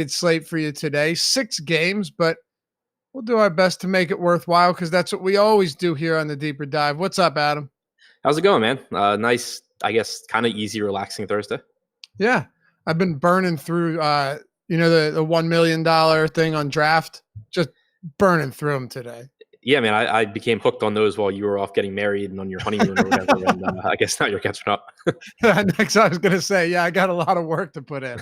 slate for you today. 6 games, but we'll do our best to make it worthwhile because that's what we always do here on the Deeper Dive. What's up, Adam? How's it going, man? Nice, I guess, kind of easy, relaxing Thursday. Yeah, I've been burning through, the $1 million thing on draft, just burning through them today. Yeah, man, I became hooked on those while you were off getting married and on your honeymoon or whatever. And I guess now you're catching up. Next, I was going to say, yeah, I got a lot of work to put in.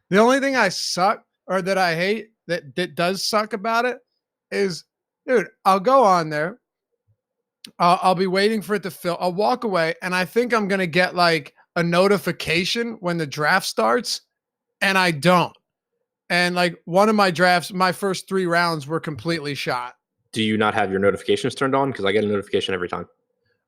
The only thing I suck or that I hate that does suck about it is, dude, I'll go on there. I'll be waiting for it to fill. I'll walk away and I think I'm going to get like a notification when the draft starts and I don't. And like one of my drafts, my first 3 rounds were completely shot. Do you not have your notifications turned on? Because I get a notification every time.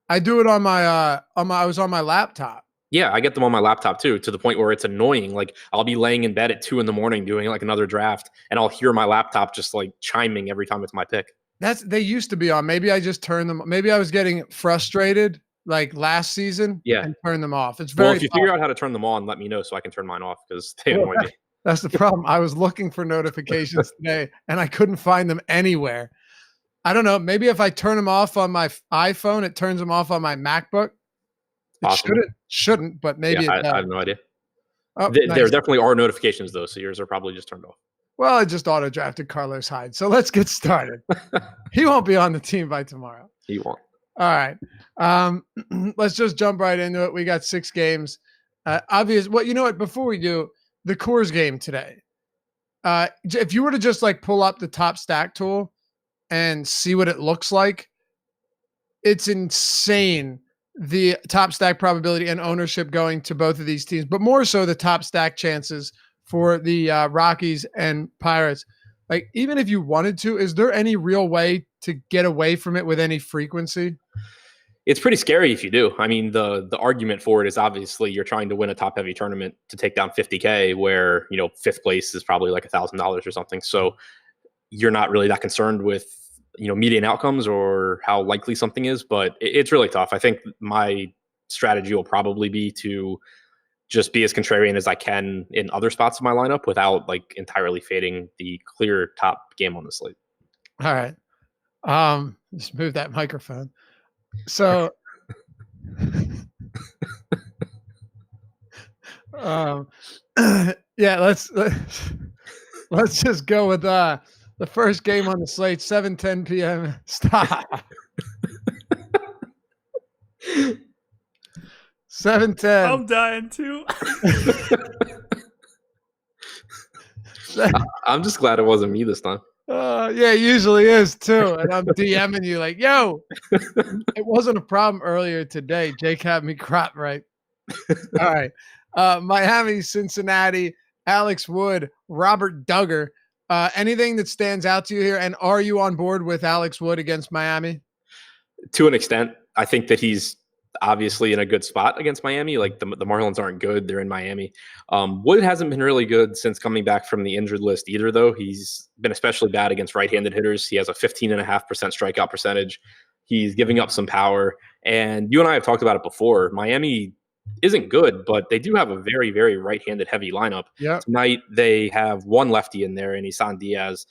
I do it on my I was on my laptop. Yeah, I get them on my laptop too, to the point where it's annoying. Like I'll be laying in bed at 2 a.m. doing like another draft, and I'll hear my laptop just like chiming every time it's my pick. They used to be on. Maybe I just turned them. Maybe I was getting frustrated like last season. Yeah, and turn them off. It's well, if you figure out how to turn them on, let me know so I can turn mine off because they annoy me. That's the problem. I was looking for notifications today and I couldn't find them anywhere. I don't know. Maybe if I turn them off on my iPhone, it turns them off on my MacBook. It shouldn't, but maybe I have no idea. Oh, nice. There definitely are notifications though, so yours are probably just turned off. Well, I just auto drafted Carlos Hyde, so let's get started. He won't be on the team by tomorrow. He won't. All right. Let's just jump right into it. We got 6 games. Obvious. Well, you know what? Before we do, the Coors game today. If you were to just like pull up the top stack tool and see what it looks like, it's insane. The top stack probability and ownership going to both of these teams, but more so the top stack chances for the Rockies and Pirates. Like, even if you wanted to, is there any real way to get away from it with any frequency? It's pretty scary if you do. I mean, the argument for it is obviously you're trying to win a top heavy tournament to take down $50K where, 5th place is probably like $1,000 or something. So you're not really that concerned with, median outcomes or how likely something is, but it's really tough. I think my strategy will probably be to just be as contrarian as I can in other spots of my lineup without like entirely fading the clear top game on the slate. All right. Just move that microphone. So, yeah, let's just go with the first game on the slate, 7:10 p.m. Stop. 7:10. I'm dying too. I'm just glad it wasn't me this time. Yeah, it usually is too. And I'm DMing you like, yo, it wasn't a problem earlier today. Jake had me crop right. All right. Miami, Cincinnati, Alex Wood, Robert Duggar. Anything that stands out to you here? And are you on board with Alex Wood against Miami? To an extent. I think that he's obviously in a good spot against Miami. Like the Marlins aren't good. They're in Miami. Wood hasn't been really good since coming back from the injured list either, though. He's been especially bad against right-handed hitters. He has a 15.5% strikeout percentage. He's giving up some power. And you and I have talked about it before. Miami isn't good, but they do have a very, very right-handed heavy lineup. Yeah. Tonight, they have one lefty in there, and Isan Diaz.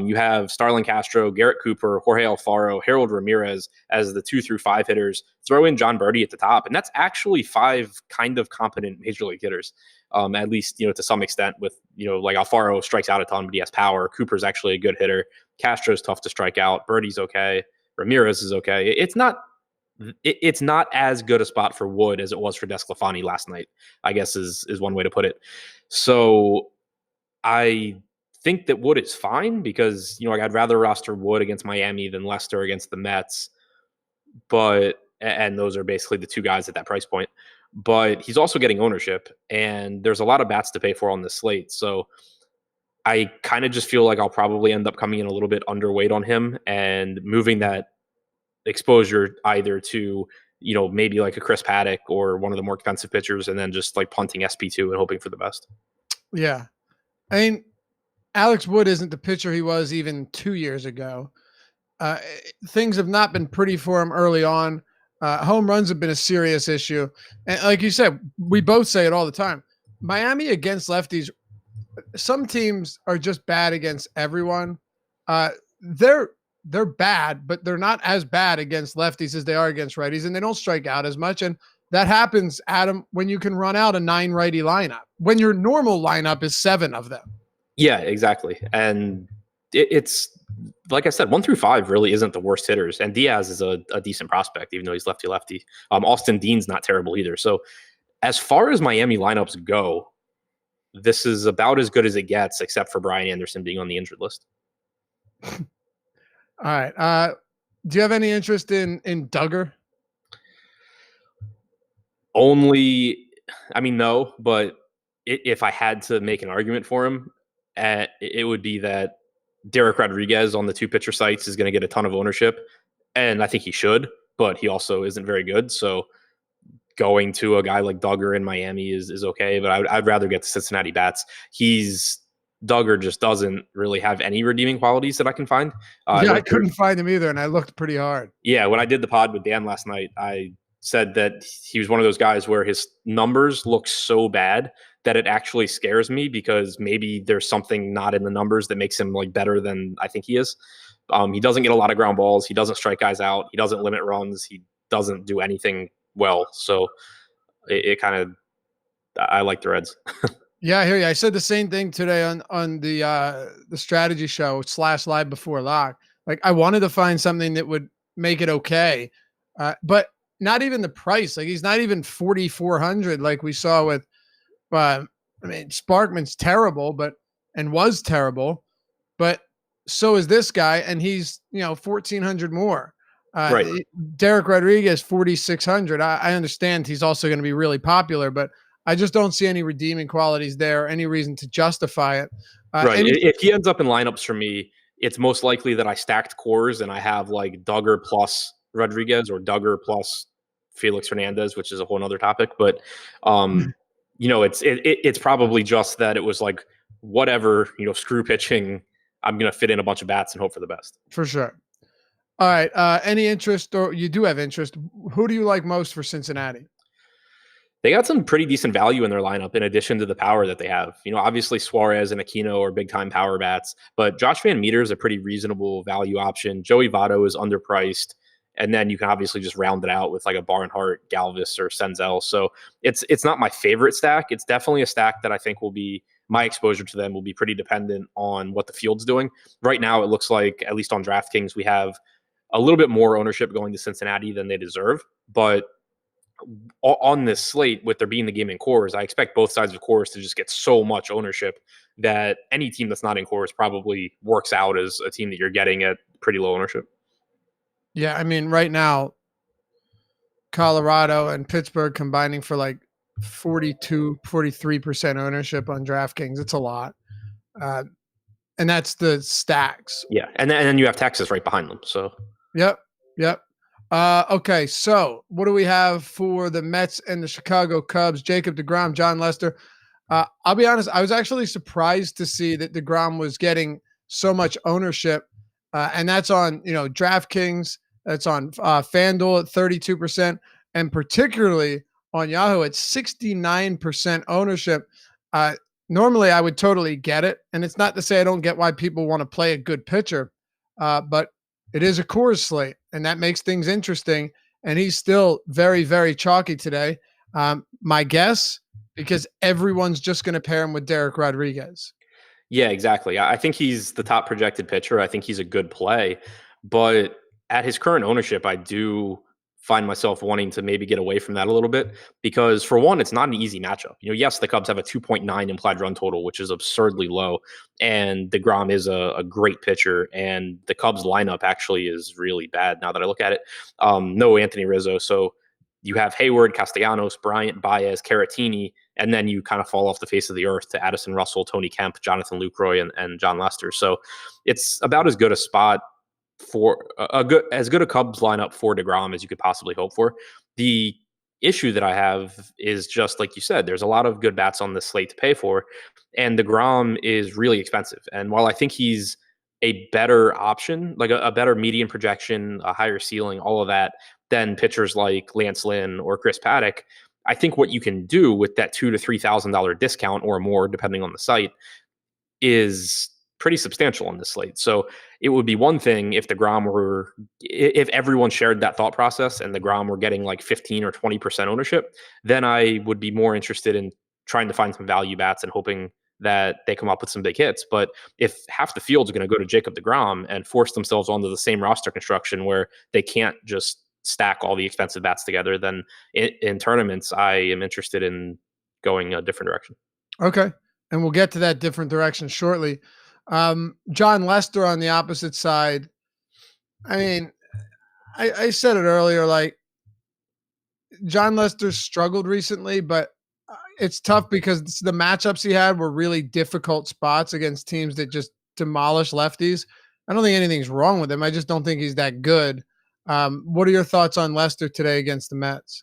You have Starlin Castro, Garrett Cooper, Jorge Alfaro, Harold Ramirez as the 2 through 5 hitters. Throw in John Birdie at the top, and that's actually 5 kind of competent major league hitters, at least to some extent. With like Alfaro strikes out a ton, but he has power. Cooper's actually a good hitter. Castro's tough to strike out. Birdie's okay. Ramirez is okay. It's not as good a spot for Wood as it was for Desclafani last night, I guess is one way to put it. So I think that Wood is fine because, I'd rather roster Wood against Miami than Lester against the Mets. And those are basically the 2 guys at that price point. But he's also getting ownership, and there's a lot of bats to pay for on this slate. So I kind of just feel like I'll probably end up coming in a little bit underweight on him and moving that exposure either to, maybe like a Chris Paddock or one of the more expensive pitchers, and then just like punting SP2 and hoping for the best. Yeah. I mean, Alex Wood isn't the pitcher he was even 2 years ago. Things have not been pretty for him early on. Home runs have been a serious issue. And like you said, we both say it all the time. Miami against lefties some teams are just bad against everyone. Uh, they're bad, but they're not as bad against lefties as they are against righties, and they don't strike out as much. And that happens, Adam, when you can run out a 9 righty lineup. When your normal lineup is 7 of them. Yeah, exactly. And it's like I said, 1 through 5 really isn't the worst hitters, and Diaz is a decent prospect, even though he's lefty. Austin Dean's not terrible either. So as far as Miami lineups go, this is about as good as it gets, except for Brian Anderson being on the injured list. All right. Do you have any interest in Duggar? No, but if I had to make an argument for him, it would be that Derek Rodriguez on the 2 pitcher sites is going to get a ton of ownership, and I think he should, but he also isn't very good. So going to a guy like Duggar in Miami is okay, but I'd rather get the Cincinnati bats. Duggar just doesn't really have any redeeming qualities that I can find. I couldn't find him either, and I looked pretty hard. Yeah, when I did the pod with Dan last night, I said that he was one of those guys where his numbers look so bad that it actually scares me, because maybe there's something not in the numbers that makes him like better than I think he is. He doesn't get a lot of ground balls. He doesn't strike guys out. He doesn't limit runs. He doesn't do anything well. So I like the Reds. Yeah, I hear you. I said the same thing today on the strategy show / live before lock. Like, I wanted to find something that would make it okay, but not even the price. Like, he's not even 4,400 like we saw with. Sparkman's terrible, and was terrible, but so is this guy, and he's 1,400 more. Right. Derek Rodriguez 4,600. I understand he's also going to be really popular, but I just don't see any redeeming qualities there, any reason to justify it. Right. If he ends up in lineups for me, it's most likely that I stacked cores and I have like Duggar plus Rodriguez or Duggar plus Felix Hernandez, which is a whole nother topic. But it's probably just that it was like, whatever, screw pitching. I'm going to fit in a bunch of bats and hope for the best. For sure. All right. Any interest, or you do have interest? Who do you like most for Cincinnati? They got some pretty decent value in their lineup in addition to the power that they have. Obviously Suarez and Aquino are big time power bats, but Josh Van Meter is a pretty reasonable value option. Joey Votto is underpriced. And then you can obviously just round it out with like a Barnhart, Galvis, or Senzel. So it's not my favorite stack. It's definitely a stack that I think my exposure to them will be pretty dependent on what the field's doing. Right now, it looks like, at least on DraftKings, we have a little bit more ownership going to Cincinnati than they deserve. But on this slate, with there being the game in cores, I expect both sides of cores to just get so much ownership that any team that's not in cores probably works out as a team that you're getting at pretty low ownership. Yeah, right now, Colorado and Pittsburgh combining for like 43% ownership on DraftKings. It's a lot. And that's the stacks. Yeah, and then you have Texas right behind them. So Yep. Okay, so what do we have for the Mets and the Chicago Cubs? Jacob deGrom, Jon Lester. I'll be honest, I was actually surprised to see that deGrom was getting so much ownership, and that's on DraftKings, that's on FanDuel at 32%, and particularly on Yahoo at 69% ownership. Normally, I would totally get it, and it's not to say I don't get why people want to play a good pitcher, but it is a Coors slate, and that makes things interesting. And he's still very, very chalky today. My guess, because everyone's just going to pair him with Derek Rodriguez. Yeah, exactly. I think he's the top projected pitcher. I think he's a good play. But at his current ownership, I do find myself wanting to maybe get away from that a little bit, because for one, it's not an easy matchup. Yes, the Cubs have a 2.9 implied run total, which is absurdly low, and deGrom is a great pitcher, and the Cubs lineup actually is really bad now that I look at it. No Anthony Rizzo, so you have Hayward, Castellanos, Bryant, Baez, Caratini, and then you kind of fall off the face of the earth to Addison Russell, Tony Kemp, Jonathan Lucroy, and Jon Lester. So it's about as good a spot for as good a Cubs lineup for deGrom as you could possibly hope for. The issue that I have is just like you said, there's a lot of good bats on this slate to pay for, and deGrom is really expensive. And while I think he's a better option, like a better median projection, a higher ceiling, all of that, than pitchers like Lance Lynn or Chris Paddock, I think what you can do with that $2,000 to $3,000 discount or more, depending on the site, is pretty substantial on this slate. So it would be one thing if if everyone shared that thought process and DeGrom were getting like 15 or 20% ownership, then I would be more interested in trying to find some value bats and hoping that they come up with some big hits. But if half the field's going to go to Jacob DeGrom and force themselves onto the same roster construction where they can't just stack all the expensive bats together, then in tournaments, I am interested in going a different direction. Okay. And we'll get to that different direction shortly. Jon Lester on the opposite side. I mean, I said it earlier, like Jon Lester struggled recently, but it's tough because the matchups he had were really difficult spots against teams that just demolish lefties. I don't think anything's wrong with him. I just don't think he's that good. What are your thoughts on Lester today against the Mets?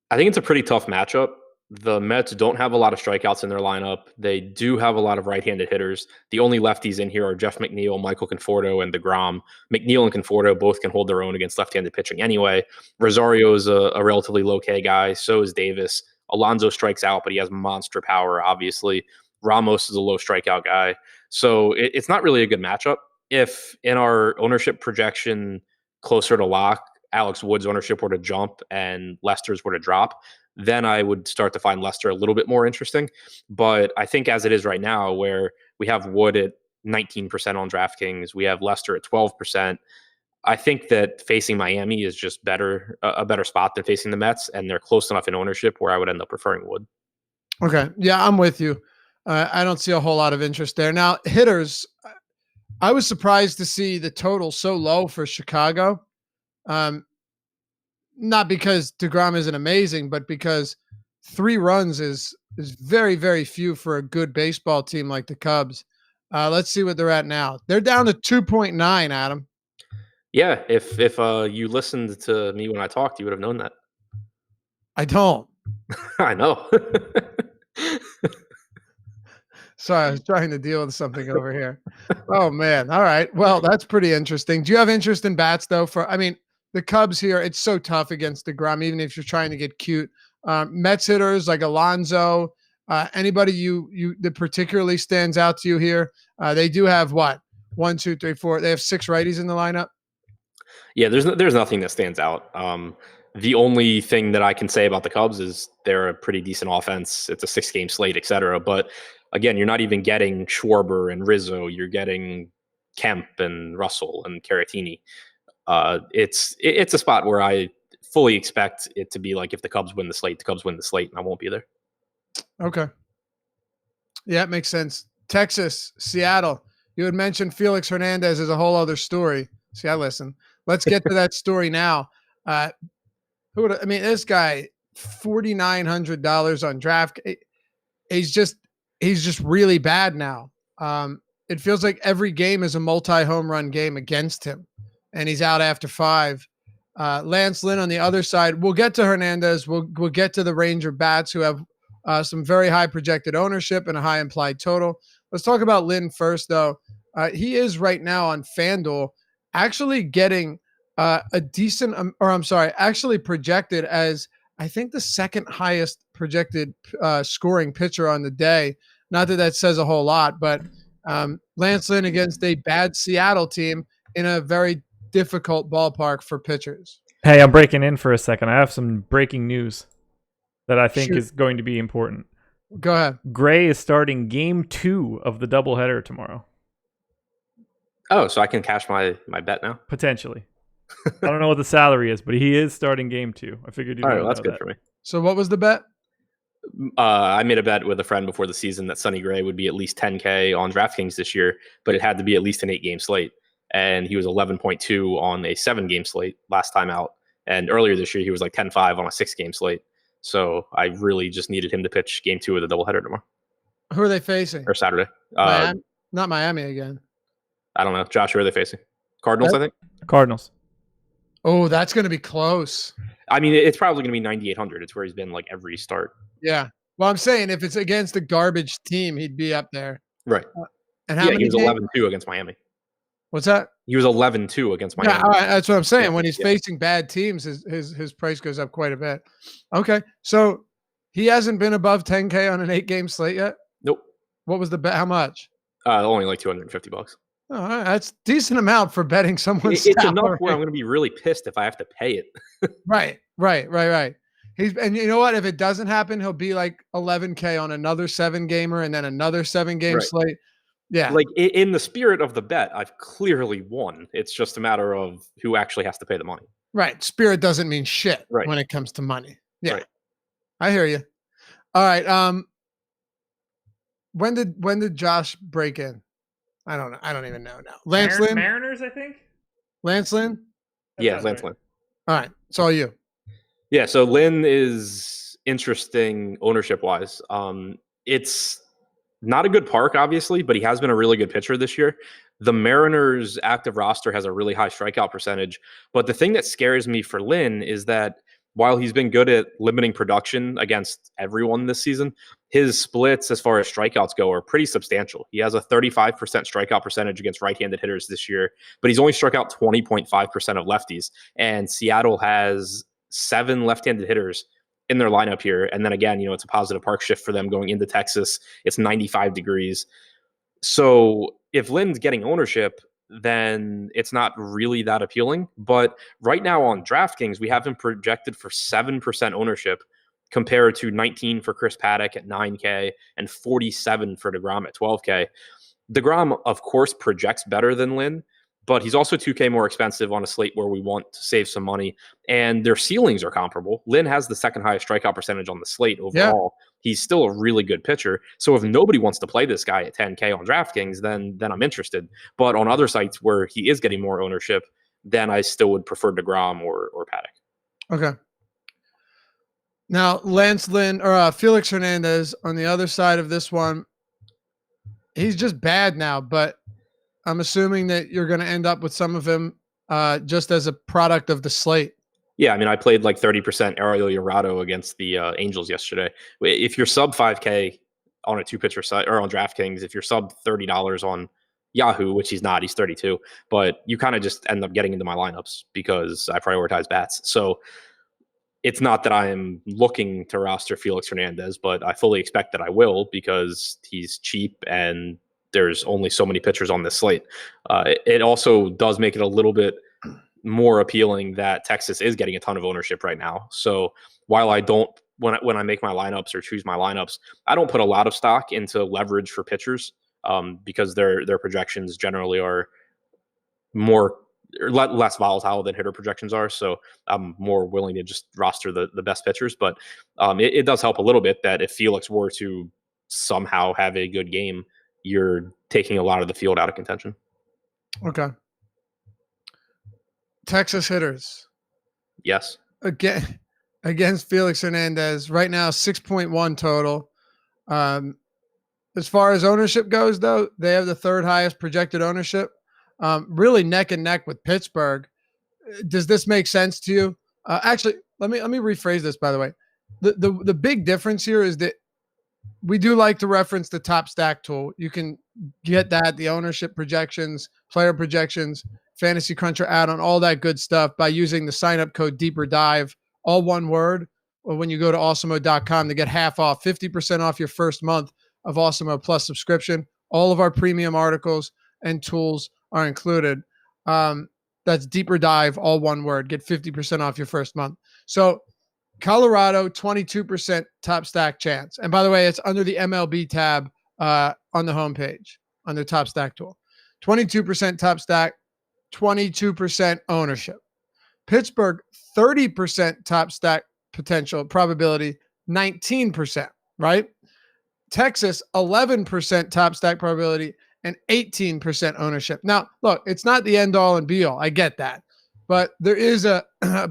I think it's a pretty tough matchup. The Mets don't have a lot of strikeouts in their lineup. They do have a lot of right-handed hitters. The only lefties in here are Jeff McNeil, Michael Conforto, and DeGrom. McNeil and Conforto both can hold their own against left-handed pitching anyway. Rosario is a relatively low-K guy. So is Davis. Alonso strikes out, but he has monster power, obviously. Ramos is a low strikeout guy. So it's not really a good matchup. If in our ownership projection closer to lock, Alex Wood's ownership were to jump and Lester's were to drop, then I would start to find Lester a little bit more interesting. But I think as it is right now, where we have Wood at 19% on DraftKings, we have Lester at 12%. I think that facing Miami is just a better spot than facing the Mets, and they're close enough in ownership where I would end up preferring Wood. Okay. Yeah, I'm with you. I don't see a whole lot of interest there. Now, hitters, I was surprised to see the total so low for Chicago. Not because DeGrom isn't amazing, but because 3 runs is very, very few for a good baseball team like the Cubs. Let's see what they're at now. They're down to 2.9, Adam. Yeah, if you listened to me when I talked, you would have known that. I don't. I know. Sorry, I was trying to deal with something over here. Oh, man. All right. Well, that's pretty interesting. Do you have interest in bats, though? The Cubs here, it's so tough against DeGrom, even if you're trying to get cute. Mets hitters like Alonso, anybody that particularly stands out to you here? They do have what? 1, 2, 3, 4. They have 6 righties in the lineup. Yeah, there's nothing that stands out. The only thing that I can say about the Cubs is they're a pretty decent offense. It's a 6-game slate, etc. But again, you're not even getting Schwarber and Rizzo. You're getting Kemp and Russell and Caratini. It's a spot where I fully expect it to be like if the Cubs win the slate, and I won't be there. Okay. Yeah, it makes sense. Texas, Seattle. You had mentioned Felix Hernandez is a whole other story. See, I listen. Let's get to that story now. This guy, $4,900 on draft. He's just really bad now. It feels like every game is a multi-home run game against him, and he's out after 5. Lance Lynn on the other side. We'll get to Hernandez. We'll get to the Ranger bats who have some very high projected ownership and a high implied total. Let's talk about Lynn first, though. He is right now on FanDuel actually getting a decent, actually projected as, I think, the second highest projected scoring pitcher on the day. Not that says a whole lot, but Lance Lynn against a bad Seattle team in a very difficult ballpark for pitchers. Hey, I'm breaking in for a second. I have some breaking news that I think is going to be important. Go ahead. Gray is starting game 2 of the doubleheader tomorrow. Oh, so I can cash my bet now? Potentially. I don't know what the salary is, but he is starting game 2. I figured all right, well, that's good for me. So what was the bet? I made a bet with a friend before the season that Sonny Gray would be at least 10K on DraftKings this year, but it had to be at least an 8-game slate. And he was 11.2 on a 7-game slate last time out. And earlier this year, he was like 10.5 on a 6-game slate. So I really just needed him to pitch game 2 of the doubleheader tomorrow. Who are they facing? Or Saturday. Miami? Not Miami again. I don't know. Josh, who are they facing? Cardinals, I think? Cardinals. Oh, that's going to be close. I mean, it's probably going to be 9,800. It's where he's been like every start. Yeah. Well, I'm saying if it's against a garbage team, he'd be up there. Right. And how many he was 11-2 against Miami. What's that? He was 11-2 against Miami. Yeah, that's what I'm saying. When he's facing bad teams, his price goes up quite a bit. Okay. So he hasn't been above 10K on an 8-game slate yet? Nope. What was the bet? How much? Only like $250. Oh, all right. That's decent amount for betting someone's It's salary. enough where I'm going to be really pissed if I have to pay it. Right. And you know what? If it doesn't happen, he'll be like 11K on another 7-gamer and then another 7-game slate. Yeah. Like in the spirit of the bet, I've clearly won. It's just a matter of who actually has to pay the money. Right. Spirit doesn't mean shit when it comes to money. Yeah. Right. I hear you. All right. When did Josh break in? I don't know. I don't even know now. Lance Lynn? Mariners, I think. Lance Lynn? Yeah, Lance Lynn. All right. It's all you. Yeah, so Lynn is interesting ownership-wise. It's not a good park, obviously, but he has been a really good pitcher this year. The Mariners' active roster has a really high strikeout percentage. But the thing that scares me for Lynn is that while he's been good at limiting production against everyone this season, his splits as far as strikeouts go are pretty substantial. He has a 35% strikeout percentage against right-handed hitters this year, but he's only struck out 20.5% of lefties. And Seattle has 7 left-handed hitters in their lineup here. And then again, it's a positive park shift for them going into Texas. It's 95 degrees. So if Lynn's getting ownership, then it's not really that appealing. But right now on DraftKings, we have him projected for 7% ownership compared to 19 for Chris Paddock at 9K and 47 for DeGrom at 12K. DeGrom, of course, projects better than Lynn, but he's also 2K more expensive on a slate where we want to save some money. And their ceilings are comparable. Lynn has the second highest strikeout percentage on the slate overall. Yeah. He's still a really good pitcher. So if nobody wants to play this guy at 10K on DraftKings, then I'm interested. But on other sites where he is getting more ownership, then I still would prefer DeGrom or Paddock. Okay. Now, Lance Lynn or Felix Hernandez on the other side of this one, he's just bad now, but I'm assuming that you're going to end up with some of him just as a product of the slate. Yeah, I mean, I played like 30% Ariel Llorado against the Angels yesterday. If you're sub 5K on a 2-pitcher site or on DraftKings, if you're sub $30 on Yahoo, which he's not, he's 32, but you kind of just end up getting into my lineups because I prioritize bats. So it's not that I am looking to roster Felix Hernandez, but I fully expect that I will because he's cheap and there's only so many pitchers on this slate. It also does make it a little bit more appealing that Texas is getting a ton of ownership right now. So while I don't, when I make my lineups or choose my lineups, I don't put a lot of stock into leverage for pitchers because their projections generally are less volatile than hitter projections are. So I'm more willing to just roster the best pitchers. But it does help a little bit that if Felix were to somehow have a good game, you're taking a lot of the field out of contention. Okay. Texas hitters. Yes. Again, against Felix Hernandez, right now 6.1 total. As far as ownership goes, though, they have the third highest projected ownership. Really neck and neck with Pittsburgh. Does this make sense to you? Actually, let me rephrase this, by the way. The big difference here is that we do like to reference the top stack tool. You can get that, the ownership projections, player projections, Fantasy Cruncher add-on, all that good stuff by using the sign-up code Deeper Dive, all one word, or when you go to awesemo.com to get half off, 50% off your first month of Awesemo Plus subscription. All of our premium articles and tools are included. That's Deeper Dive, all one word. Get 50% off your first month. So Colorado, 22% top stack chance. And by the way, it's under the MLB tab on the homepage, under top stack tool. 22% top stack, 22% ownership. Pittsburgh, 30% top stack potential probability, 19%, right? Texas, 11% top stack probability and 18% ownership. Now, look, it's not the end all and be all. I get that. But there is a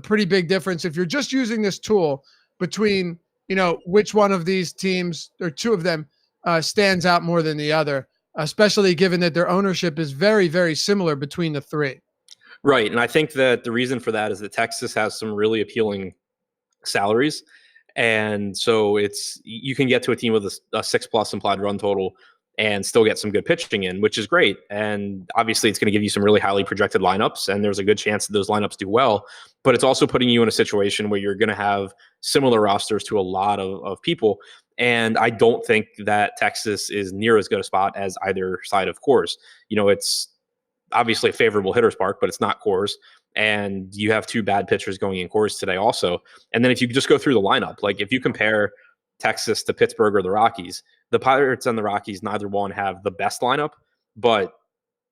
pretty big difference if you're just using this tool between, which one of these teams or two of them stands out more than the other, especially given that their ownership is very, very similar between the three. Right. And I think that the reason for that is that Texas has some really appealing salaries. And so you can get to a team with a 6+ implied run total and still get some good pitching in, which is great. And obviously it's going to give you some really highly projected lineups, and there's a good chance that those lineups do well, but it's also putting you in a situation where you're going to have similar rosters to a lot of people. And I don't think that Texas is near as good a spot as either side of Coors. It's obviously a favorable hitter's park, but it's not Coors. And you have two bad pitchers going in Coors today also. And then if you just go through the lineup, like if you compare Texas to Pittsburgh or the Rockies, the Pirates and the Rockies, neither one have the best lineup, but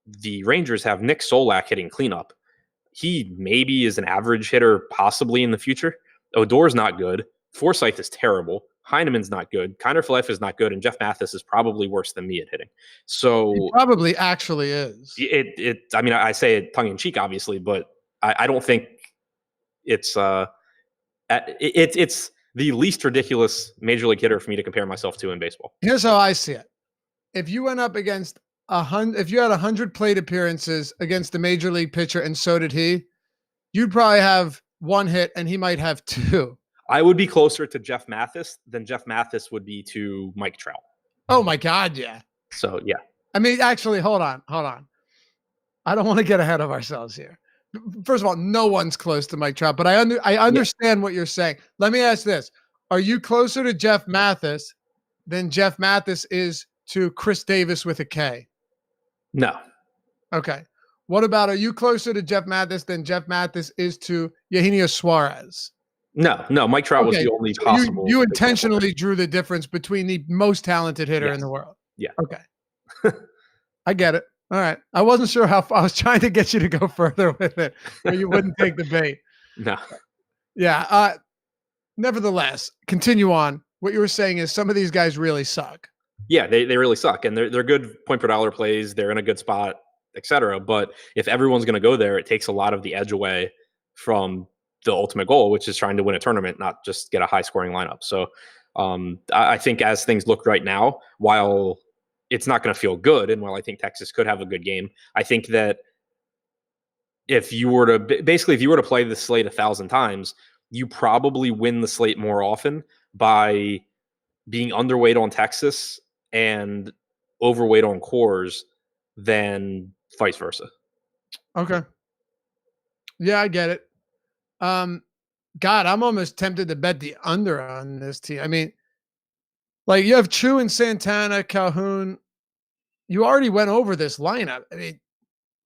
the Rangers have Nick Solak hitting cleanup. He maybe is an average hitter possibly in the future. Odor's not good. Forsythe is terrible. Heineman's not good. Kiner Falefa is not good. And Jeff Mathis is probably worse than me at hitting. So he probably actually is. I mean, I say it tongue in cheek, obviously, but I don't think it's the least ridiculous major league hitter for me to compare myself to in baseball. Here's how I see it. If you went up against if you had 100 plate appearances against a major league pitcher and so did he, you'd probably have one hit and he might have two. I would be closer to Jeff Mathis than Jeff Mathis would be to Mike Trout. Oh my God. Yeah. So, yeah. I mean, actually, hold on. I don't want to get ahead of ourselves here. First of all, no one's close to Mike Trout, but I understand what you're saying. Let me ask this. Are you closer to Jeff Mathis than Jeff Mathis is to Chris Davis with a K? No. Okay. What about, are you closer to Jeff Mathis than Jeff Mathis is to Eugenio Suarez? No. Mike Trout was the only possible. You intentionally drew the difference between the most talented hitter in the world. Yeah. Okay. I get it. All right. I wasn't sure how far. I was trying to get you to go further with it where you wouldn't take the bait. No. Yeah. Nevertheless, continue on. What you were saying is some of these guys really suck. Yeah, they really suck. And they're good point per dollar plays. They're in a good spot, etc. But if everyone's going to go there, it takes a lot of the edge away from the ultimate goal, which is trying to win a tournament, not just get a high scoring lineup. So I think as things look right now, while it's not going to feel good, and while I think Texas could have a good game, I think that if you were to play the slate 1,000 times, you probably win the slate more often by being underweight on Texas and overweight on Coors than vice versa. Okay. Yeah, I get it. God, I'm almost tempted to bet the under on this team. I mean, like you have Chu and Santana, Calhoun. You already went over this lineup. I mean,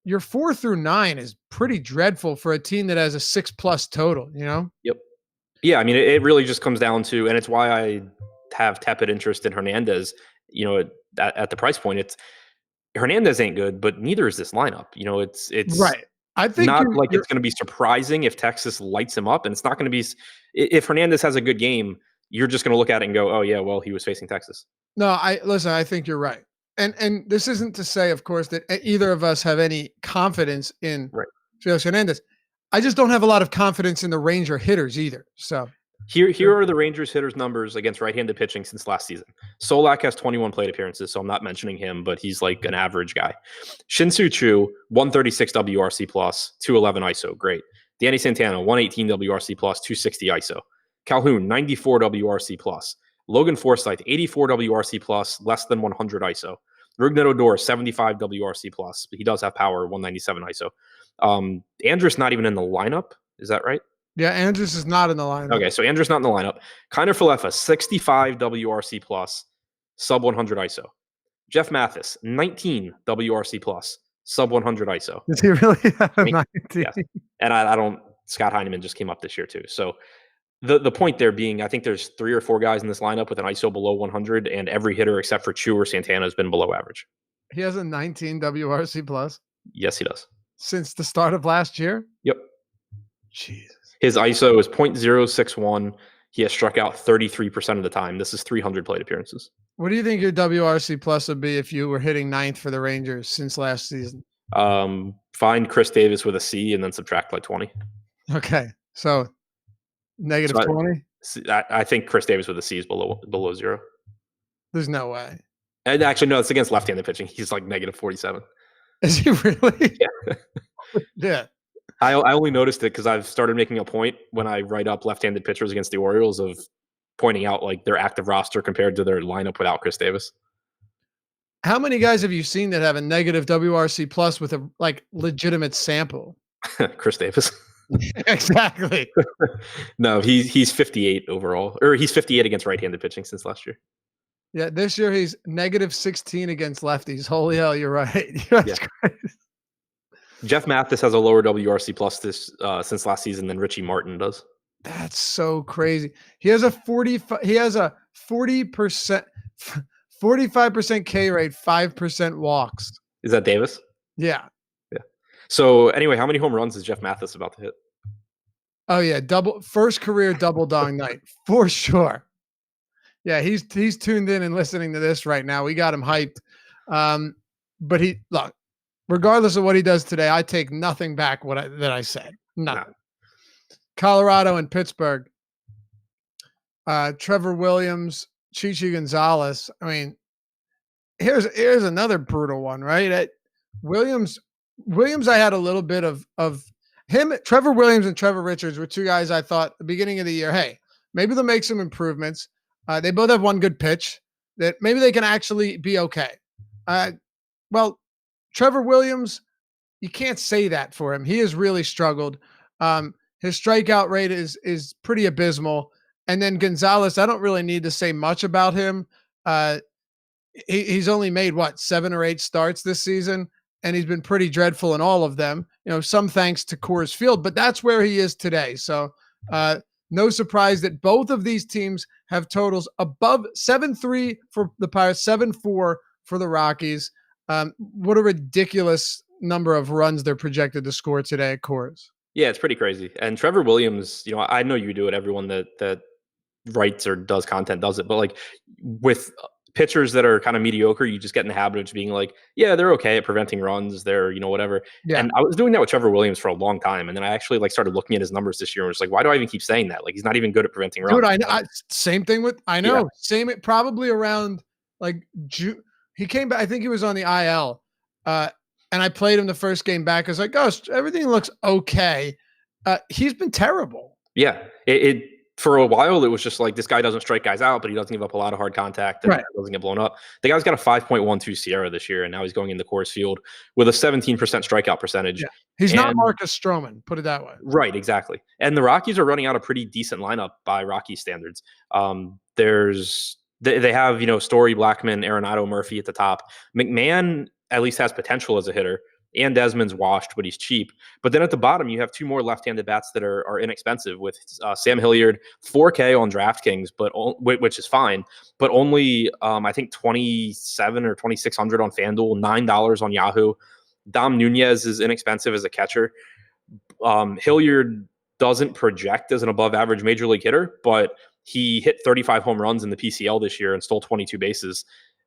your 4 through 9 is pretty dreadful for a team that has a 6+ total, you know? Yep. Yeah, I mean, it really just comes down to, and it's why I have tepid interest in Hernandez, at the price point. It's Hernandez ain't good, but neither is this lineup. It's right. I think not like it's going to be surprising if Texas lights him up, and it's not going to be if Hernandez has a good game, you're just going to look at it and go, oh yeah, well, he was facing Texas. No, I think you're right. And this isn't to say, of course, that either of us have any confidence in Felix Hernandez. I just don't have a lot of confidence in the Ranger hitters either. So here are the Rangers hitters numbers against right-handed pitching since last season. Solak has 21 plate appearances, so I'm not mentioning him, but he's like an average guy. Shin-Soo Choo, 136 WRC plus, 211 ISO, great. Danny Santana, 118 WRC plus, 260 ISO. Calhoun, 94 WRC plus. Logan Forsythe, 84 WRC plus, less than 100 ISO. Rougned Odor, 75 WRC plus, but he does have power, 197 ISO. Andrus not even in the lineup. Is that right? Yeah, Andrus is not in the lineup. Okay, so Andrus not in the lineup. Kiner Falefa, 65 WRC plus, sub 100 ISO. Jeff Mathis, 19 WRC plus, sub 100 ISO. Does he really have 19? Yes. And I don't. Scott Heineman just came up this year too. So the point there being, I think there's 3 or 4 guys in this lineup with an ISO below 100, and every hitter except for Chu or Santana has been below average. He has a 19 WRC plus? Yes, he does. Since the start of last year? Yep. Jesus. His ISO is 0.061. He has struck out 33% of the time. This is 300 plate appearances. What do you think your WRC plus would be if you were hitting 9th for the Rangers since last season? Find Chris Davis with a C and then subtract like 20. Okay. So negative 20? I think Chris Davis with a C is below 0. There's no way. And actually, no, it's against left-handed pitching. He's like negative 47. Is he really? Yeah. Yeah. I only noticed it because I've started making a point when I write up left-handed pitchers against the Orioles of pointing out like their active roster compared to their lineup without Chris Davis. How many guys have you seen that have a negative WRC plus with a legitimate sample? Chris Davis. Exactly. No, he's 58 overall, or he's 58 against right-handed pitching since last year. Yeah, this year he's negative 16 against lefties. Holy hell, you're right. That's crazy. Jeff Mathis has a lower WRC plus this since last season than Richie Martin does. That's so crazy. He has a 40% 45% K rate, 5% walks. Is that Davis? Yeah. Yeah. So anyway, how many home runs is Jeff Mathis about to hit? Oh yeah, first career double dong night for sure. Yeah, he's tuned in and listening to this right now. We got him hyped. But look, regardless of what he does today, I take nothing back that I said. Nothing. No. Colorado and Pittsburgh. Trevor Williams, Chichi Gonzalez. I mean, here's another brutal one, right? Williams, I had a little bit of him. Trevor Williams and Trevor Richards were two guys I thought at the beginning of the year, hey, maybe they'll make some improvements. They both have one good pitch that maybe they can actually be okay. Well, Trevor Williams, you can't say that for him. He has really struggled. His strikeout rate is pretty abysmal. And then Gonzalez, I don't really need to say much about him. He's only made 7 or 8 starts this season, and he's been pretty dreadful in all of them. Some thanks to Coors Field, but that's where he is today. So no surprise that both of these teams have totals above 7-3 for the Pirates, 7-4 for the Rockies. What a ridiculous number of runs they're projected to score today at Coors. Yeah, it's pretty crazy. And Trevor Williams, I know you do it. Everyone that writes or does content does it. But with pitchers that are kind of mediocre, you just get in the habit of just being like, yeah, they're okay at preventing runs. They're, whatever. Yeah. And I was doing that with Trevor Williams for a long time. And then I actually started looking at his numbers this year and was like, why do I even keep saying that? He's not even good at preventing runs. Dude, same thing with, I know. Yeah. Same, probably around June. He came back, I think he was on the IL. And I played him the first game back. I was like, oh, everything looks okay. He's been terrible. Yeah. It for a while, it was just this guy doesn't strike guys out, but he doesn't give up a lot of hard contact and doesn't get blown up. The guy's got a 5.12 Sierra this year, and now he's going into Coors Field with a 17% strikeout percentage. Yeah. He's not Marcus Stroman, put it that way. Right, exactly. And the Rockies are running out a pretty decent lineup by Rockies standards. They have, Story, Blackman, Arenado, Murphy at the top. McMahon at least has potential as a hitter, and Desmond's washed, but he's cheap. But then at the bottom, you have 2 more left-handed bats that are inexpensive with Sam Hilliard, 4K on DraftKings, which is fine, but only I think 27 or 2,600 on FanDuel, $9 on Yahoo. Dom Nunez is inexpensive as a catcher. Hilliard doesn't project as an above-average major league hitter, but he hit 35 home runs in the PCL this year and stole 22 bases.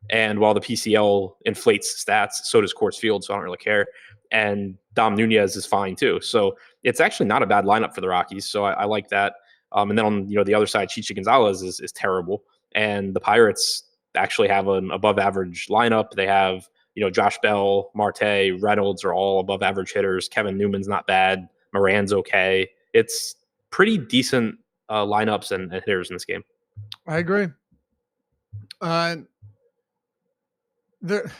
And while the PCL inflates stats, so does Coors Field, so I don't really care. And Dom Nunez is fine too. So it's actually not a bad lineup for the Rockies. So I like that. And then on the other side, Chichi Gonzalez is terrible. And the Pirates actually have an above average lineup. They have, Josh Bell, Marte, Reynolds are all above average hitters. Kevin Newman's not bad. Moran's okay. It's pretty decent lineups and hitters in this game. I agree. There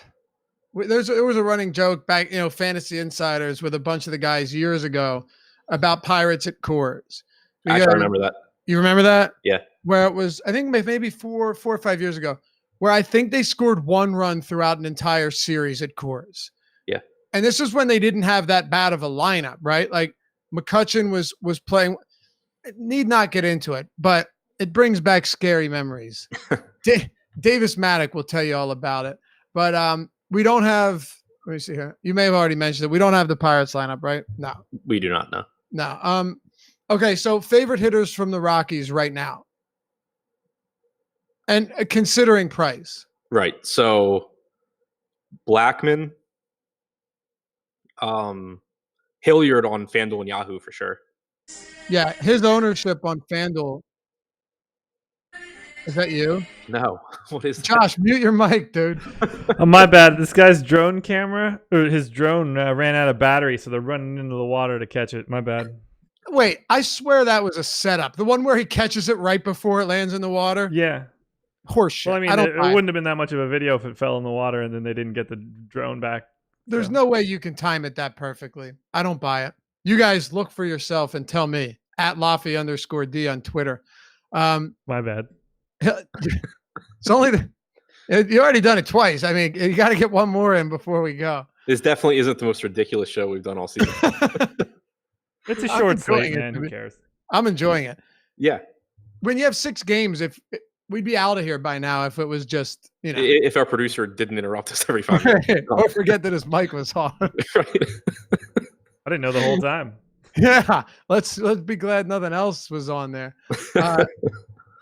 was a running joke back, Fantasy Insiders with a bunch of the guys years ago about Pirates at Coors. I remember that. You remember that? Yeah. Where it was, I think maybe 4 or 5 years ago, where I think they scored 1 run throughout an entire series at Coors. Yeah. And this is when they didn't have that bad of a lineup, right? McCutchen was playing. Need not get into it, but it brings back scary memories. Davis Maddock will tell you all about it. But we don't have, let me see here. You may have already mentioned it. We don't have the Pirates lineup, right? No. We do not, no. No. Okay, so favorite hitters from the Rockies right now. And considering price. Right. So Blackman, Hilliard on FanDuel and Yahoo for sure. Yeah, his ownership on FanDuel. Is that you? No. What is Josh, that? Mute your mic, dude. Oh, my bad. This guy's drone camera, or his drone ran out of battery, so they're running into the water to catch it. My bad. Wait, I swear that was a setup. The one where he catches it right before it lands in the water? Yeah. Horseshit. Well, I mean, I don't it buy it. wouldn't have been that much of a video if it fell in the water and then they didn't get the drone back. There's So. no way you can time it that perfectly. I don't buy it. You guys look for yourself and tell me at Laffy_D on Twitter. My bad. It's only you already done it twice. I mean, you got to get one more in before we go. This definitely isn't the most ridiculous show we've done all season. It's a I'm short enjoying slate, it, man. Who dude. cares? I'm enjoying it. Yeah. When you have 6 games, we'd be out of here by now if it was just, If our producer didn't interrupt us every 5 minutes. or forget that his mic was on. Right. I didn't know the whole time. Yeah, let's be glad nothing else was on there.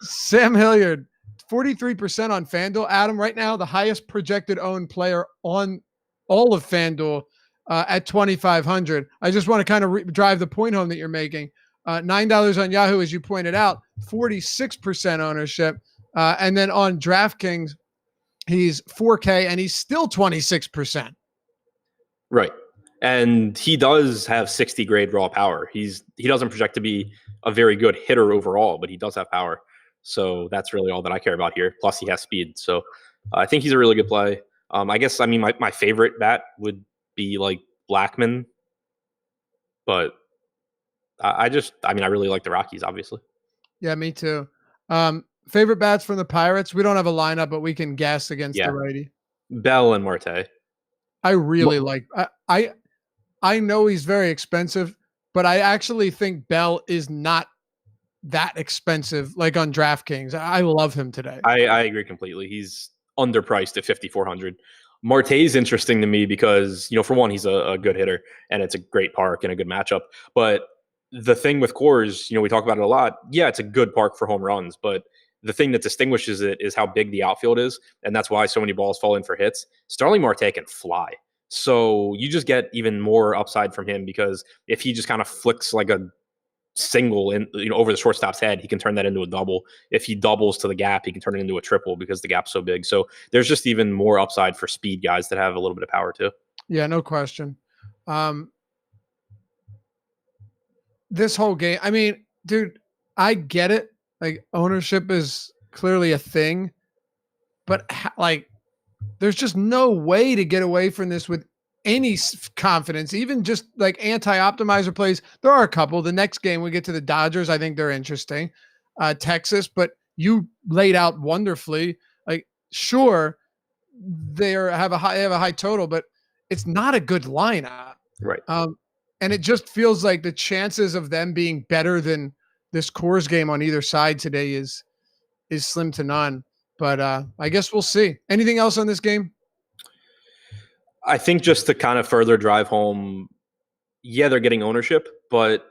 Sam Hilliard, 43% on FanDuel. Adam, right now, the highest projected owned player on all of FanDuel at 2,500. I just want to kind of drive the point home that you're making. $9 on Yahoo, as you pointed out, 46% ownership. And then on DraftKings, he's 4K and he's still 26%. Right. And he does have 60 grade raw power. He doesn't project to be a very good hitter overall, but he does have power. So that's really all that I care about here. Plus he has speed. So I think he's a really good play. I guess, my favorite bat would be like Blackman, but I really like the Rockies, obviously. Yeah, me too. Favorite bats from the Pirates? We don't have a lineup, but we can guess against the righty. Bell and Marte. I really like. I know he's very expensive, but I actually think Bell is not that expensive. Like on DraftKings, I love him today. I agree completely. He's underpriced at 5,400. Marte is interesting to me because for one, he's a good hitter and it's a great park and a good matchup. But the thing with Coors, we talk about it a lot. Yeah, it's a good park for home runs, but the thing that distinguishes it is how big the outfield is, and that's why so many balls fall in for hits. Starling Marte can fly. So you just get even more upside from him because if he just kind of flicks like a single in over the shortstop's head, he can turn that into a double. If he doubles to the gap, he can turn it into a triple because the gap's so big. So there's just even more upside for speed guys that have a little bit of power too. Yeah, no question. This whole game, dude, I get it. Like ownership is clearly a thing, but there's just no way to get away from this with any confidence, even just like anti-optimizer plays. There are a couple. The next game we get to the Dodgers. I think they're interesting. Texas, but you laid out wonderfully. Like, sure, they have a high total, but it's not a good lineup. Right. And it just feels like the chances of them being better than this Coors game on either side today is slim to none. But I guess we'll see. Anything else on this game? I think just to kind of further drive home, they're getting ownership, but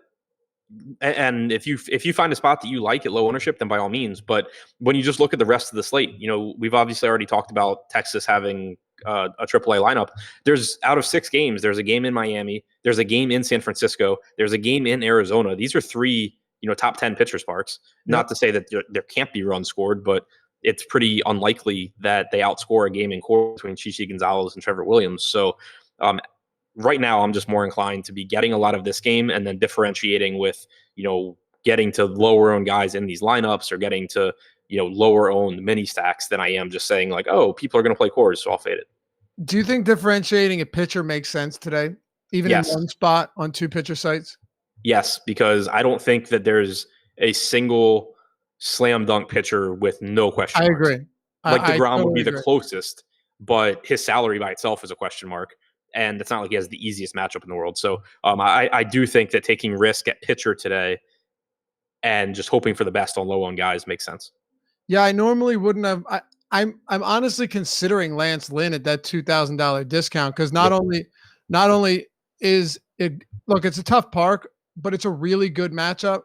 and if you find a spot that you like at low ownership, then by all means. But when you just look at the rest of the slate, we've obviously already talked about Texas having a AAA lineup. There's out of 6 games, there's a game in Miami, there's a game in San Francisco, there's a game in Arizona. These are 3 top 10 pitcher sparks. Not to say that there can't be runs scored, but it's pretty unlikely that they outscore a game in Coors between Chichi Gonzalez and Trevor Williams. So right now, I'm just more inclined to be getting a lot of this game and then differentiating with, getting to lower owned guys in these lineups or getting to, lower owned mini stacks than I am just saying like, oh, people are going to play Coors, so I'll fade it. Do you think differentiating a pitcher makes sense today, even in one spot on 2 pitcher sites? Yes, because I don't think that there's a single slam dunk pitcher with no question marks. I agree. Like DeGrom totally would be agree. the closest, but his salary by itself is a question mark. And it's not like he has the easiest matchup in the world. So I do think that taking risk at pitcher today and just hoping for the best on low-owned guys makes sense. Yeah, I normally wouldn't have. I'm honestly considering Lance Lynn at that $2,000 discount because not only is it it's a tough park, but it's a really good matchup,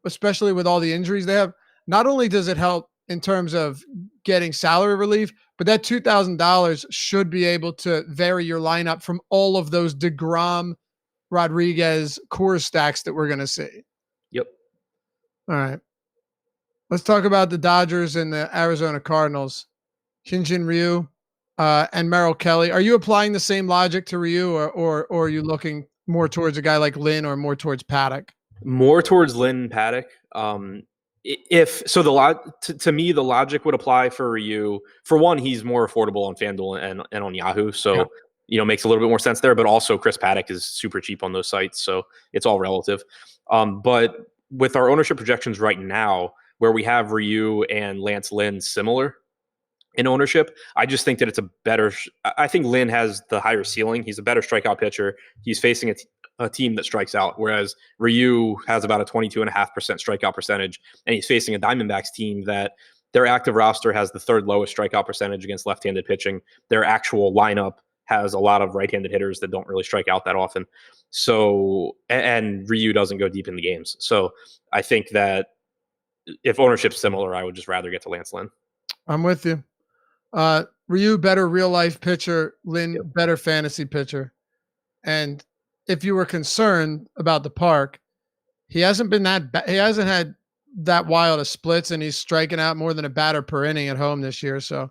especially with all the injuries they have. Not only does it help in terms of getting salary relief, but that $2,000 should be able to vary your lineup from all of those DeGrom, Rodriguez, Coors stacks that we're going to see. Yep. All right. Let's talk about the Dodgers and the Arizona Cardinals. Hyun-Jin Ryu and Meryl Kelley. Are you applying the same logic to Ryu or are you looking more towards a guy like Lynn or more towards Paddock? More towards Lynn and Paddock. If so, to me, the logic would apply for Ryu. For one, he's more affordable on FanDuel and on Yahoo, so makes a little bit more sense there. But also, Chris Paddock is super cheap on those sites, so it's all relative. But with our ownership projections right now, where we have Ryu and Lance Lynn similar in ownership, I just think that it's a better. I think Lynn has the higher ceiling. He's a better strikeout pitcher. He's facing a team that strikes out, whereas Ryu has about a 22.5% strikeout percentage, and he's facing a Diamondbacks team that their active roster has the third lowest strikeout percentage against left-handed pitching. Their actual lineup has a lot of right-handed hitters that don't really strike out that often. So, and Ryu doesn't go deep in the games. So I think that if ownership's similar, I would just rather get to Lance Lynn. I'm with you. Ryu, better real-life pitcher. Lynn, better fantasy pitcher. And if you were concerned about the park, he hasn't been he hasn't had that wild of splits, and he's striking out more than a batter per inning at home this year. So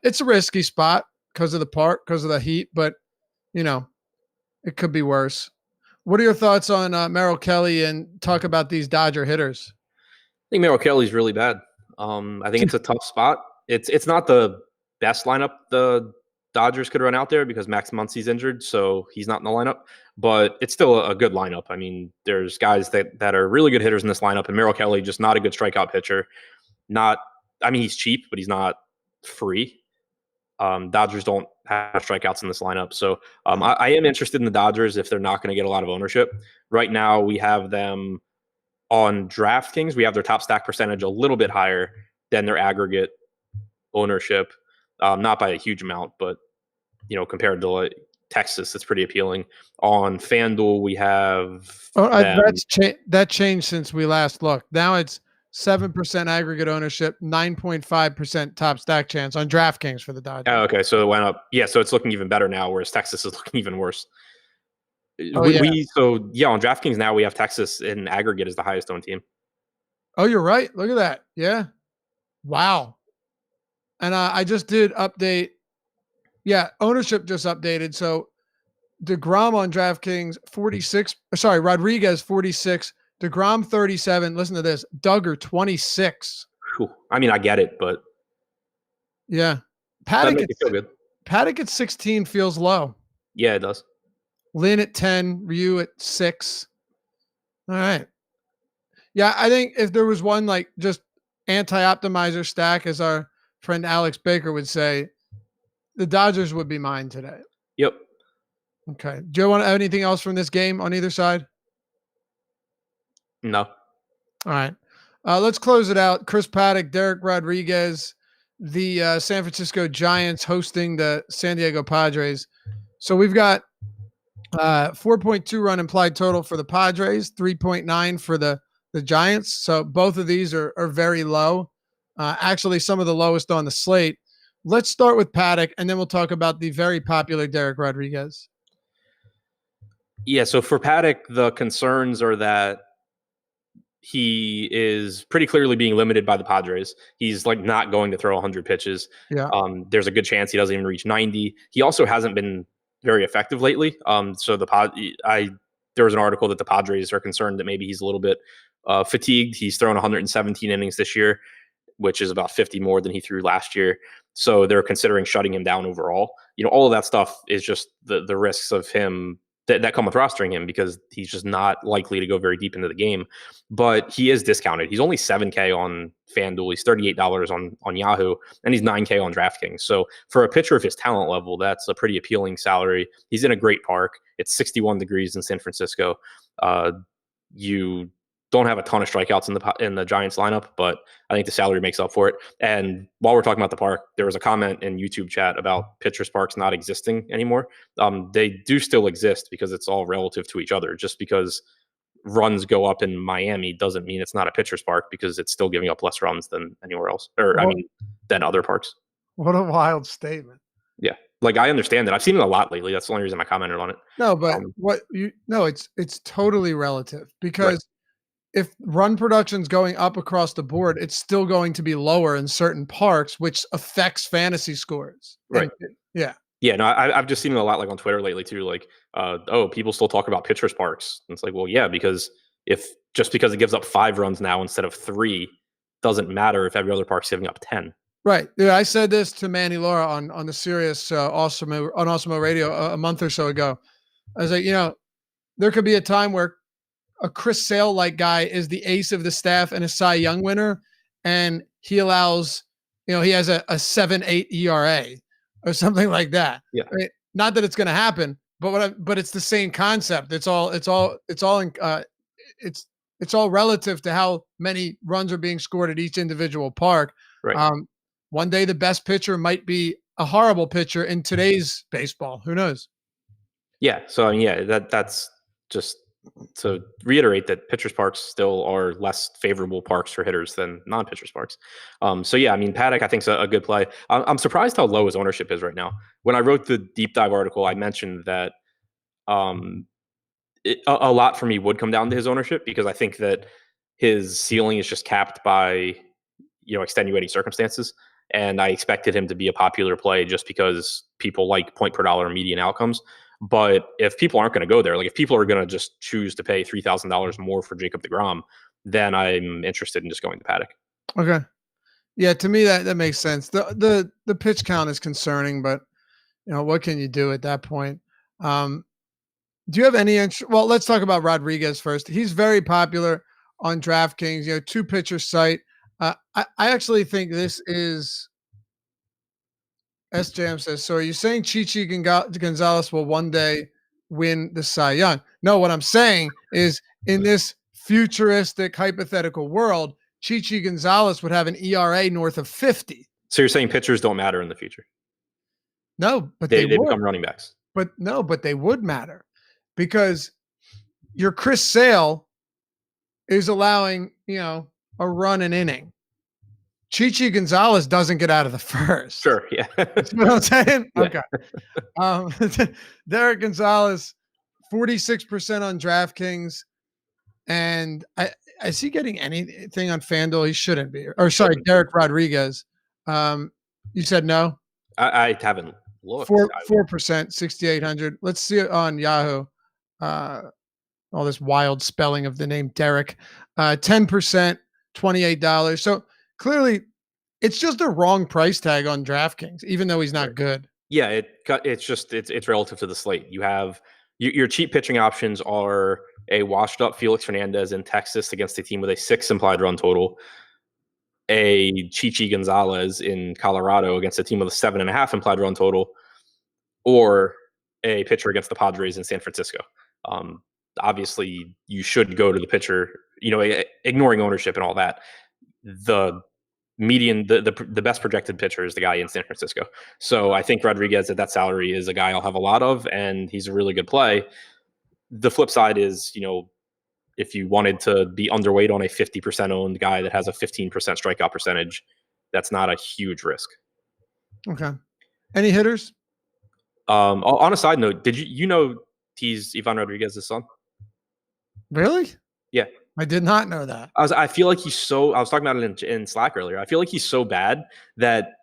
it's a risky spot because of the park, because of the heat, but it could be worse. What are your thoughts on Meryl Kelley, and talk about these Dodger hitters? I think Meryl Kelley's really bad. I think it's a tough spot. It's not the best lineup the Dodgers could run out there because Max Muncy's injured, so he's not in the lineup. But it's still a good lineup. I mean, there's guys that are really good hitters in this lineup, and Meryl Kelley, just not a good strikeout pitcher. He's cheap, but he's not free. Dodgers don't have strikeouts in this lineup. So I am interested in the Dodgers if they're not going to get a lot of ownership. Right now, we have them on DraftKings. We have their top stack percentage a little bit higher than their aggregate ownership. Not by a huge amount, but compared to Texas, it's pretty appealing. On FanDuel, we have that changed since we last looked. Now it's 7% aggregate ownership, 9.5% top stack chance on DraftKings for the Dodgers. Oh, okay, so it went up. Yeah, so it's looking even better now, whereas Texas is looking even worse. On DraftKings now we have Texas in aggregate as the highest owned team. Oh, you're right. Look at that. Yeah. Wow. And I just did update. Yeah, ownership just updated. So DeGrom on DraftKings 46. Sorry, Rodriguez 46. DeGrom 37. Listen to this. Duggar 26. Whew. I mean, I get it, but yeah, Paddock at 16 feels low. Yeah, it does. Lynn at 10. Ryu at 6. All right. Yeah, I think if there was one just anti-optimizer stack, as our friend Alex Baker would say, the Dodgers would be mine today. Yep. Okay. Do you want to have anything else from this game on either side? No. All right. Let's close it out. Chris Paddock, Derek Rodriguez, the San Francisco Giants hosting the San Diego Padres. So we've got 4.2 run implied total for the Padres, 3.9 for the Giants. So both of these are very low. Actually, some of the lowest on the slate. Let's start with Paddock, and then we'll talk about the very popular Derek Rodriguez. Yeah, so for Paddock, the concerns are that he is pretty clearly being limited by the Padres. He's not going to throw 100 pitches. Yeah. There's a good chance he doesn't even reach 90. He also hasn't been very effective lately. So there was an article that the Padres are concerned that maybe he's a little bit fatigued. He's thrown 117 innings this year, which is about 50 more than he threw last year. So they're considering shutting him down overall. All of that stuff is just the risks of him that come with rostering him, because he's just not likely to go very deep into the game. But he is discounted. He's only $7K on FanDuel. He's $38 on Yahoo, and he's $9K on DraftKings. So for a pitcher of his talent level, that's a pretty appealing salary. He's in a great park. It's 61 degrees in San Francisco. You don't have a ton of strikeouts in the Giants lineup, but I think the salary makes up for it. And while we're talking about the park, there was a comment in YouTube chat about pitchers parks not existing anymore. They do still exist because it's all relative to each other. Just because runs go up in Miami doesn't mean it's not a pitcher's park, because it's still giving up less runs than anywhere else, than other parks. What a wild statement. Yeah. I understand that. I've seen it a lot lately. That's the only reason I commented on it. No, but it's totally relative, because if run production's going up across the board, it's still going to be lower in certain parks, which affects fantasy scores. Right. Yeah. Yeah. No, I've just seen it a lot on Twitter lately too. People still talk about pitchers parks. And it's well, yeah, because if just because it gives up 5 runs now instead of 3 doesn't matter if every other park's giving up 10. Right. Yeah, I said this to Manny Laura on the Sirius Awesome Radio a month or so ago. I was like, there could be a time where a Chris Sale like guy is the ace of the staff and a Cy Young winner, and he allows, he has a 7.8 ERA or something like that. Yeah. I mean, not that it's going to happen, but it's the same concept. It's all relative to how many runs are being scored at each individual park. Right. One day the best pitcher might be a horrible pitcher in today's baseball. Who knows? Yeah. So that's just to reiterate that pitchers parks still are less favorable parks for hitters than non-pitchers parks. Paddock I think is a good play. I'm surprised how low his ownership is right now. When I wrote the deep dive article, I mentioned that a lot for me would come down to his ownership, because I think that his ceiling is just capped by extenuating circumstances. And I expected him to be a popular play just because people like point per dollar median outcomes. But if people aren't going to go there, like if people are going to just choose to pay $3,000 more for Jacob deGrom, then I'm interested in just going to Paddock. Okay. Yeah, to me that makes sense. The pitch count is concerning, but what can you do at that point? Do you have any interest? Well, let's talk about Rodriguez first. He's very popular on DraftKings, 2 pitcher site. I actually think this is SJM says, so are you saying Chichi Gonzalez will one day win the Cy Young? No, what I'm saying is in this futuristic hypothetical world, Chichi Gonzalez would have an ERA north of 50. So you're saying pitchers don't matter in the future? No, but they become running backs. But they would matter, because your Chris Sale is allowing, a run an inning. Chichi Gonzalez doesn't get out of the first. Sure, yeah. You know what I'm saying? Yeah. Okay. Derek Gonzalez, 46% on DraftKings. And is he getting anything on FanDuel? He shouldn't be. Or sorry, Derek Rodriguez. You said no? I haven't looked. 4%, 6,800. Let's see it on Yahoo. All this wild spelling of the name Derek. 10%, $28. So clearly it's just a wrong price tag on DraftKings, even though he's not good. Yeah, it's relative to the slate. You have your cheap pitching options are a washed up Felix Hernandez in Texas against a team with a 6 implied run total, a Chichi Gonzalez in Colorado against a team with a 7.5 implied run total, or a pitcher against the Padres in San Francisco. Obviously, you should go to the pitcher, ignoring ownership and all that. The median, the best projected pitcher is the guy in San Francisco. So I think Rodriguez at that salary is a guy I'll have a lot of, and he's a really good play. The flip side is, if you wanted to be underweight on a 50% owned guy that has a 15% strikeout percentage, that's not a huge risk. Okay. Any hitters? On a side note, did you know he's Ivan Rodriguez's son? Really? Yeah. I did not know that. I feel like he's so. I was talking about it in Slack earlier. I feel like he's so bad that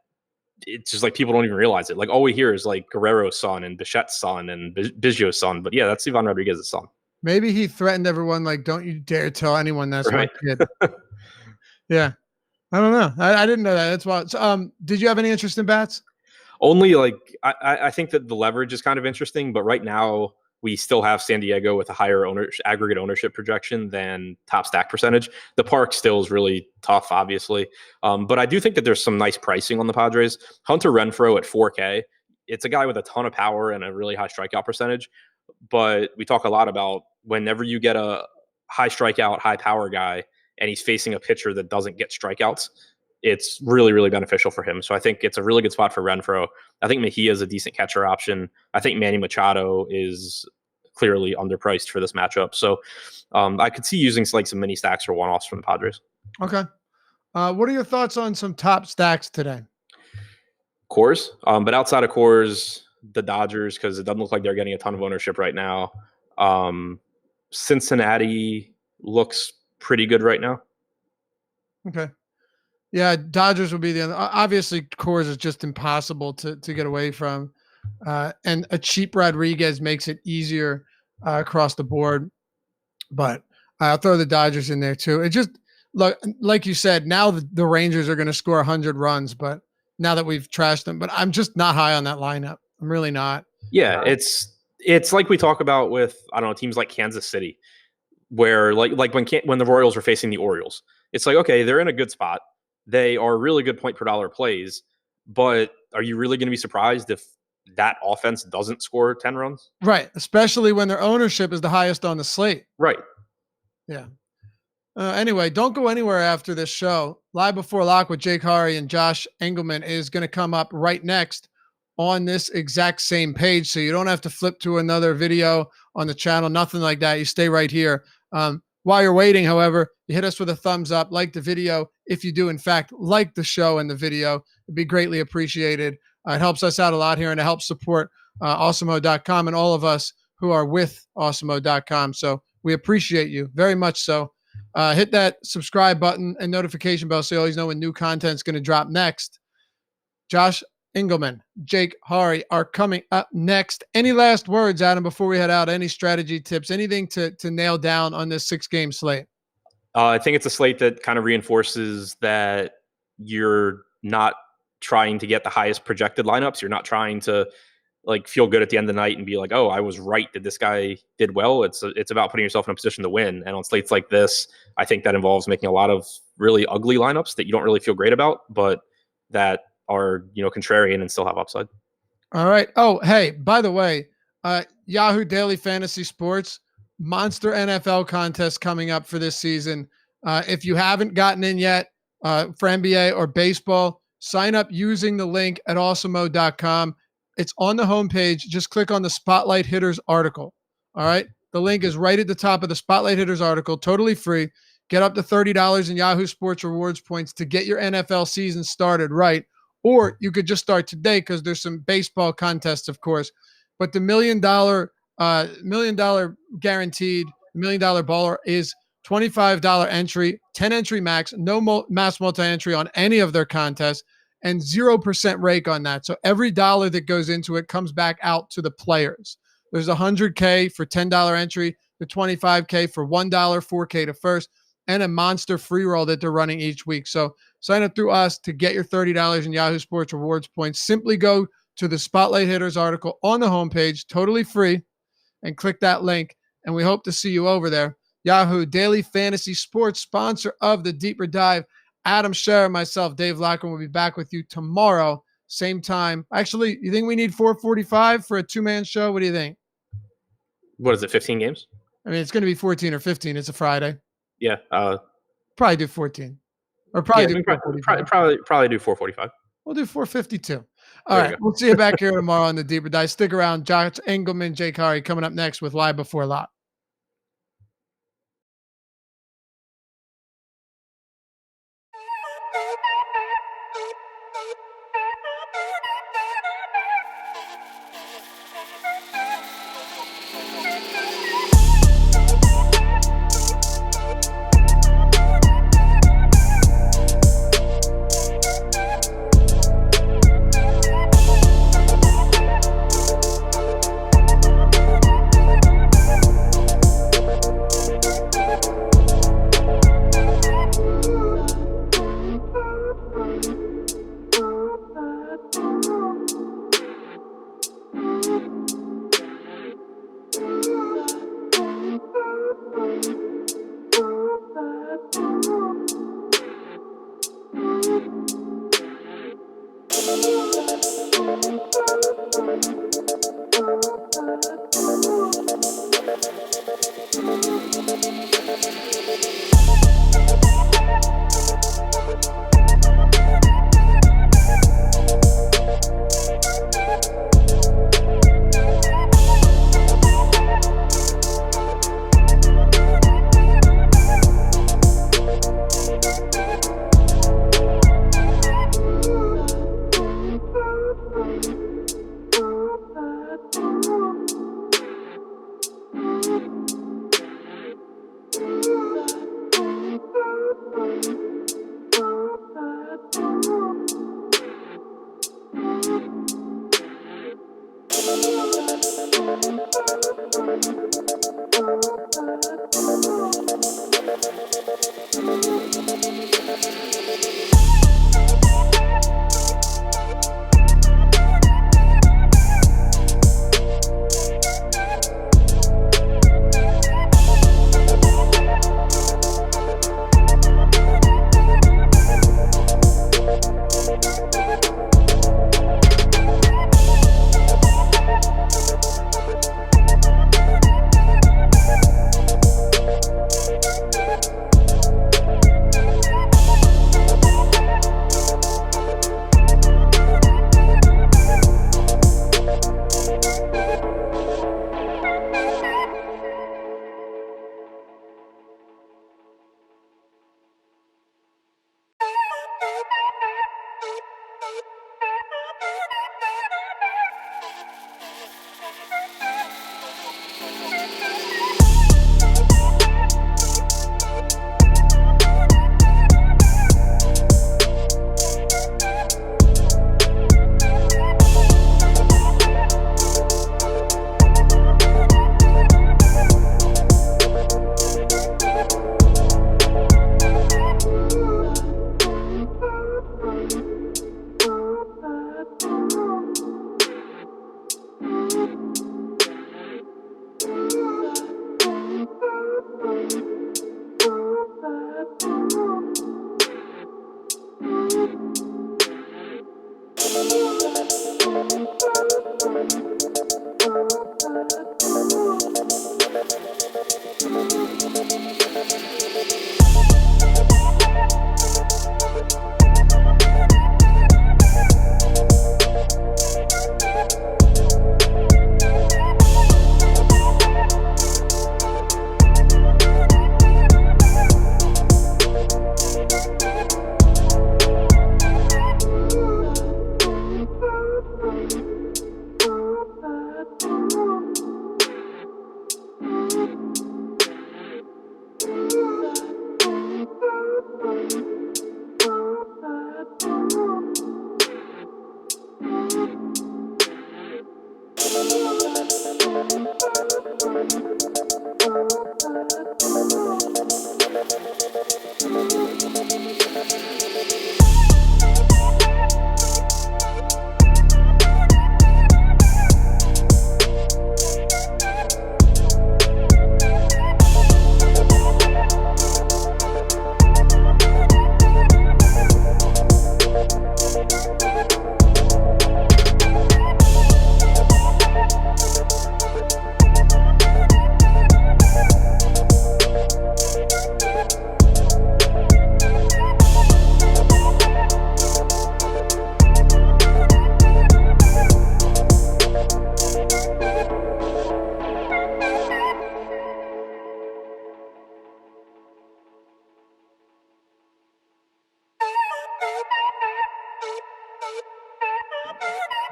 it's just like people don't even realize it. Like all we hear is like Guerrero's son and Bichette's son and Biggio's son. But yeah, that's Ivan Rodriguez's son. Maybe he threatened everyone like, "Don't you dare tell anyone that's right. my kid." Yeah, I don't know. I didn't know that. That's why. So, did you have any interest in bats? Only I think that the leverage is kind of interesting, but right now we still have San Diego with a higher aggregate ownership projection than top stack percentage. The park still is really tough, obviously. But I do think that there's some nice pricing on the Padres. Hunter Renfroe at 4K. It's a guy with a ton of power and a really high strikeout percentage. But we talk a lot about whenever you get a high strikeout, high power guy, and he's facing a pitcher that doesn't get strikeouts, it's really, really beneficial for him. So I think it's a really good spot for Renfroe. I think Mejia is a decent catcher option. I think Manny Machado is clearly underpriced for this matchup. So I could see using like some mini stacks or one-offs from the Padres. Okay. What are your thoughts on some top stacks today? Coors. But outside of Coors, the Dodgers, because it doesn't look like they're getting a ton of ownership right now. Cincinnati looks pretty good right now. Okay. Yeah, Dodgers will be the other. Obviously, Coors is just impossible to get away from. And a cheap Rodriguez makes it easier across the board. But I'll throw the Dodgers in there too. It just look like you said. Now the Rangers are going to score 100 runs, but now that we've trashed them, but I'm just not high on that lineup. I'm really not. Yeah, it's like we talk about with, I don't know, teams like Kansas City, where like when the Royals were facing the Orioles, it's like, okay, they're in a good spot. They are really good point per dollar plays, but are you really going to be surprised if that offense doesn't score 10 runs? Right, especially when their ownership is the highest on the slate. Right. Yeah. Anyway, don't go anywhere after this show. Live Before Lock with Jake Hari and Josh Engelman is going to come up right next on this exact same page. So you don't have to flip to another video on the channel, nothing like that. You stay right here. While you're waiting, however, you hit us with a thumbs up, like the video. If you do, in fact, like the show and the video, it'd be greatly appreciated. It helps us out a lot here, and it helps support awesemo.com and all of us who are with awesemo.com. So we appreciate you very much so. Hit that subscribe button and notification bell so you always know when new content is going to drop next. Josh Engelman, Jake Hari are coming up next. Any last words, Adam, before we head out? Any strategy tips, anything to nail down on this 6-game slate? I think it's a slate that kind of reinforces that you're not trying to get the highest projected lineups. You're not trying to like feel good at the end of the night and be like, oh, I was right. This guy did well. It's about putting yourself in a position to win. And on slates like this, I think that involves making a lot of really ugly lineups that you don't really feel great about, but that are, contrarian and still have upside. All right. Oh, hey, by the way, Yahoo Daily Fantasy Sports Monster NFL contest coming up for this season. If you haven't gotten in yet for NBA or baseball, sign up using the link at awesemo.com. It's on the homepage. Just click on the Spotlight Hitters article. All right. The link is right at the top of the Spotlight Hitters article, totally free. Get up to $30 in Yahoo Sports rewards points to get your NFL season started right. Or you could just start today because there's some baseball contests, of course. But the $1 million guaranteed $1 million baller is $25 entry, 10 entry max, no mass multi-entry on any of their contests, and 0% rake on that. So every dollar that goes into it comes back out to the players. There's $100K for $10 entry, the $25K for $1, $4K to first, and a monster free roll that they're running each week. So sign up through us to get your $30 in Yahoo Sports rewards points. Simply go to the Spotlight Hitters article on the homepage, totally free, and click that link. And we hope to see you over there. Yahoo Daily Fantasy Sports, sponsor of the Deeper Dive. Adam Scherer, myself, Dave Lockman will be back with you tomorrow, same time. Actually, you think we need 4:45 for a 2-man show? What do you think? What is it, 15 games? I mean, it's going to be 14 or 15. It's a Friday. Yeah. Probably do 14. Or probably do probably do 4:45. We'll do 4:52. All right. We'll see you back here tomorrow on the Deeper Dive. Stick around. Josh Engelman, Jake Hari coming up next with Live Before Lock.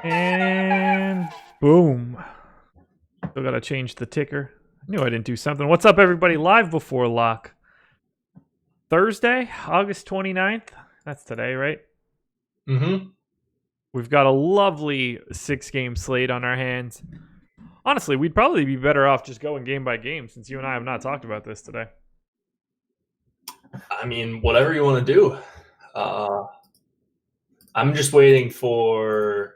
And boom. Still got to change the ticker. I knew I didn't do something. What's up, everybody? Live before lock. Thursday, August 29th. That's today, right? Mm-hmm. We've got a lovely 6-game slate on our hands. Honestly, we'd probably be better off just going game by game since you and I have not talked about this today. I mean, whatever you want to do. I'm just waiting for,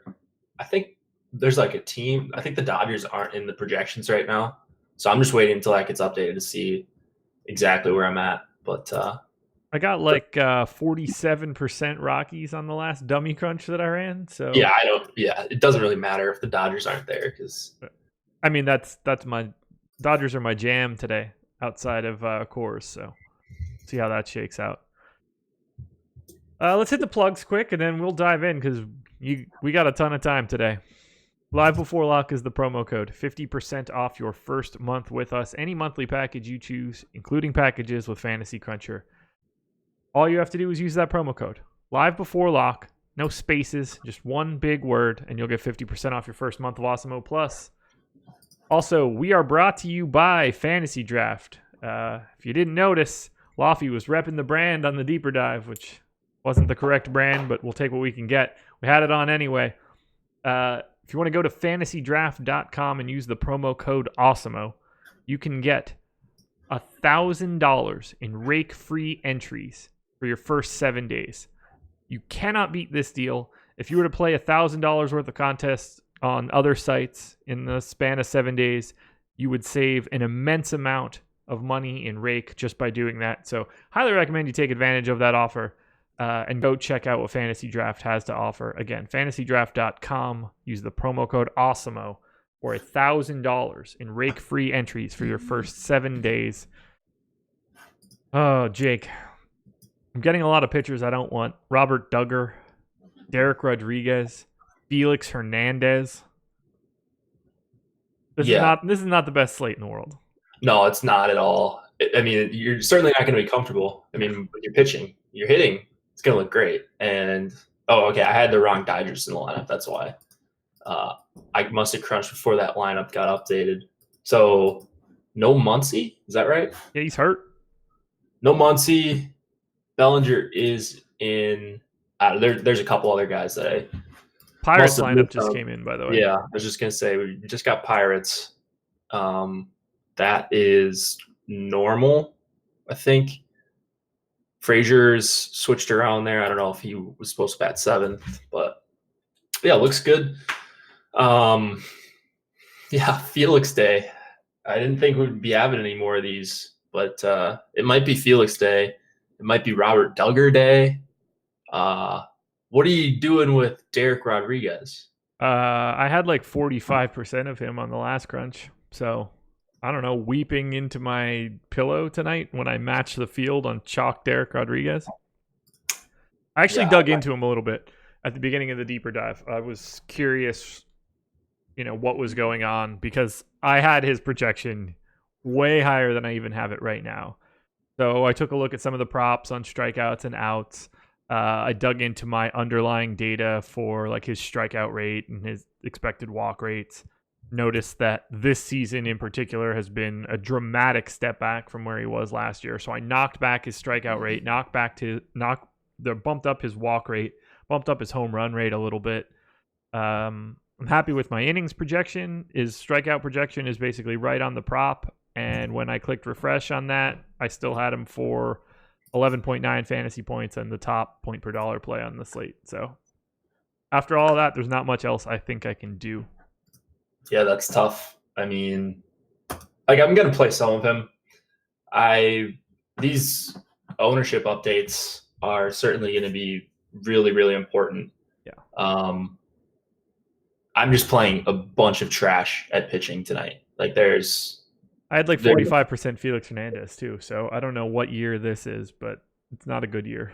I think there's like a team. I think the Dodgers aren't in the projections right now. So I'm just waiting until that gets updated to see exactly where I'm at. But I got like 47% Rockies on the last dummy crunch that I ran. So yeah, it doesn't really matter if the Dodgers aren't there because I mean that's my Dodgers are my jam today outside of Coors. So see how that shakes out. Let's hit the plugs quick and then we'll dive in because we got a ton of time today. Live before lock is the promo code. 50% off your first month with us. Any monthly package you choose, including packages with Fantasy Cruncher. All you have to do is use that promo code. Live before lock. No spaces. Just one big word, and you'll get 50% off your first month of Awesemo Plus. Also, we are brought to you by FantasyDraft. If you didn't notice, Lofty was repping the brand on the deeper dive, which wasn't the correct brand, but we'll take what we can get. We had it on anyway. If you want to go to FantasyDraft.com and use the promo code Awesemo, you can get $1,000 in rake-free entries for your first 7 days. You cannot beat this deal. If you were to play $1,000 worth of contests on other sites in the span of 7 days, you would save an immense amount of money in rake just by doing that. So highly recommend you take advantage of that offer. And go check out what Fantasy Draft has to offer. Again, FantasyDraft.com. Use the promo code AWESEMO for $1,000 in rake-free entries for your first 7 days. Oh, Jake. I'm getting a lot of pitchers I don't want. Robert Duggar, Derek Rodriguez, Felix Hernandez. This is not the best slate in the world. no, it's not at all. I mean, you're certainly not going to be comfortable. I mean, when you're pitching, you're hitting, it's going to look great. And, okay, I had the wrong Dodgers in the lineup. That's why. I must have crunched before that lineup got updated. So No Muncy, is that right? Yeah, he's hurt. No Muncy. Bellinger is in. There's a couple other guys that I. Pirates Must have lineup moved just on. came in, by the way. Yeah, I was just gonna say we just got Pirates. That is normal, I think. Frazier's switched around there. I don't know if he was supposed to bat 7th, but yeah, looks good. Yeah, Felix Day. I didn't think we'd be having any more of these, but it might be Felix Day. It might be Robert Duggar Day. What are you doing with Derek Rodriguez? I had like 45% of him on the last crunch. So I don't know, weeping into my pillow tonight when I matched the field on chalk Derek Rodriguez. I actually dug into him a little bit at the beginning of the deeper dive. I was curious, what was going on because I had his projection way higher than I even have it right now. So I took a look at some of the props on strikeouts and outs. I dug into my underlying data for like his strikeout rate and his expected walk rates. Noticed that this season in particular has been a dramatic step back from where he was last year. So I knocked back his strikeout rate, bumped up his walk rate, bumped up his home run rate a little bit. I'm happy with my innings projection. His strikeout projection is basically right on the prop. And when I clicked refresh on that, I still had him for 11.9 fantasy points and the top point per dollar play on the slate. So after all that, there's not much else I think I can do. Yeah, that's tough. I mean, like I'm gonna play some of him. These ownership updates are certainly going to be really, really important. Yeah. I'm just playing a bunch of trash at pitching tonight. Like I had like 45% Felix Hernandez too. So I don't know what year this is, but it's not a good year.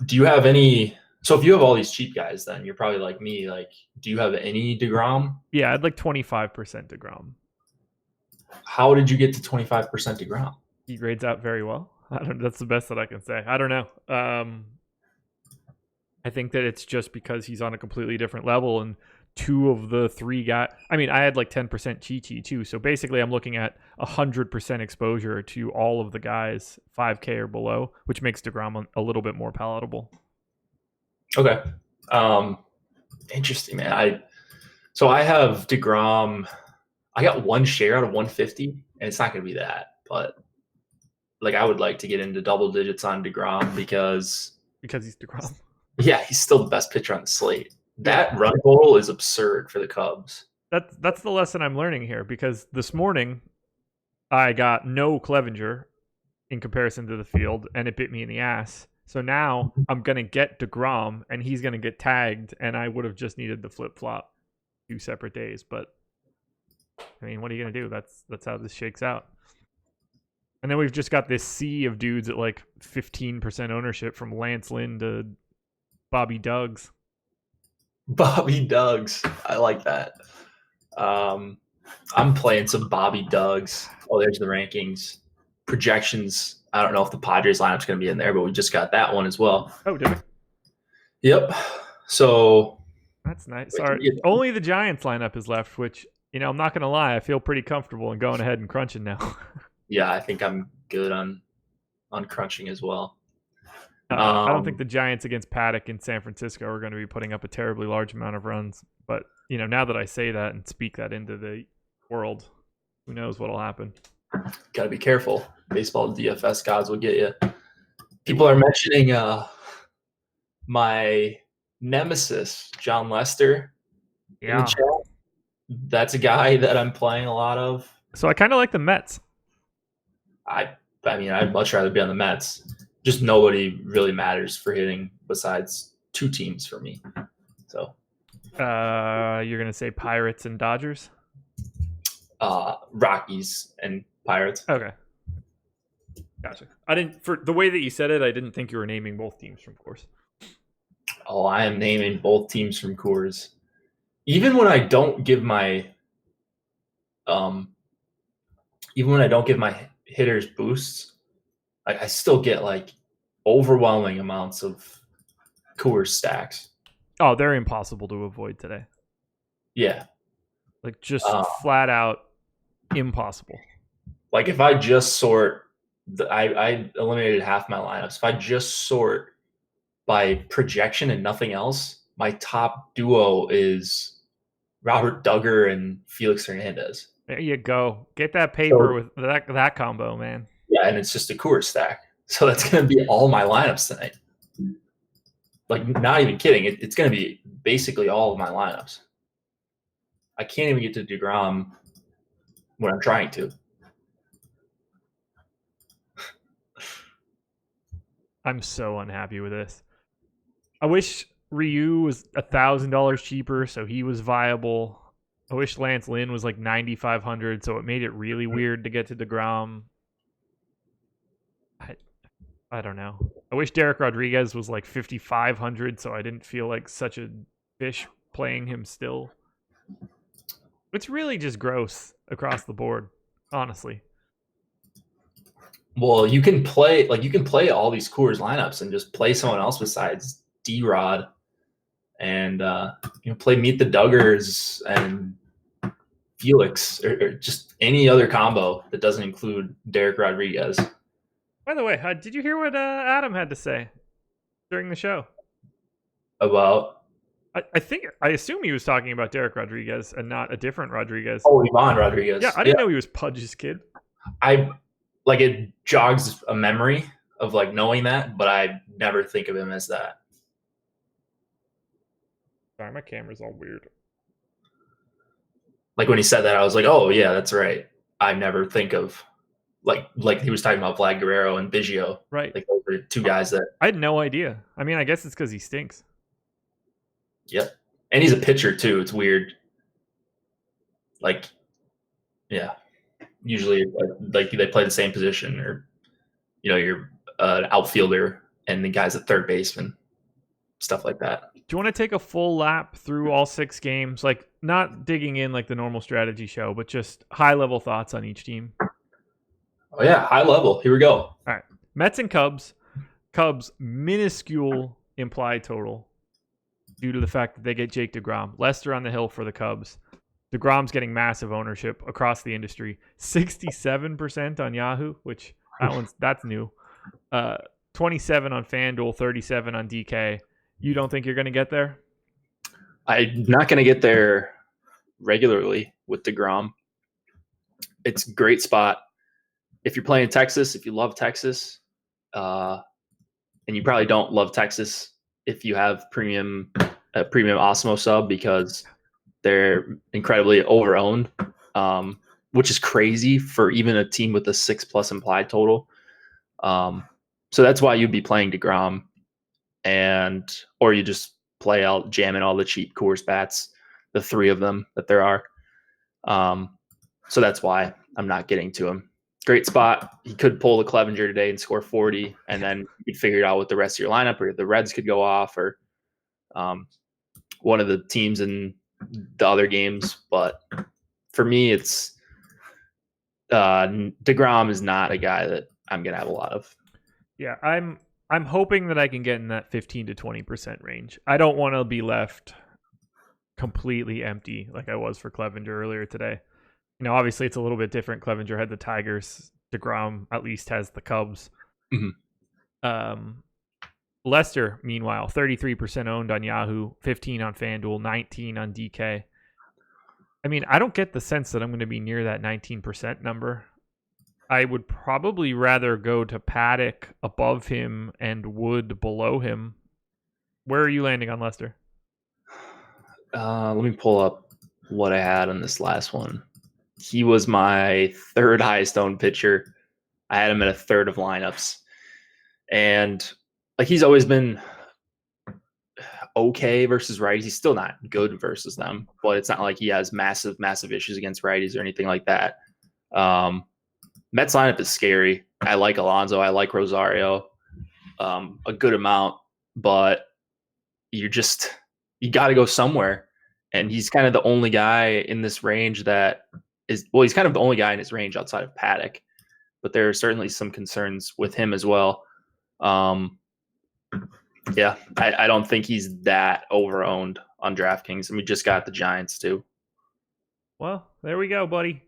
Do you have any? So if you have all these cheap guys, then you're probably like me. Like, do you have any DeGrom? Yeah, I had like 25% DeGrom. How did you get to 25% DeGrom? He grades out very well. That's the best that I can say. I don't know. I think that it's just because he's on a completely different level, and two of the three guys. I mean, I had like 10% Chi too. So basically, I'm looking at 100% exposure to all of the guys 5K or below, which makes DeGrom a little bit more palatable. Okay. Interesting, man. I have DeGrom. I got one share out of 150, and it's not going to be that, but like I would like to get into double digits on DeGrom because he's DeGrom. Yeah, he's still the best pitcher on the slate. That run total is absurd for the Cubs. That's the lesson I'm learning here, because this morning I got no Clevenger in comparison to the field, and it bit me in the ass. So now I'm going to get DeGrom, and he's going to get tagged, and I would have just needed the flip-flop 2 separate days. But, I mean, what are you going to do? That's how this shakes out. And then we've just got this sea of dudes at like 15% ownership, from Lance Lynn to Bobby Duggs. Bobby Duggs. I like that. I'm playing some Bobby Duggs. Oh, there's the rankings. Projections. I don't know if the Padres lineup's going to be in there, but we just got that one as well. Oh, did we? Yep. So that's nice. Sorry. Only the Giants lineup is left, which, I'm not going to lie, I feel pretty comfortable in going ahead and crunching now. Yeah, I think I'm good on crunching as well. I don't think the Giants against Paddock in San Francisco are going to be putting up a terribly large amount of runs. But, now that I say that and speak that into the world, who knows what'll happen. Got to be careful. Baseball DFS gods will get you. People are mentioning my nemesis, Jon Lester. Yeah. In the chat. That's a guy that I'm playing a lot of. So I kind of like the Mets. I mean, I'd much rather be on the Mets. Just nobody really matters for hitting besides 2 teams for me. So, you're gonna say Pirates and Dodgers? Rockies and Pirates. Okay, gotcha. For the way that you said it, I didn't think you were naming both teams from Coors. Oh, I am naming both teams from Coors. Even when I don't give my, hitters boosts, I still get like overwhelming amounts of Coors stacks. Oh, they're impossible to avoid today. Yeah. Like just flat out impossible. Like if I just sort, I eliminated half my lineups. If I just sort by projection and nothing else, my top duo is Robert Duggar and Felix Hernandez. There you go. Get that paper with that combo, man. Yeah, and it's just a Coors stack. So that's going to be all my lineups tonight. Like, not even kidding. It's going to be basically all of my lineups. I can't even get to DeGrom when I'm trying to. I'm so unhappy with this. I wish Ryu was $1,000 cheaper, so he was viable. I wish Lance Lynn was like 9,500, so it made it really weird to get to DeGrom. I don't know. I wish Derek Rodriguez was like 5,500, so I didn't feel like such a fish playing him still. It's really just gross across the board, honestly. Well, you can play all these Coors lineups and just play someone else besides D-Rod, and play Meet the Duggars and Felix, or just any other combo that doesn't include Derek Rodriguez. By the way, did you hear what Adam had to say during the show? About? I assume he was talking about Derek Rodriguez and not a different Rodriguez. Oh, Ivan Rodriguez. Yeah, I didn't know he was Pudge's kid. It jogs a memory of like knowing that, but I never think of him as that. Sorry, my camera's all weird. Like when he said that, I was like, oh yeah, that's right. I never think of like he was talking about Vlad Guerrero and Biggio. Right. Like those are two guys that I had no idea. I mean, I guess it's because he stinks. Yep. And he's a pitcher too. It's weird. Like, yeah. Usually like they play the same position, or you're an outfielder and the guy's a third baseman. Stuff like that. Do you want to take a full lap through all 6 games? Like, not digging in like the normal strategy show, but just high-level thoughts on each team? Oh, yeah. High level. Here we go. All right. Mets and Cubs. Cubs, minuscule implied total due to the fact that they get Jake DeGrom. Lester on the hill for the Cubs. DeGrom's getting massive ownership across the industry. 67% on Yahoo, which that's new. 27 on FanDuel, 37 on DK. You don't think you're going to get there? I'm not going to get there regularly with DeGrom. It's a great spot. If you're playing Texas, if you love Texas, and you probably don't love Texas if you have premium Osmo sub, because they're incredibly overowned, which is crazy for even a team with a 6+ implied total. So that's why you'd be playing DeGrom, or you just play out jamming all the cheap Coors bats, the 3 of them that there are. So that's why I'm not getting to him. Great spot. He could pull the Clevenger today and score 40, and then you'd figure it out with the rest of your lineup, or the Reds could go off, or one of the teams in the other games. But for me, it's DeGrom is not a guy that I'm going to have a lot of. Yeah, I'm hoping that I can get in that 15 to 20% range. I don't want to be left completely empty like I was for Clevenger earlier today. Obviously it's a little bit different. Clevenger had the Tigers. DeGrom at least has the Cubs. Mm-hmm. Lester, meanwhile, 33% owned on Yahoo, 15 on FanDuel, 19 on DK. I mean, I don't get the sense that I'm going to be near that 19% number. I would probably rather go to Paddock above him and Wood below him. Where are you landing on Lester? Let me pull up what I had on this last one. He was my 3rd highest owned pitcher. I had him in a 1/3 of lineups. And like, he's always been okay versus righties. He's still not good versus them, but it's not like he has massive issues against righties or anything like that. Mets lineup is scary. I like Alonso. I like Rosario a good amount, but you got to go somewhere. And he's kind of the only guy in this range he's kind of the only guy in his range outside of Paddock, but there are certainly some concerns with him as well. Yeah, I don't think he's that overowned on DraftKings. And we just got the Giants too. Well, there we go, buddy.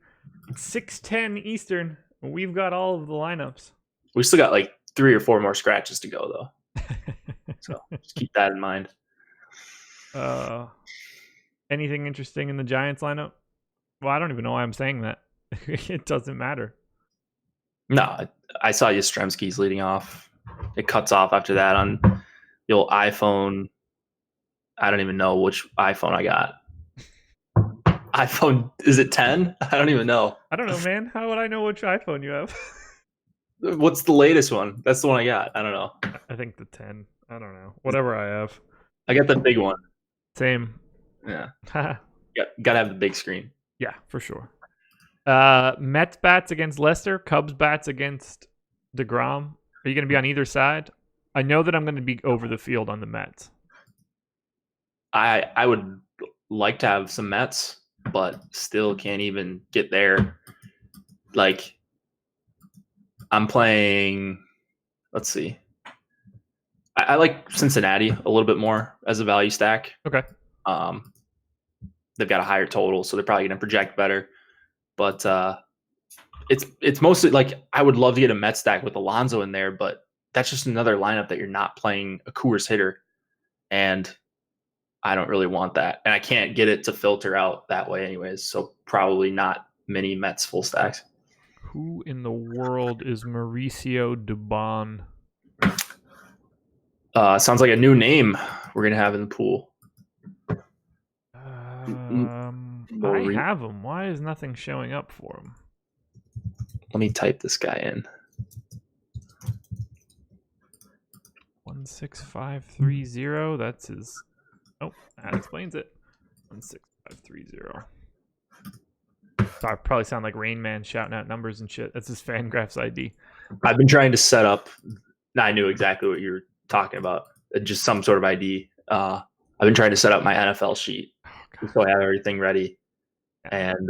It's 6:10 Eastern. We've got all of the lineups. We still got like 3 or 4 more scratches to go, though. So just keep that in mind. Anything interesting in the Giants lineup? Well, I don't even know why I'm saying that. It doesn't matter. No, I saw Yastrzemski's leading off. It cuts off after that on the old iPhone. I don't even know which iPhone I got. iPhone, is it 10? I don't even know. I don't know, man. How would I know which iPhone you have? What's the latest one? That's the one I got. I don't know. I think the 10. I don't know. Whatever I have. I got the big one. Same. Yeah. Gotta have the big screen. Yeah, for sure. Mets bats against Lester. Cubs bats against DeGrom. Are you going to be on either side? I know that I'm going to be over the field on the Mets. I would like to have some Mets, but still can't even get there. Like, I'm playing, let's see. I like Cincinnati a little bit more as a value stack. Okay. They've got a higher total, so they're probably going to project better. But it's mostly like I would love to get a Mets stack with Alonso in there, but that's just another lineup that you're not playing a Coors hitter, and I don't really want that. And I can't get it to filter out that way anyways, so probably not many Mets full stacks. Who in the world is Mauricio Dubon? Sounds like a new name we're going to have in the pool. I have him. Why is nothing showing up for him? Let me type this guy in. 16530. That's his. Oh, that explains it. 16530. So I probably sound like Rain Man shouting out numbers and shit. That's his FanGraphs ID. I've been trying to set up. I knew exactly what you were talking about. Just some sort of ID. I've been trying to set up my NFL sheet so I have everything ready. And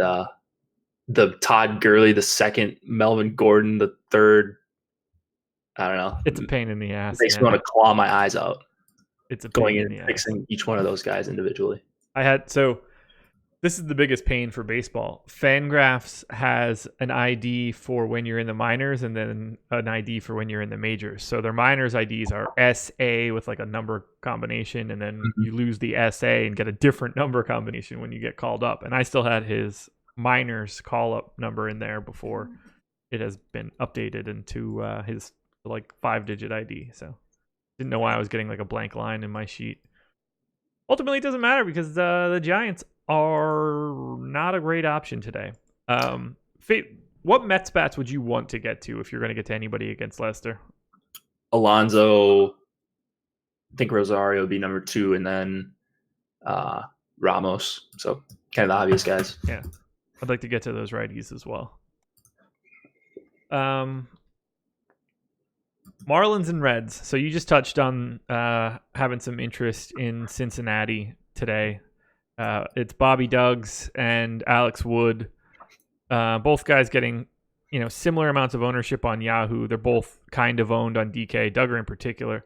the Todd Gurley, the second, Melvin Gordon, the third. I don't know. It's a pain in the ass. It makes me want to claw my eyes out. It's a going pain in in and the fixing ass. each one of those guys individually. This is the biggest pain for baseball. FanGraphs has an ID for when you're in the minors and then an ID for when you're in the majors. So their minors IDs are SA with like a number combination, and then you lose the SA and get a different number combination when you get called up. And I still had his minors call up number in there before it has been updated into his like 5-digit ID. So didn't know why I was getting like a blank line in my sheet. Ultimately, it doesn't matter because the Giants are not a great option today. What Mets bats would you want to get to if you're going to get to anybody against Lester? Alonso, I think Rosario would be number 2, and then Ramos. So kind of the obvious guys. Yeah, I'd like to get to those righties as well. Marlins and Reds. So you just touched on having some interest in Cincinnati today. It's Bobby Duggs and Alex Wood. Both guys getting, similar amounts of ownership on Yahoo. They're both kind of owned on DK, Duggar in particular.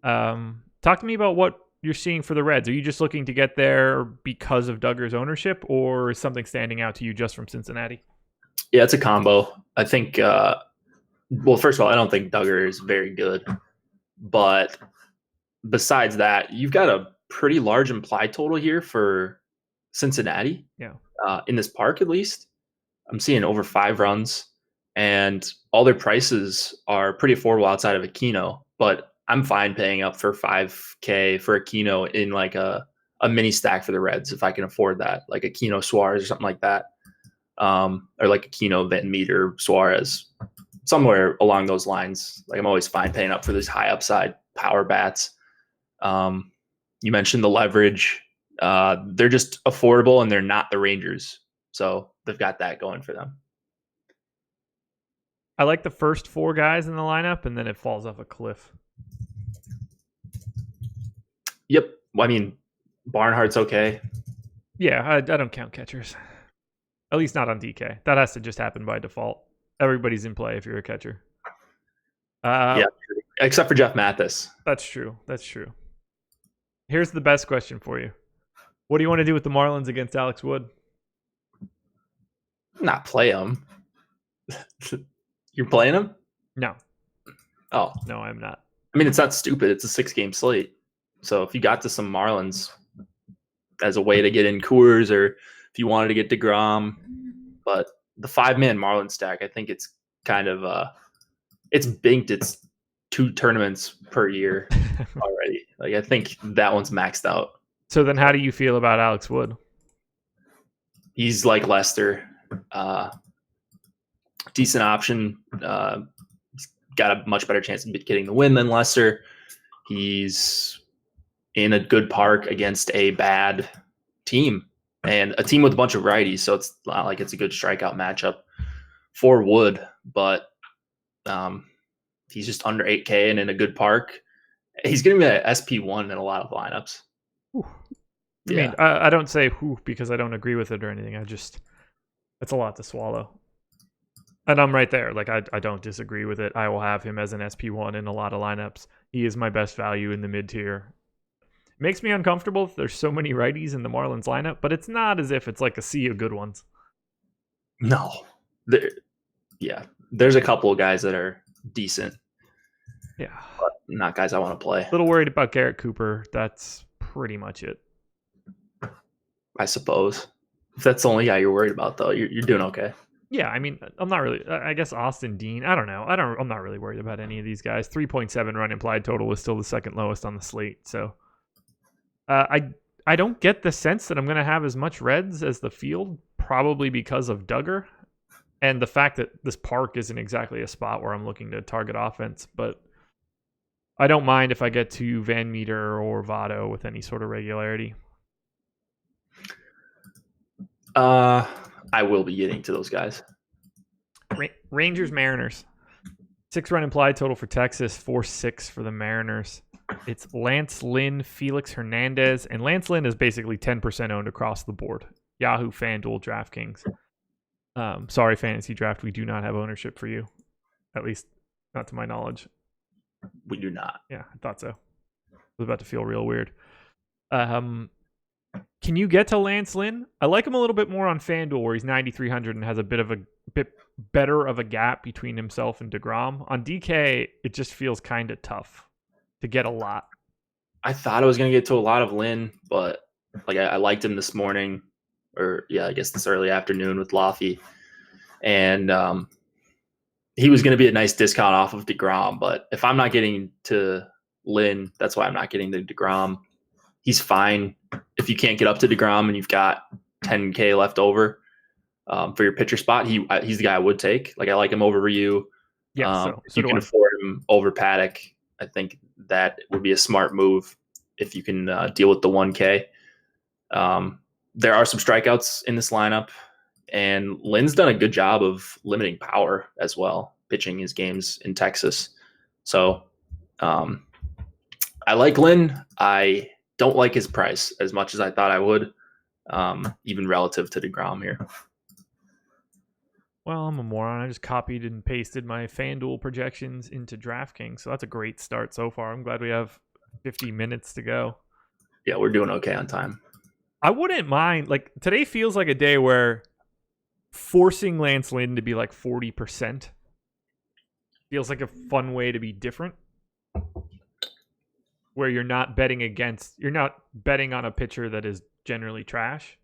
Talk to me about what you're seeing for the Reds. Are you just looking to get there because of Duggar's ownership, or is something standing out to you just from Cincinnati? Yeah, it's a combo. I think, well, first of all, I don't think Duggar is very good. But besides that, you've got a pretty large implied total here for Cincinnati. Yeah. In this park, at least. I'm seeing over 5 runs, and all their prices are pretty affordable outside of Aquino. But I'm fine paying up for $5K for Aquino in like a mini stack for the Reds if I can afford that, like Aquino Suarez or something like that, or like Aquino Van Meter Suarez, somewhere along those lines. Like I'm always fine paying up for these high upside power bats. You mentioned the leverage. They're just affordable, and they're not the Rangers. So they've got that going for them. I like the first 4 guys in the lineup, and then it falls off a cliff. Yep. Well, I mean, Barnhart's okay. Yeah, I don't count catchers. At least not on DK. That has to just happen by default. Everybody's in play if you're a catcher. Yeah, except for Jeff Mathis. That's true. Here's the best question for you. What do you want to do with the Marlins against Alex Wood? Not play him. You're playing him? No, Oh, no, I'm not. I mean, it's not stupid. It's a 6-game slate. So if you got to some Marlins as a way to get in Coors, or if you wanted to get DeGrom, but the 5-man Marlins stack, I think it's kind of it's banked its 2 tournaments per year already. Like, I think that one's maxed out. So then how do you feel about Alex Wood? He's like Lester, decent option. He's got a much better chance of getting the win than Lester. He's in a good park against a bad team and a team with a bunch of righties. So it's not like it's a good strikeout matchup for Wood, but he's just under 8K and in a good park. He's going to be an SP1 in a lot of lineups. Whew. I mean, I don't say who because I don't agree with it or anything. It's a lot to swallow. And I'm right there. Like, I don't disagree with it. I will have him as an SP1 in a lot of lineups. He is my best value in the mid-tier. It makes me uncomfortable if there's so many righties in the Marlins lineup, but it's not as if it's like a sea of good ones. No. There's a couple of guys that are decent. Yeah. But not guys I want to play. A little worried about Garrett Cooper. That's pretty much it. I suppose. If that's the only guy you're worried about, though, you're doing okay. Yeah, I mean, I'm not really. I guess Austin Dean. I don't know. I'm not really worried about any of these guys. 3.7 run implied total is still the second lowest on the slate. So, I don't get the sense that I'm going to have as much Reds as the field, probably because of Duggar, and the fact that this park isn't exactly a spot where I'm looking to target offense. But I don't mind if I get to Van Meter or Votto with any sort of regularity. I will be getting to those guys. Rangers Mariners. 6 run implied total for Texas, 4.6 for the Mariners. It's Lance Lynn, Felix Hernandez, and Lance Lynn is basically 10% owned across the board. Yahoo, FanDuel, DraftKings. Sorry, Fantasy Draft, we do not have ownership for you. At least, not to my knowledge. We do not. Yeah, I thought so. I was about to feel real weird. Can you get to Lance Lynn? I like him a little bit more on FanDuel, where he's 9,300 and has a bit better of a gap between himself and DeGrom. On DK, it just feels kind of tough to get a lot. I thought I was going to get to a lot of Lynn, but like I liked him this morning, or I guess this early afternoon with Laffy, and he was going to be a nice discount off of DeGrom. But if I'm not getting to Lynn, that's why I'm not getting to DeGrom. He's fine if you can't get up to DeGrom and you've got 10K left over for your pitcher spot. He's the guy I would take. Like, I like him over Ryu. Yeah, if you can afford him over Paddock, I think that would be a smart move if you can deal with the 1K. There are some strikeouts in this lineup, and Lynn's done a good job of limiting power as well, pitching his games in Texas. So I like Lynn. I don't like his price as much as I thought I would, even relative to DeGrom here. Well, I'm a moron. I just copied and pasted my FanDuel projections into DraftKings, so that's a great start so far. I'm glad we have 50 minutes to go. Yeah, we're doing okay on time. I wouldn't mind. Like, today feels like a day where forcing Lance Lynn to be like 40% feels like a fun way to be different. Where you're not betting on a pitcher that is generally trash.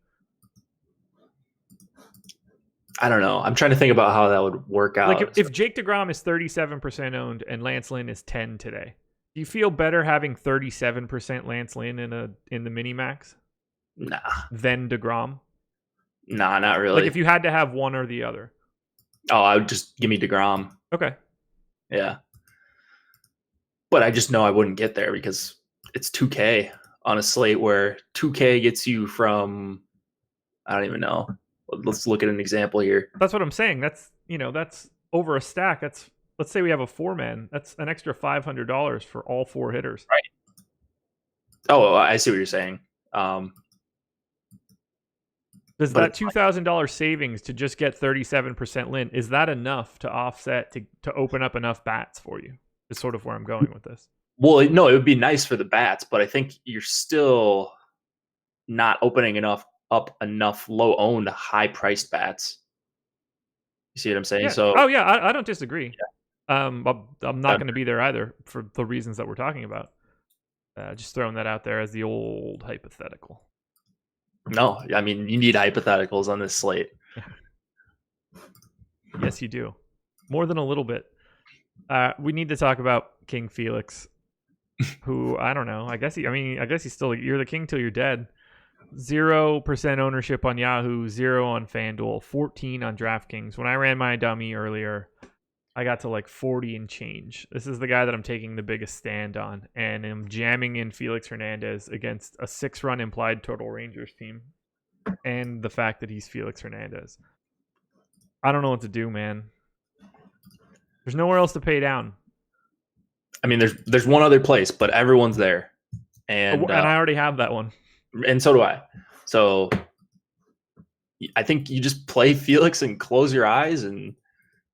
I don't know. I'm trying to think about how that would work out. Like, if Jake DeGrom is 37% owned and Lance Lynn is 10 today, do you feel better having 37% Lance Lynn in the mini max? Nah. Than DeGrom? Nah, not really. Like, if you had to have one or the other. Oh, I would just give me DeGrom. Okay. Yeah. But I just know I wouldn't get there because it's 2K on a slate where 2K gets you from, I don't even know. Let's look at an example here. That's what I'm saying. That's over a stack. Let's say we have a 4-man. That's an extra $500 for all 4 hitters. Right. Oh, I see what you're saying. Does that $2,000 savings to just get 37% Lynn, is that enough to offset to open up enough bats for you? Is sort of where I'm going with this. Well, no, it would be nice for the bats, but I think you're still not opening up enough low-owned, high-priced bats You see what I'm saying? Yeah. So Oh yeah, I don't disagree. I'm not going to be there either for the reasons that we're talking about. Just throwing that out there as the old hypothetical. no, I mean you need hypotheticals on this slate. Yes, you do. More than a little bit. We need to talk about King Felix, who I don't know. I guess he's still, you're the king till you're dead. 0% ownership on Yahoo, 0 on FanDuel, 14 on DraftKings. When I ran my dummy earlier, I got to like 40 and change. This is the guy that I'm taking the biggest stand on, and I'm jamming in Felix Hernandez against a 6-run implied total Rangers team, and the fact that he's Felix Hernandez. I don't know what to do, man. There's nowhere else to pay down. I mean, there's one other place, but everyone's there, and I already have that one. And so do I. So I think you just play Felix and close your eyes, and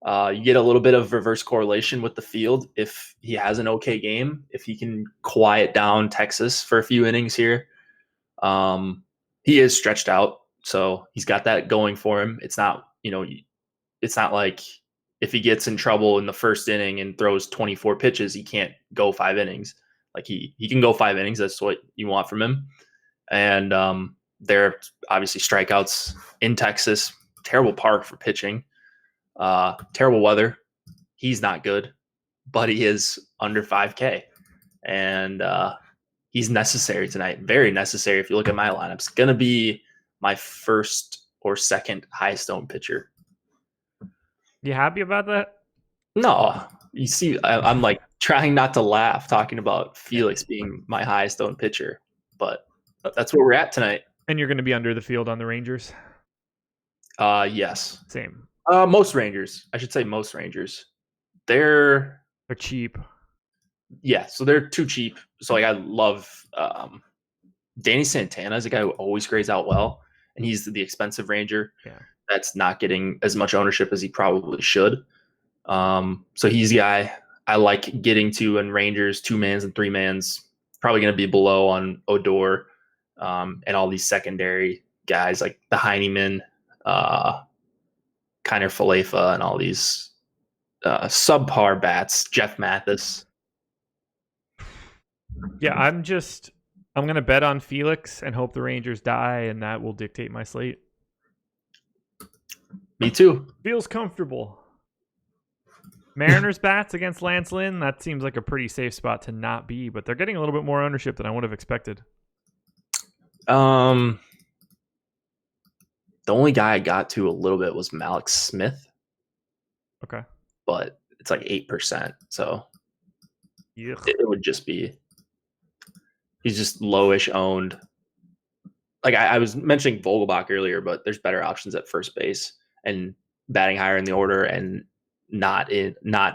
you get a little bit of reverse correlation with the field. If he has an okay game, if he can quiet down Texas for a few innings here, he is stretched out, so he's got that going for him. It's not, it's not like if he gets in trouble in the first inning and throws 24 pitches, he can't go 5 innings. Like he can go 5 innings. That's what you want from him. And there are obviously strikeouts in Texas. Terrible park for pitching. Terrible weather. He's not good, but he is under 5K. And he's necessary tonight. Very necessary. If you look at my lineup, it's going to be my first or second highest owned pitcher. You happy about that? No. You see, I'm like trying not to laugh talking about Felix being my highest owned pitcher, but that's where we're at tonight. And you're going to be under the field on the Rangers? Yes. Same. Most Rangers. I should say most Rangers. They're cheap. Yeah, so they're too cheap. So like I love Danny Santana is a guy who always grades out well, and he's the expensive Ranger. Yeah. That's not getting as much ownership as he probably should. So he's the guy I like getting to in Rangers, 2-mans and 3-mans. Probably going to be below on Odor. And all these secondary guys like the Heineman, Kiner Falefa, and all these subpar bats, Jeff Mathis. Yeah, I'm going to bet on Felix and hope the Rangers die, and that will dictate my slate. Me too. Feels comfortable. Mariners bats against Lance Lynn, that seems like a pretty safe spot to not be, but they're getting a little bit more ownership than I would have expected. The only guy I got to a little bit was Malik Smith. Okay. But it's like 8%. So it would just be, he's just lowish owned. Like I was mentioning Vogelbach earlier, but there's better options at first base and batting higher in the order and not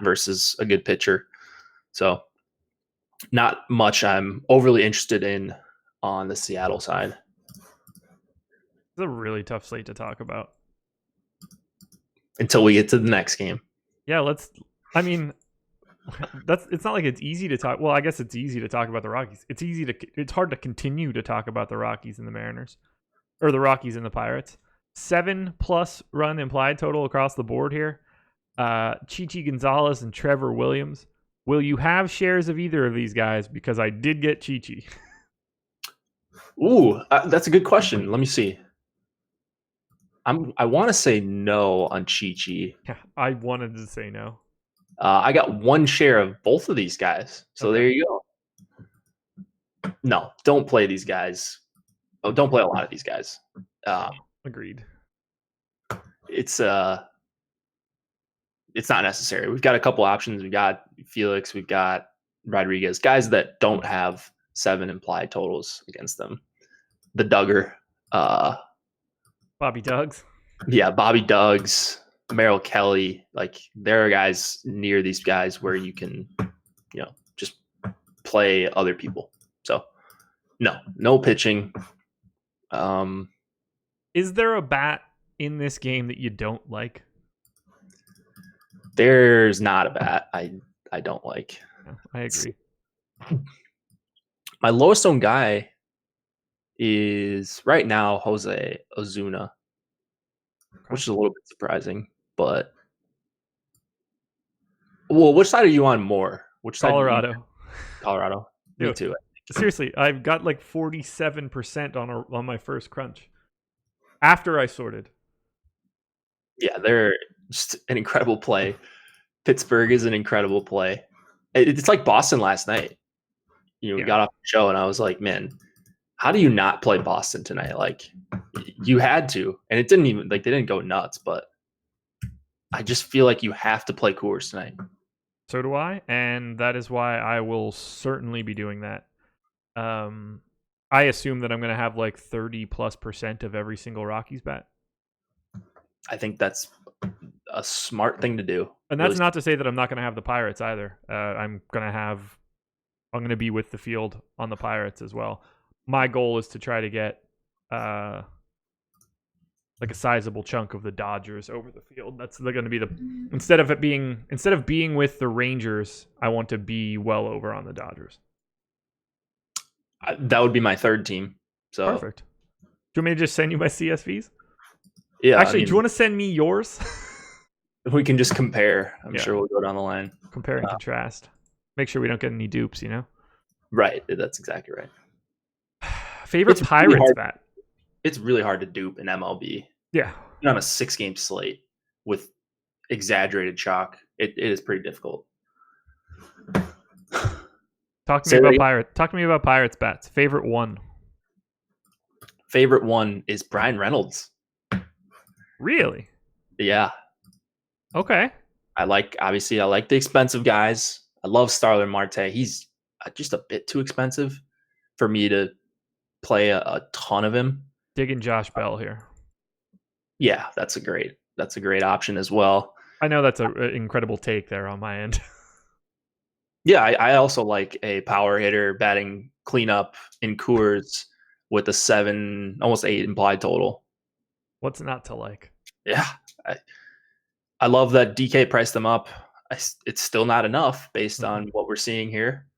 versus a good pitcher. So not much I'm overly interested in on the Seattle side. It's a really tough slate to talk about until we get to the next game. Yeah, it's not like it's easy to talk. Well, I guess it's easy to talk about the Rockies. It's hard to continue to talk about the Rockies and the Mariners, or the Rockies and the Pirates. 7+ run implied total across the board here. Chichi Gonzalez and Trevor Williams. Will you have shares of either of these guys? Because I did get Chichi. Ooh, that's a good question. Let me see. I want to say no on Chichi. Yeah, I wanted to say no. I got 1 share of both of these guys. So Okay. There you go. No, don't play these guys. Oh, don't play a lot of these guys. Agreed. It's not necessary. We've got a couple options. We've got Felix. We've got Rodriguez. Guys that don't have 7 implied totals against them. The Duggar. Bobby Duggs. Yeah, Bobby Duggs. Meryl Kelley, like there are guys near these guys where you can, just play other people. So no pitching. Is there a bat in this game that you don't like? There's not a bat I don't like. I agree. My lowest owned guy is right now Jose Ozuna, which is a little bit surprising, but Well, which side are you on more? Which side? Colorado. Colorado. Me Dude, too. Seriously, I've got like 47% on my first crunch after I sorted. Yeah, they're just an incredible play. Pittsburgh is an incredible play. It's like Boston last night. We got off the show and I was like, man, how do you not play Boston tonight? Like, you had to, and it didn't even, like, they didn't go nuts, but I just feel like you have to play Coors tonight. So do I, and that is why I will certainly be doing that. I assume that I'm going to have like 30+% of every single Rockies bet. I think that's a smart thing to do. And that's not to say that I'm not going to have the Pirates either. I'm going to be with the field on the Pirates as well. My goal is to try to get like a sizable chunk of the Dodgers over the field. That's going to be instead of being with the Rangers, I want to be well over on the Dodgers. That would be my third team. So perfect. Do you want me to just send you my CSVs? Yeah. Actually, do you want to send me yours? We can just compare. I'm sure we'll go down the line. Compare and contrast. Make sure we don't get any dupes, Right. That's exactly right. Favorite Pirates bet? It's really hard to dupe in MLB. Yeah. On a 6-game slate with exaggerated chalk, it is pretty difficult. Talk to me about Pirates bets. Favorite one. Favorite one is Brian Reynolds. Really? Yeah. Okay. I like the expensive guys. I love Starlin Marte. He's just a bit too expensive for me to play a ton of him. Digging Josh Bell here. Yeah, that's a great option as well. I know that's an incredible take there on my end. Yeah, I also like a power hitter batting cleanup in Coors with a 7, almost 8 implied total. What's not to like? Yeah, I love that DK priced them up. It's still not enough based on what we're seeing here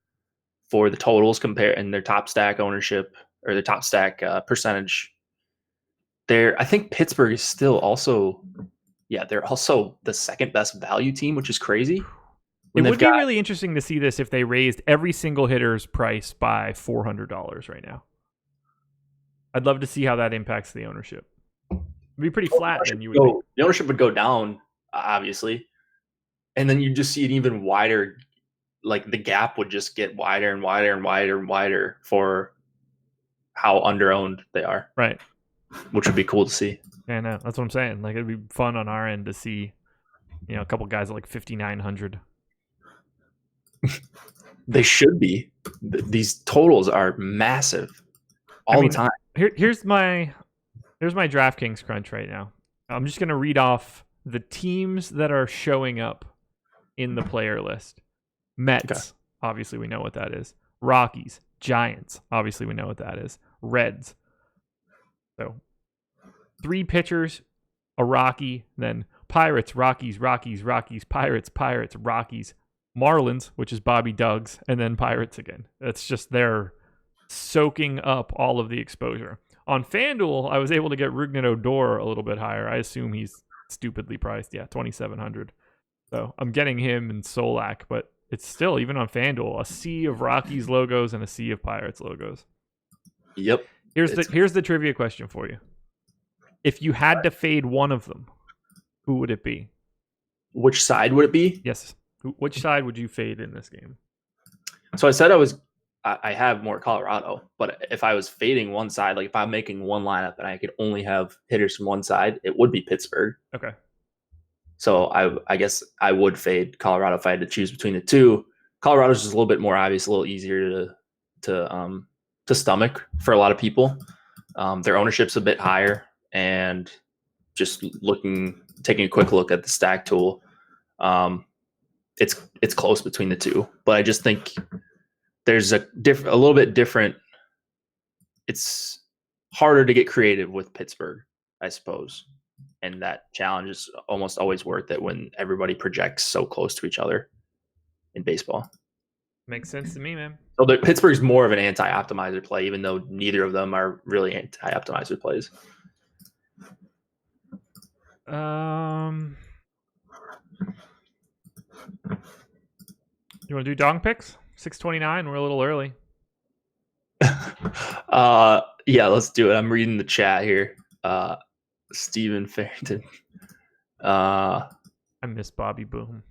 for the totals and their top stack ownership or their top stack percentage. I think Pittsburgh is still also, they're also the second best value team, which is crazy. It would be really interesting to see this if they raised every single hitter's price by $400 right now. I'd love to see how that impacts the ownership. It'd be pretty flat, then you would think. The ownership would go down, obviously, and then you just see an even wider, like the gap would just get wider and wider and wider and wider for how underowned they are. Right. Which would be cool to see. Yeah, no, that's what I'm saying. Like, it'd be fun on our end to see, a couple guys at like 5,900. They should be. These totals are massive the time. Here's my DraftKings crunch right now. I'm just going to read off the teams that are showing up in the player list. Mets, obviously we know what that is. Rockies, Giants, obviously we know what that is. Reds. So 3 pitchers, a Rocky, then Pirates, Rockies, Rockies, Rockies, Pirates, Pirates, Rockies, Marlins, which is Bobby Doug's, and then Pirates again. It's just they're soaking up all of the exposure. On FanDuel, I was able to get Rougned Odor a little bit higher. I assume he's stupidly priced. Yeah, 2,700. So I'm getting him and Solak, but it's still, even on FanDuel, a sea of Rockies logos and a sea of Pirates logos. Yep. Here's the trivia question for you. If you had to fade one of them, who would it be? Which side would it be? Yes. Which side would you fade in this game? So I said I have more Colorado, but if I was fading one side, like if I'm making one lineup and I could only have hitters from one side, it would be Pittsburgh. Okay. So I guess I would fade Colorado if I had to choose between the two. Colorado's just a little bit more obvious, a little easier to stomach for a lot of people. Their ownership's a bit higher, and just taking a quick look at the stack tool, it's close between the two. But I just think there's a little bit different. It's harder to get creative with Pittsburgh, I suppose. And that challenge is almost always worth it when everybody projects so close to each other in baseball. Makes sense to me, man. So Pittsburgh's more of an anti-optimizer play, even though neither of them are really anti-optimizer plays. You want to do dong picks? 6:29. We're a little early. Yeah, let's do it. I'm reading the chat here. Steven Farrington. I miss Bobby Boom.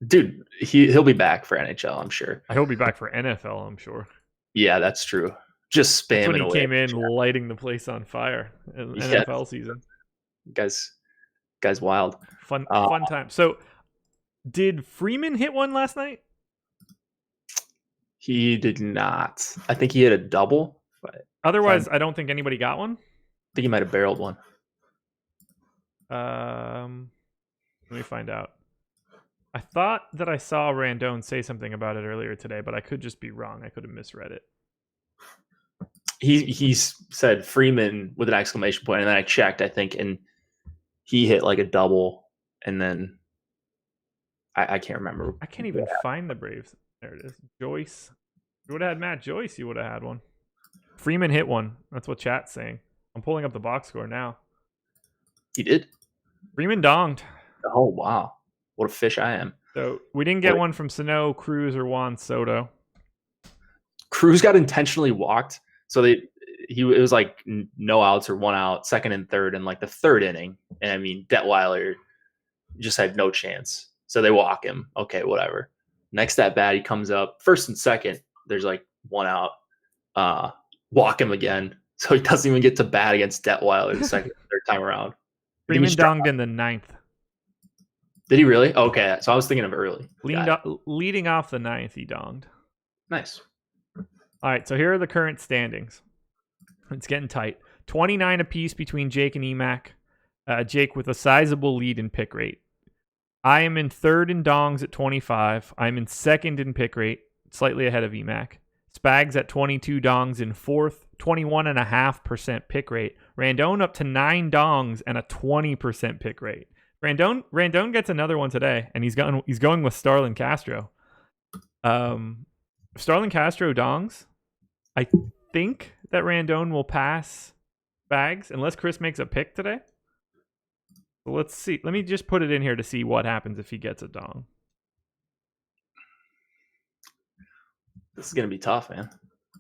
Dude, he'll be back for NHL, I'm sure. He'll be back for NFL, I'm sure. Yeah, that's true. Just spamming When he away. came in, lighting the place on fire in NFL season. Guys, wild. Fun time. So, did Freeman hit one last night? He did not. I think he hit a double. But Otherwise, I don't think anybody got one. I think he might have barreled one. Let me find out. I thought that I saw Randone say something about it earlier today, but I could just be wrong. I could have misread it. He said Freeman with an exclamation point, and then I checked, I think, and he hit like a double, and then I can't remember. I can't even find the Braves. There it is. Joyce. If you would have had Matt Joyce, you would have had one. Freeman hit one. That's what chat's saying. I'm pulling up the box score now. He did? Freeman donged. Oh, wow. What a fish I am. So we didn't get one from Sano, Cruz, or Juan Soto. Cruz got intentionally walked. So it was like no outs or 1 out, second and third, in like the third inning. And I mean, Detweiler just had no chance. So they walk him. Okay, whatever. Next at bat, he comes up first and second. There's like 1 out. Walk him again. So he doesn't even get to bat against Detweiler the second, third time around. Freeman donged in the 9th. Did he really? Okay, so I was thinking of early. Leading off the 9th, he donged. Nice. All right, so here are the current standings. It's getting tight. 29 apiece between Jake and Emac. Jake with a sizable lead in pick rate. I am in third in dongs at 25. I'm in second in pick rate, slightly ahead of Emac. Spags at 22 dongs in fourth, 21.5% pick rate. Randone up to 9 dongs and a 20% pick rate. Randone gets another one today, and he's going with Starlin Castro. Starlin Castro dongs. I think that Randone will pass Spags unless Chris makes a pick today. So let's see. Let me just put it in here to see what happens if he gets a dong. This is going to be tough, man.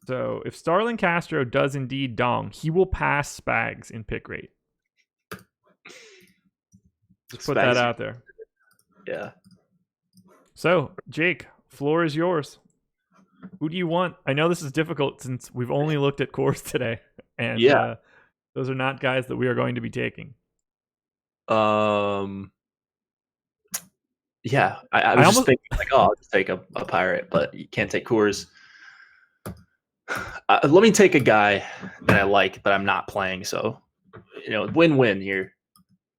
So if Starlin Castro does indeed dong, he will pass Spags in pick rate. Just put that out there. Yeah. So, Jake, floor is yours. Who do you want? I know this is difficult since we've only looked at cores today. And those are not guys that we are going to be taking. Yeah, I was just thinking like, I'll just take a pirate, but you can't take Coors. Let me take a guy that I like, but I'm not playing. So, win-win here.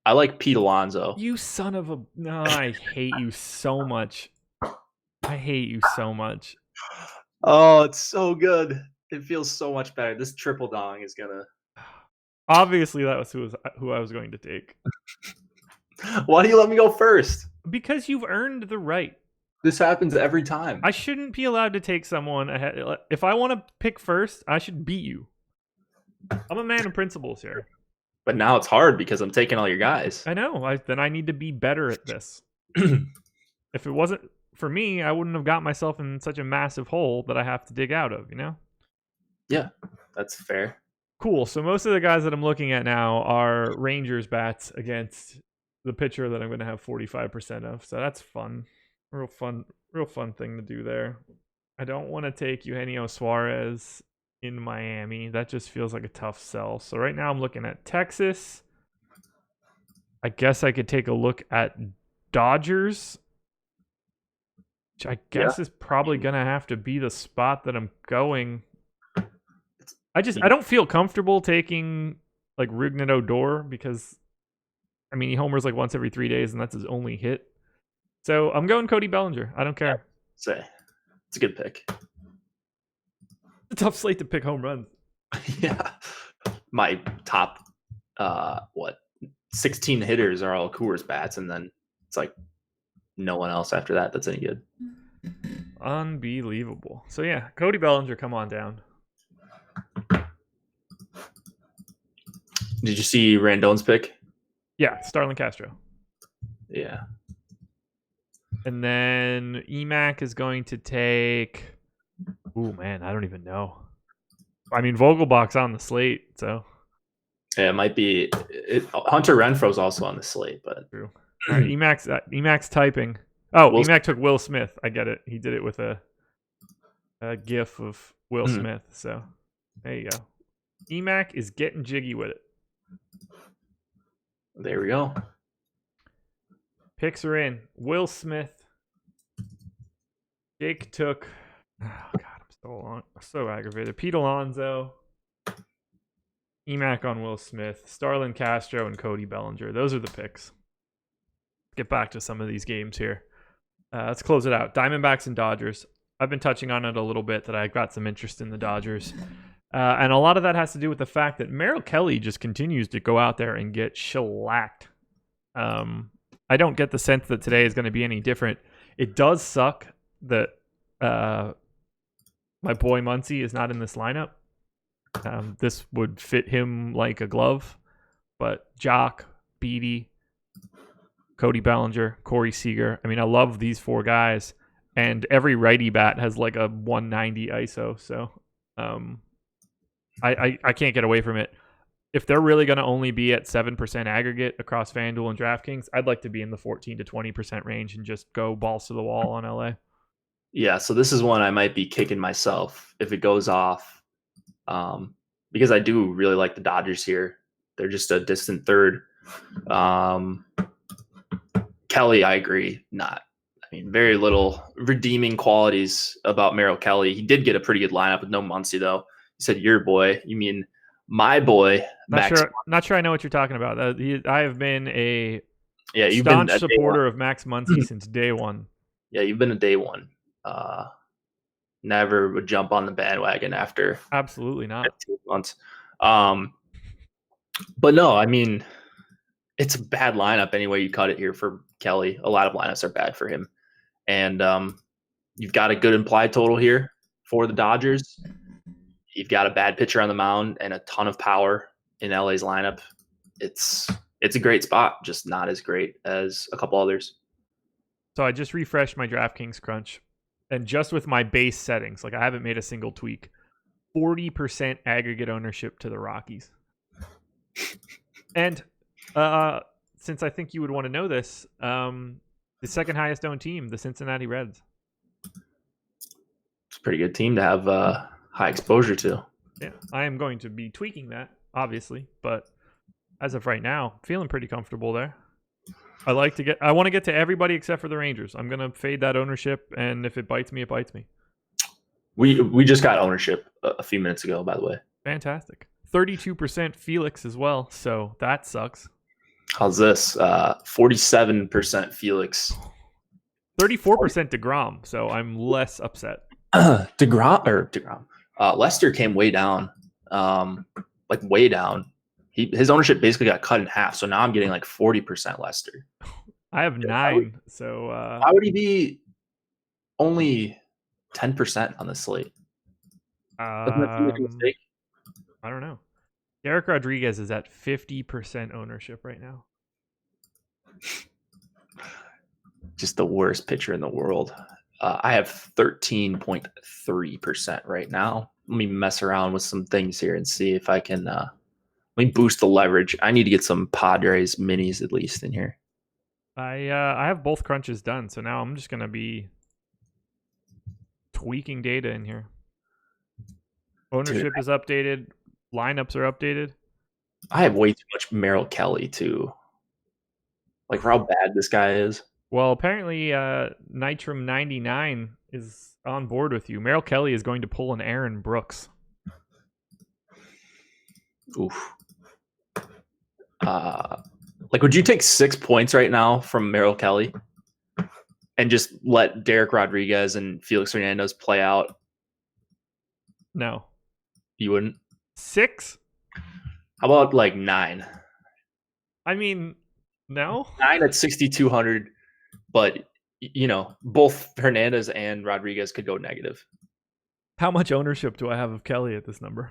I like Pete Alonso. You son of a... No, I hate you so much. I hate you so much. Oh, it's so good. It feels so much better. This triple dong is gonna... Obviously, that was who I was going to take. Why do you let me go first? Because you've earned the right. This happens every time. I shouldn't be allowed to take someone ahead. If I want to pick first, I should beat you. I'm a man of principles here. But now it's hard because I'm taking all your guys. I know. Then I need to be better at this. If it wasn't for me, I wouldn't have got myself in such a massive hole that I have to dig out of, Yeah, that's fair. Cool. So most of the guys that I'm looking at now are Rangers bats against the pitcher that I'm going to have 45% of. So that's fun. Real fun thing to do there. I don't want to take Eugenio Suarez in Miami. That just feels like a tough sell. So right now I'm looking at Texas. I guess I could take a look at Dodgers, which I guess is probably going to have to be the spot that I'm going. I don't feel comfortable taking like Rougned Odor because, he homers like once every 3 days and that's his only hit. So I'm going Cody Bellinger. I don't care. Say, it's a good pick. It's a tough slate to pick home runs. Yeah. My top, 16 hitters are all Coors bats, and then it's like no one else after that that's any good. Unbelievable. So yeah, Cody Bellinger, come on down. Did you see Randone's pick? Yeah, Starlin Castro. Yeah. And then Emac is going to take. Ooh, man, I don't even know. I mean, Vogelbach's on the slate, so. Yeah, it might be. Hunter Renfro's also on the slate, but True. All right, Emac's typing. Oh, Will Emac took Will Smith. I get it. He did it with a GIF of Will Smith. So there you go. Emac is getting jiggy with it. there we go. Picks are in. Will Smith. Jake took. Oh God, I'm so aggravated. Pete Alonso. Emac on Will Smith. Starlin Castro and Cody Bellinger. Those are the picks. Get back to some of these games here. Let's close it out. Diamondbacks and Dodgers. I've been touching on it a little bit that I got some interest in the Dodgers. And a lot of that has to do with the fact that Meryl Kelley just continues to go out there and get shellacked. I don't get the sense that today is going to be any different. It does suck that my boy Muncy is not in this lineup. This would fit him like a glove. But Jock, Beatty, Cody Bellinger, Corey Seager. I mean, I love these four guys. And every righty bat has like a 190 ISO. So I can't get away from it. If they're really going to only be at 7% aggregate across FanDuel and DraftKings, I'd like to be in the 14 to 20% range and just go balls to the wall on LA. Yeah, so this is one I might be kicking myself if it goes off, because I do really like the Dodgers here. They're just a distant third. Kelley, I agree, not. I mean, very little redeeming qualities about Meryl Kelley. He did get a pretty good lineup with no Muncy, though. He said your boy. You mean my boy, Max? Not sure I know what you're talking about. I have been a you've staunch been supporter of Max Muncy since day one. Yeah, you've been a day one. Never would jump on the bandwagon after absolutely not 15 months. But no, I mean, it's a bad lineup anyway you cut it here for Kelley. A lot of lineups are bad for him. And you've got a good implied total here for the Dodgers. You've got a bad pitcher on the mound and a ton of power in LA's lineup. It's a great spot, just not as great as a couple others. So I just refreshed my DraftKings crunch. And just with my base settings, like I haven't made a single tweak, 40% aggregate ownership to the Rockies. And since I think you would want to know this, the second highest owned team, the Cincinnati Reds. It's a pretty good team to have high exposure to. Yeah, I am going to be tweaking that, obviously, but as of right now, feeling pretty comfortable there. I want to get to everybody except for the Rangers. I'm going to fade that ownership, and if it bites me, it bites me. We just got ownership a few minutes ago, by the way. Fantastic. 32% Felix as well, so that sucks. How's this? 47% Felix. 34% DeGrom, so I'm less upset. DeGrom. Lester came way down, way down. His ownership basically got cut in half, so now I'm getting like 40% Lester. I have 9, so why would he be only 10% on the slate? Doesn't that seem like a mistake? I don't know. Derek Rodriguez is at 50% ownership right now. Just the worst pitcher in the world. I have 13.3% right now. Let me mess around with some things here and see if I can let me boost the leverage. I need to get some Padres minis at least in here. I have both crunches done, so now I'm just going to be tweaking data in here. Ownership is updated. Lineups are updated. I have way too much Meryl Kelley too. Like for how bad this guy is. Well, apparently Nitram 99 is on board with you. Meryl Kelley is going to pull an Aaron Brooks. Oof. Would you take 6 points right now from Meryl Kelley and just let Derek Rodriguez and Felix Hernandez play out? No. You wouldn't? 6? How about 9? I mean, no. 9 at 6,200, but both Hernandez and Rodriguez could go negative. How much ownership do I have of Kelley at this number?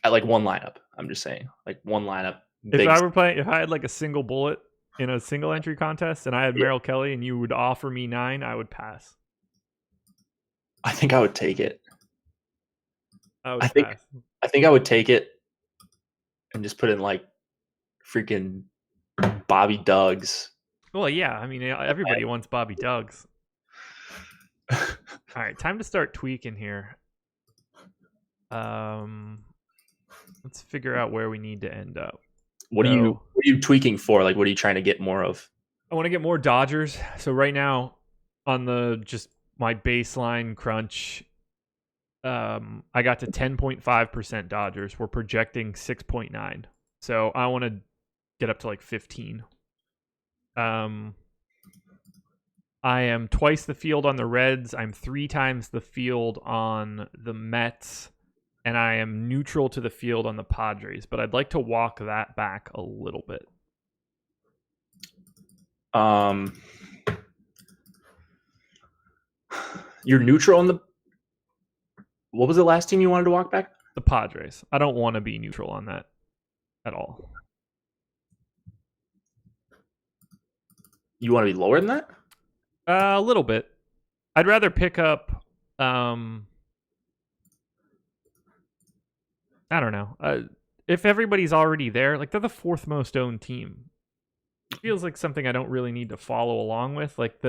At one lineup, I'm just saying. One lineup. If I had a single bullet, in a single entry contest and I had Meryl Kelley and you would offer me 9, I would pass. I think I would take it. I think I would take it and just put in like freaking Bobby Doug's. Well, yeah. I mean, everybody wants Bobby Doug's. All right, time to start tweaking here. Let's figure out where we need to end up. What are you tweaking for? Like, what are you trying to get more of? I want to get more Dodgers. So right now, on the just my baseline crunch, I got to 10.5% Dodgers. We're projecting 6.9. So I want to get up to like 15. I am twice the field on the Reds. I'm 3 times the field on the Mets. And I am neutral to the field on the Padres. But I'd like to walk that back a little bit. You're neutral on the... What was the last team you wanted to walk back? The Padres. I don't want to be neutral on that at all. You want to be lower than that? A little bit. I'd rather pick up... I don't know. If everybody's already there, like they're the 4th most owned team. It feels like something I don't really need to follow along with. Like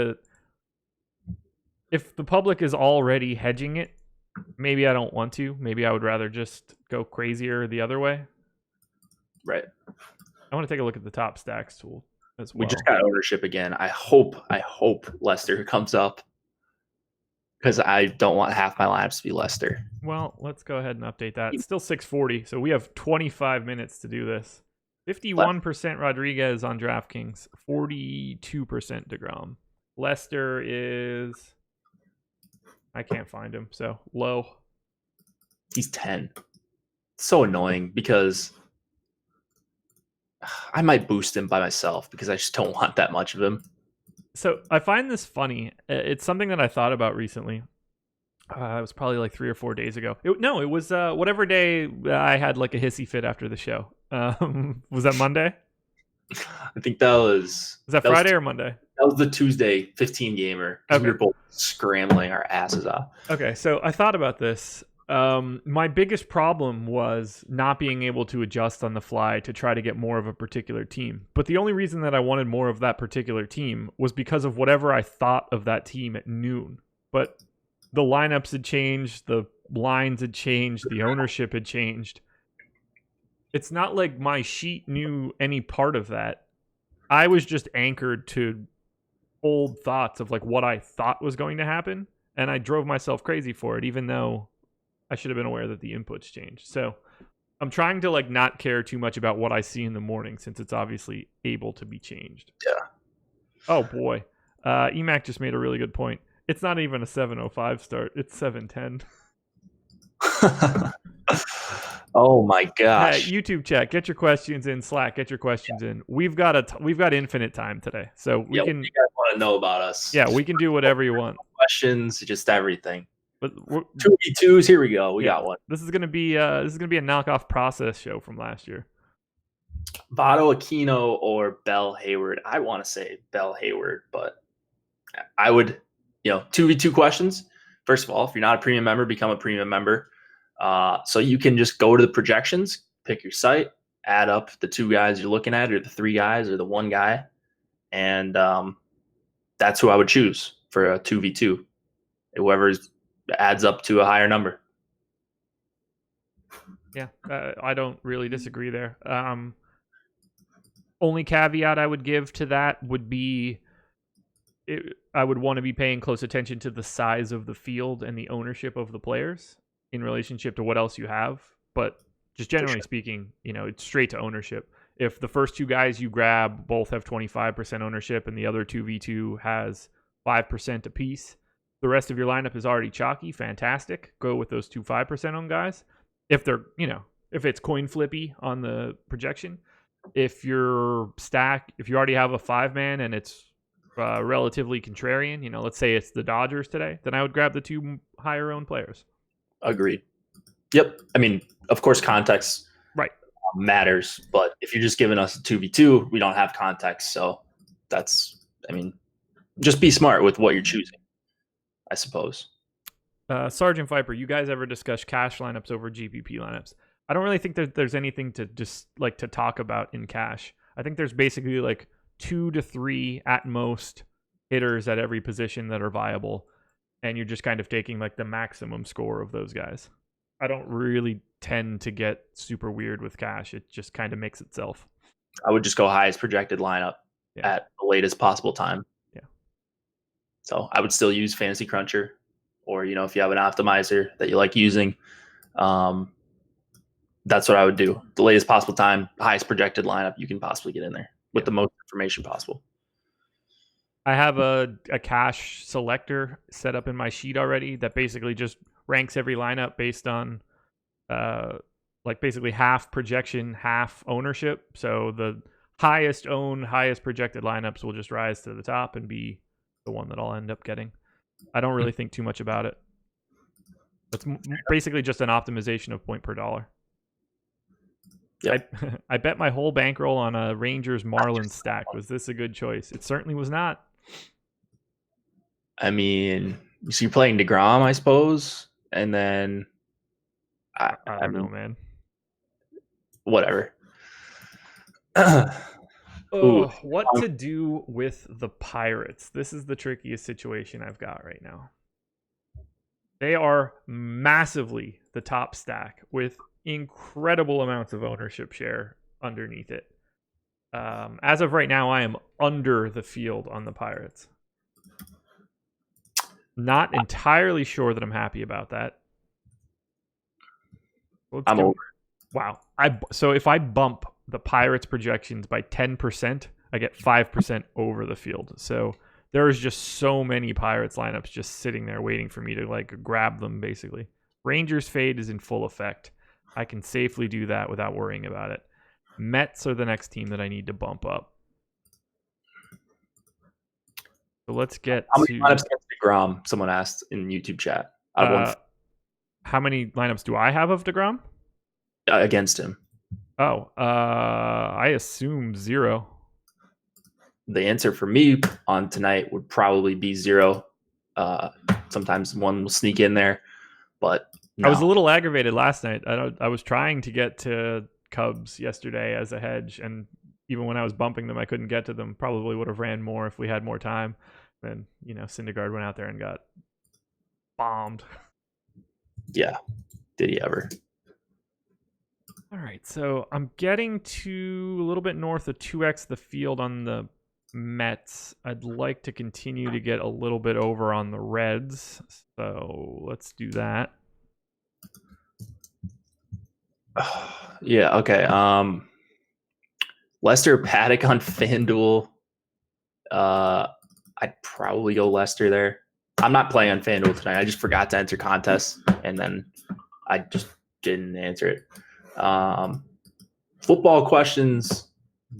if the public is already hedging it, maybe I don't want to. Maybe I would rather just go crazier the other way. Right. I want to take a look at the top stacks tool as well. We just got ownership again. I hope Lester comes up because I don't want half my lineups to be Lester. Well, let's go ahead and update that. It's still 6:40, so we have 25 minutes to do this. 51% Rodriguez on DraftKings, 42% DeGrom. Lester is... I can't find him, so low. He's 10. It's so annoying because I might boost him by myself because I just don't want that much of him. So I find this funny. It's something that I thought about recently. It was probably like 3 or 4 days ago. It was whatever day I had like a hissy fit after the show. Was that Monday? I think that was... Was that Friday or Monday? That was the Tuesday 15 gamer. Okay. We were both scrambling our asses off. Okay, so I thought about this. My biggest problem was not being able to adjust on the fly to try to get more of a particular team. But the only reason that I wanted more of that particular team was because of whatever I thought of that team at noon. But the lineups had changed, the lines had changed, the ownership had changed. It's not like my sheet knew any part of that. I was just anchored to old thoughts of like what I thought was going to happen. And I drove myself crazy for it, even though I should have been aware that the inputs changed. So I'm trying to like not care too much about what I see in the morning since it's obviously able to be changed. Yeah. Oh boy. EMAC just made a really good point. It's not even a 7:05 start. It's 7:10. Oh my gosh. Hey, YouTube chat, get your questions in. Slack, get your questions in. We've got infinite time today. So we can... You guys want to know about us. Yeah, we can do whatever you want. Questions, just everything. But 2v2s, here we go. We got one. This is gonna be a knockoff process show from last year. Votto Aquino or Bell Hayward. I want to say Bell Hayward, but I would, 2v2 questions. First of all, if you're not a premium member, become a premium member. So you can just go to the projections, pick your site, add up the 2 guys you're looking at, or the 3 guys, or the 1 guy, and that's who I would choose for a 2v2. Whoever adds up to a higher number. Yeah, I don't really disagree there. Only caveat I would give to that would be I would want to be paying close attention to the size of the field and the ownership of the players in relationship to what else you have. But just generally speaking, it's straight to ownership. If the first 2 guys you grab both have 25% ownership and the other 2v2 has 5% apiece, the rest of your lineup is already chalky. Fantastic. Go with those 2 5% owned guys. If they're, if it's coin flippy on the projection, if you already have a 5-man and it's relatively contrarian, let's say it's the Dodgers today, then I would grab the 2 higher owned players. Agreed. Yep. I mean, of course, context. Right. matters. But if you're just giving us a 2v2, we don't have context. So just be smart with what you're choosing, I suppose. Sergeant Viper, you guys ever discuss cash lineups over GPP lineups? I don't really think that there's anything to just like to talk about in cash. I think there's basically like 2 to 3 at most hitters at every position that are viable, and you're just kind of taking like the maximum score of those guys. I don't really tend to get super weird with cash. It just kind of makes itself. I would just go highest projected lineup at the latest possible time. Yeah. So I would still use Fantasy Cruncher, or if you have an optimizer that you like using, that's what I would do. The latest possible time, highest projected lineup you can possibly get in there with the most information possible. I have a cash selector set up in my sheet already that basically just ranks every lineup based on like basically half projection, half ownership. So the highest owned, highest projected lineups will just rise to the top and be the one that I'll end up getting. I don't really think too much about it. It's basically just an optimization of point per dollar. Yep. I bet my whole bankroll on a Rangers Marlins stack. Was this a good choice? It certainly was not. I mean, so you're playing DeGrom, I suppose, and then I don't know, man. Whatever. What to do with the Pirates? This is the trickiest situation I've got right now. They are massively the top stack with incredible amounts of ownership share underneath it. As of right now, I am under the field on the Pirates. Not entirely sure that I'm happy about that. I'm over. Wow. So if I bump the Pirates projections by 10%, I get 5% over the field. So there's just so many Pirates lineups just sitting there waiting for me to like grab them, basically. Rangers fade is in full effect. I can safely do that without worrying about it. Mets are the next team that I need to bump up. So let's get how many lineups against DeGrom? Someone asked in YouTube chat. How many lineups do I have of DeGrom? Against him. I assume 0. The answer for me on tonight would probably be 0. Sometimes one will sneak in there, but no. I was a little aggravated last night. I was trying to get to Cubs yesterday as a hedge, and even when I was bumping them, I couldn't get to them. Probably would have ran more if we had more time. Then, Syndergaard went out there and got bombed. Yeah. Did he ever? All right. So I'm getting to a little bit north of 2x the field on the Mets. I'd like to continue to get a little bit over on the Reds. So let's do that. Yeah. Okay. Lester Paddock on FanDuel. I'd probably go Lester there. I'm not playing on FanDuel tonight. I just forgot to enter contests, and then I just didn't answer it. Football questions,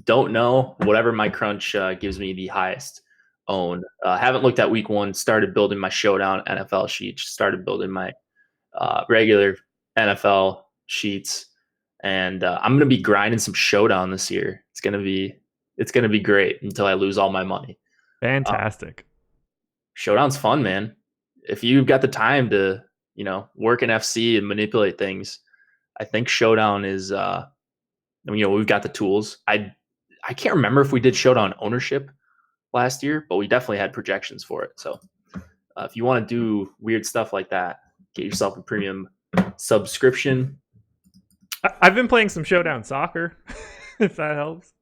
don't know. Whatever my crunch gives me the highest own. Haven't looked at week 1. Started building my Showdown NFL sheet. Started building my regular NFL sheets, and I'm gonna be grinding some Showdown this year. It's gonna be great until I lose all my money. Fantastic. Showdown's fun, man. If you've got the time to, work in FC and manipulate things, I think Showdown is, we've got the tools. I can't remember if we did Showdown ownership last year, but we definitely had projections for it. So if you want to do weird stuff like that, get yourself a premium subscription. I've been playing some Showdown soccer, if that helps.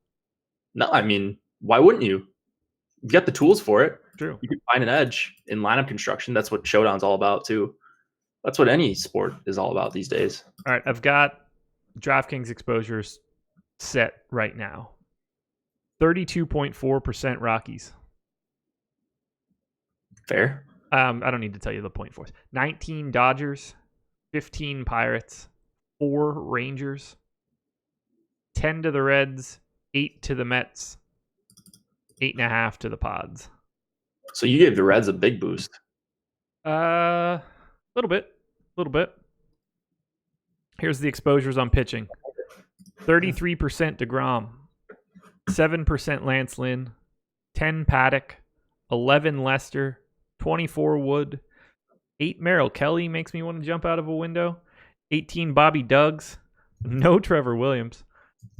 No, I mean, why wouldn't you? You got the tools for it. True. You can find an edge in lineup construction. That's what Showdown's all about, too. That's what any sport is all about these days. All right, I've got DraftKings exposures set right now. 32.4% Rockies. Fair. I don't need to tell you the point fours. 19 Dodgers, 15 Pirates, 4 Rangers, 10 to the Reds, 8 to the Mets, 8.5 to the Pods. So you gave the Reds a big boost. A little bit. Here's the exposures on pitching. 33% DeGrom, 7% Lance Lynn, 10 Paddock, 11 Lester, 24 Wood, 8 Meryl Kelley makes me want to jump out of a window, 18 Bobby Duggs, no Trevor Williams,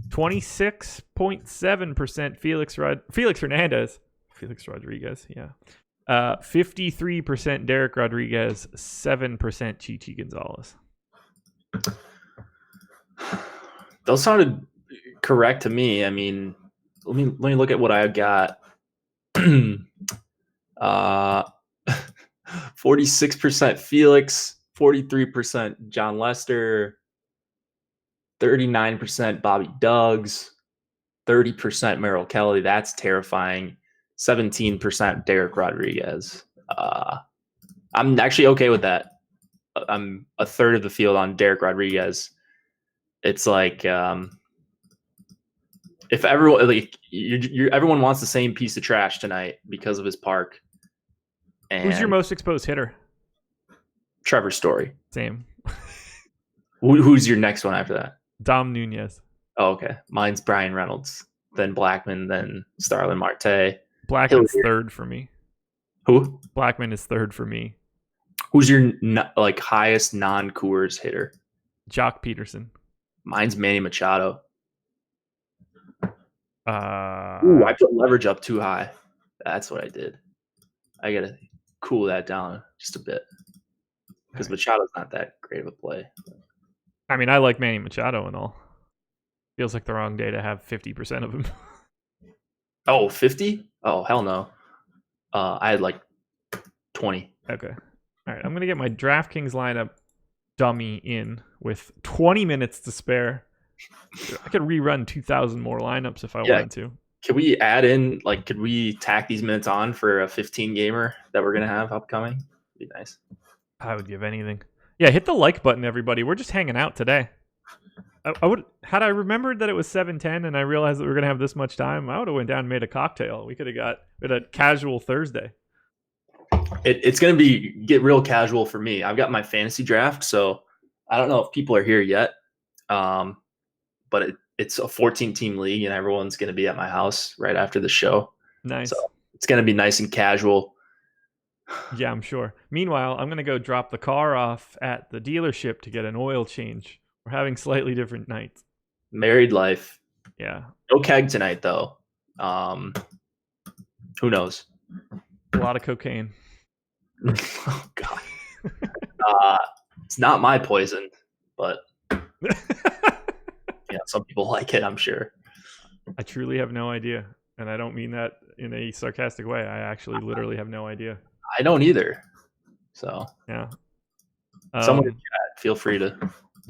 26.7% Felix Hernandez, Felix Rodriguez, yeah. 53% Derek Rodriguez, 7% Chichi Gonzalez. Those sounded correct to me. I mean, let me look at what I got. 46% Felix, 43% Jon Lester, 39% Bobby Duggs, 30% Meryl Kelley. That's terrifying. 17% Derek Rodriguez. I'm actually okay with that. I'm a third of the field on Derek Rodriguez. It's like if everyone everyone wants the same piece of trash tonight because of his park. And who's your most exposed hitter? Trevor Story. Same. Who's your next one after that? Dom Nunez. Oh, okay. Mine's Brian Reynolds, then Blackman, then Starlin Marte. Blackman's Hilliard. third for me. Who? Blackman is third for me. Who's your highest non-Coors hitter? Jock Peterson. Mine's Manny Machado. Uh, I put leverage up too high. That's what I did. I gotta cool that down just a bit because Machado's not that great of a play. I mean, I like Manny Machado and all. Feels like the wrong day to have 50% of him. Oh, 50? Oh, hell no. I had like 20. Okay. All right. I'm going to get my DraftKings lineup dummy in with 20 minutes to spare. I could rerun 2,000 more lineups if I wanted to. Can we add in, could we tack these minutes on for a 15 gamer that we're going to have upcoming? It'd be nice. I would give anything. Yeah, hit the like button, everybody. We're just hanging out today. I would, had I remembered that it was 7:10 and I realized that we were gonna have this much time, I would have went down and made a cocktail. We could have got a casual Thursday. It's gonna get real casual for me. I've got my fantasy draft, so I don't know if people are here yet. But it's a 14-team league, and everyone's gonna be at my house right after the show. Nice. So it's gonna be nice and casual. Yeah, I'm sure. Meanwhile, I'm gonna go drop the car off at the dealership to get an oil change. We're having slightly different nights. Married life. Yeah. No keg tonight, though. Who knows? A lot of cocaine. Oh, God. It's not my poison, but yeah, some people like it, I'm sure. I truly have no idea. And I don't mean that in a sarcastic way. I actually literally have no idea. I don't either. So, yeah. Someone in chat, feel free to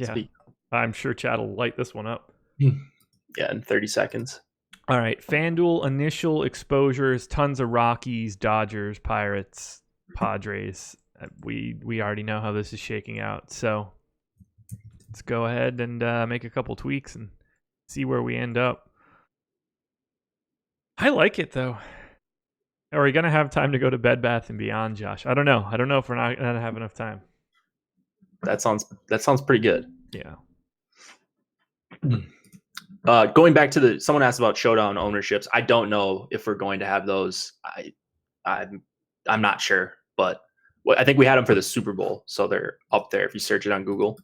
speak. I'm sure Chad will light this one up. Yeah, in 30 seconds. All right. FanDuel initial exposures, tons of Rockies, Dodgers, Pirates, Padres. We already know how this is shaking out. So let's go ahead and make a couple tweaks and see where we end up. I like it, though. Are we going to have time to go to Bed Bath & Beyond, Josh? I don't know. I don't know if we're not going to have enough time. That sounds pretty good. Yeah. Going back to someone asked about showdown ownerships. I don't know if we're going to have those. I'm not sure, but I think we had them for the Super Bowl, so they're up there if you search it on Google.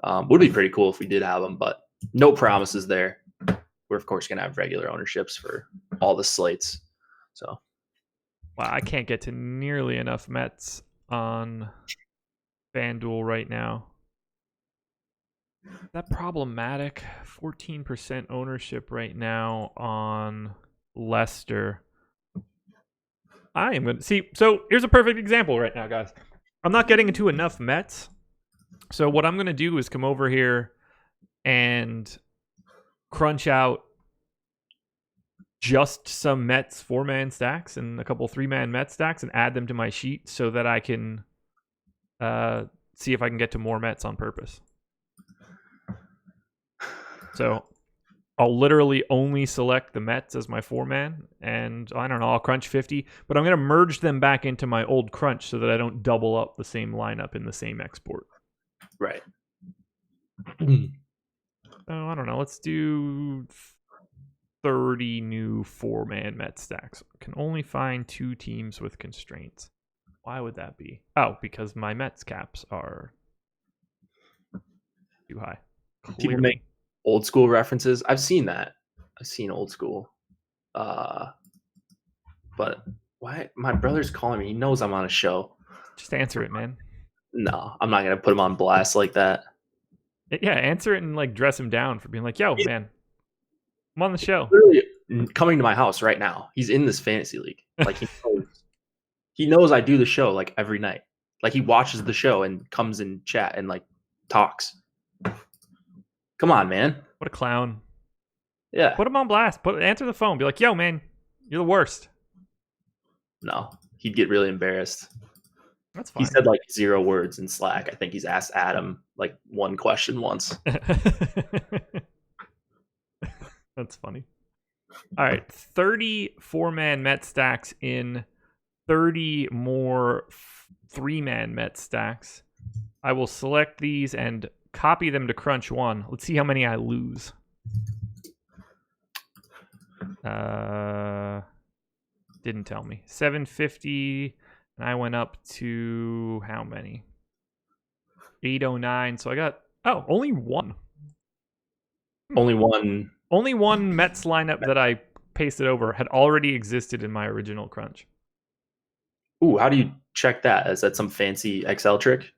Would be pretty cool if we did have them, but no promises there. We're of course going to have regular ownerships for all the slates. So, wow, I can't get to nearly enough Mets on FanDuel right now. Is that problematic? 14% ownership right now on Lester. I am going to see. So here's a perfect example right now, guys. I'm not getting into enough Mets. So what I'm going to do is come over here and crunch out just some Mets 4-man stacks and a couple 3-man Mets stacks and add them to my sheet so that I can see if I can get to more Mets on purpose. So I'll literally only select the Mets as my 4-man, and I don't know, I'll crunch 50, but I'm going to merge them back into my old crunch so that I don't double up the same lineup in the same export. Right. Oh, I don't know. Let's do 30 new 4-man Met stacks. Can only find 2 teams with constraints. Why would that be? Oh, because my Mets caps are too high. People make old school references. I've seen that. I've seen old school. But why? My brother's calling me. He knows I'm on a show. Just answer it, man. No, I'm not gonna put him on blast like that. Yeah, answer it and like dress him down for being like, yo, man, I'm on the show. Literally coming to my house right now. He's in this fantasy league. Like he knows I do the show like every night. Like he watches the show and comes in chat and like talks. Come on, man. What a clown. Yeah. Put him on blast. Answer the phone. Be like, yo, man, you're the worst. No, he'd get really embarrassed. That's fine. He said like 0 words in Slack. I think he's asked Adam like 1 question once. That's funny. All right, 30 4-man Met stacks in 30 more 3-man Met stacks. I will select these and copy them to Crunch 1. Let's see how many I lose. Didn't tell me. 750, and I went up to how many? 809. So I got only one. Only one. Only one Mets lineup that I pasted over had already existed in my original Crunch. Ooh, how do you check that? Is that some fancy Excel trick?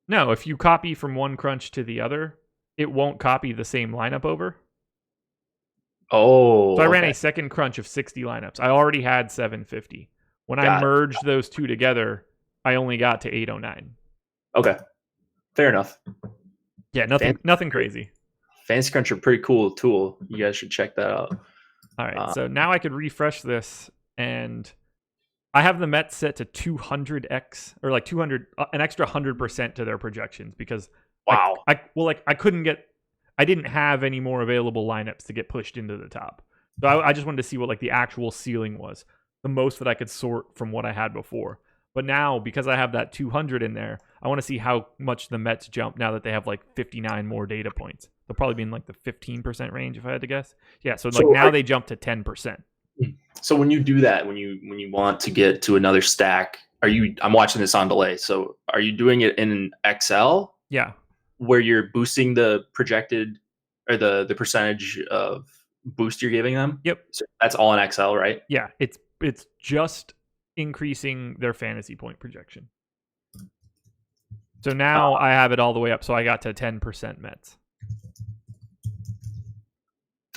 No, if you copy from one Crunch to the other, it won't copy the same lineup over. Oh. So I ran a second Crunch of 60 lineups. I already had 750. When I merged those two together, I only got to 809. Okay. Fair enough. Yeah, nothing crazy. Fantasy Crunch are a pretty cool tool. You guys should check that out. All right, so now I could refresh this, and I have the Mets set to 200x, or like 200, an extra 100% to their projections because wow. I didn't have any more available lineups to get pushed into the top. So I just wanted to see what like the actual ceiling was, the most that I could sort from what I had before. But now, because I have that 200 in there, I want to see how much the Mets jump now that they have like 59 more data points. They'll probably be in like the 15% range if I had to guess. Yeah, so now they jump to 10%. So when you do that, when you want to get to another stack, I'm watching this on delay. So are you doing it in Excel? Yeah. Where you're boosting the projected or the percentage of boost you're giving them? Yep. So that's all in Excel, right? Yeah, it's just increasing their fantasy point projection. So now I have it all the way up. So I got to 10% Mets.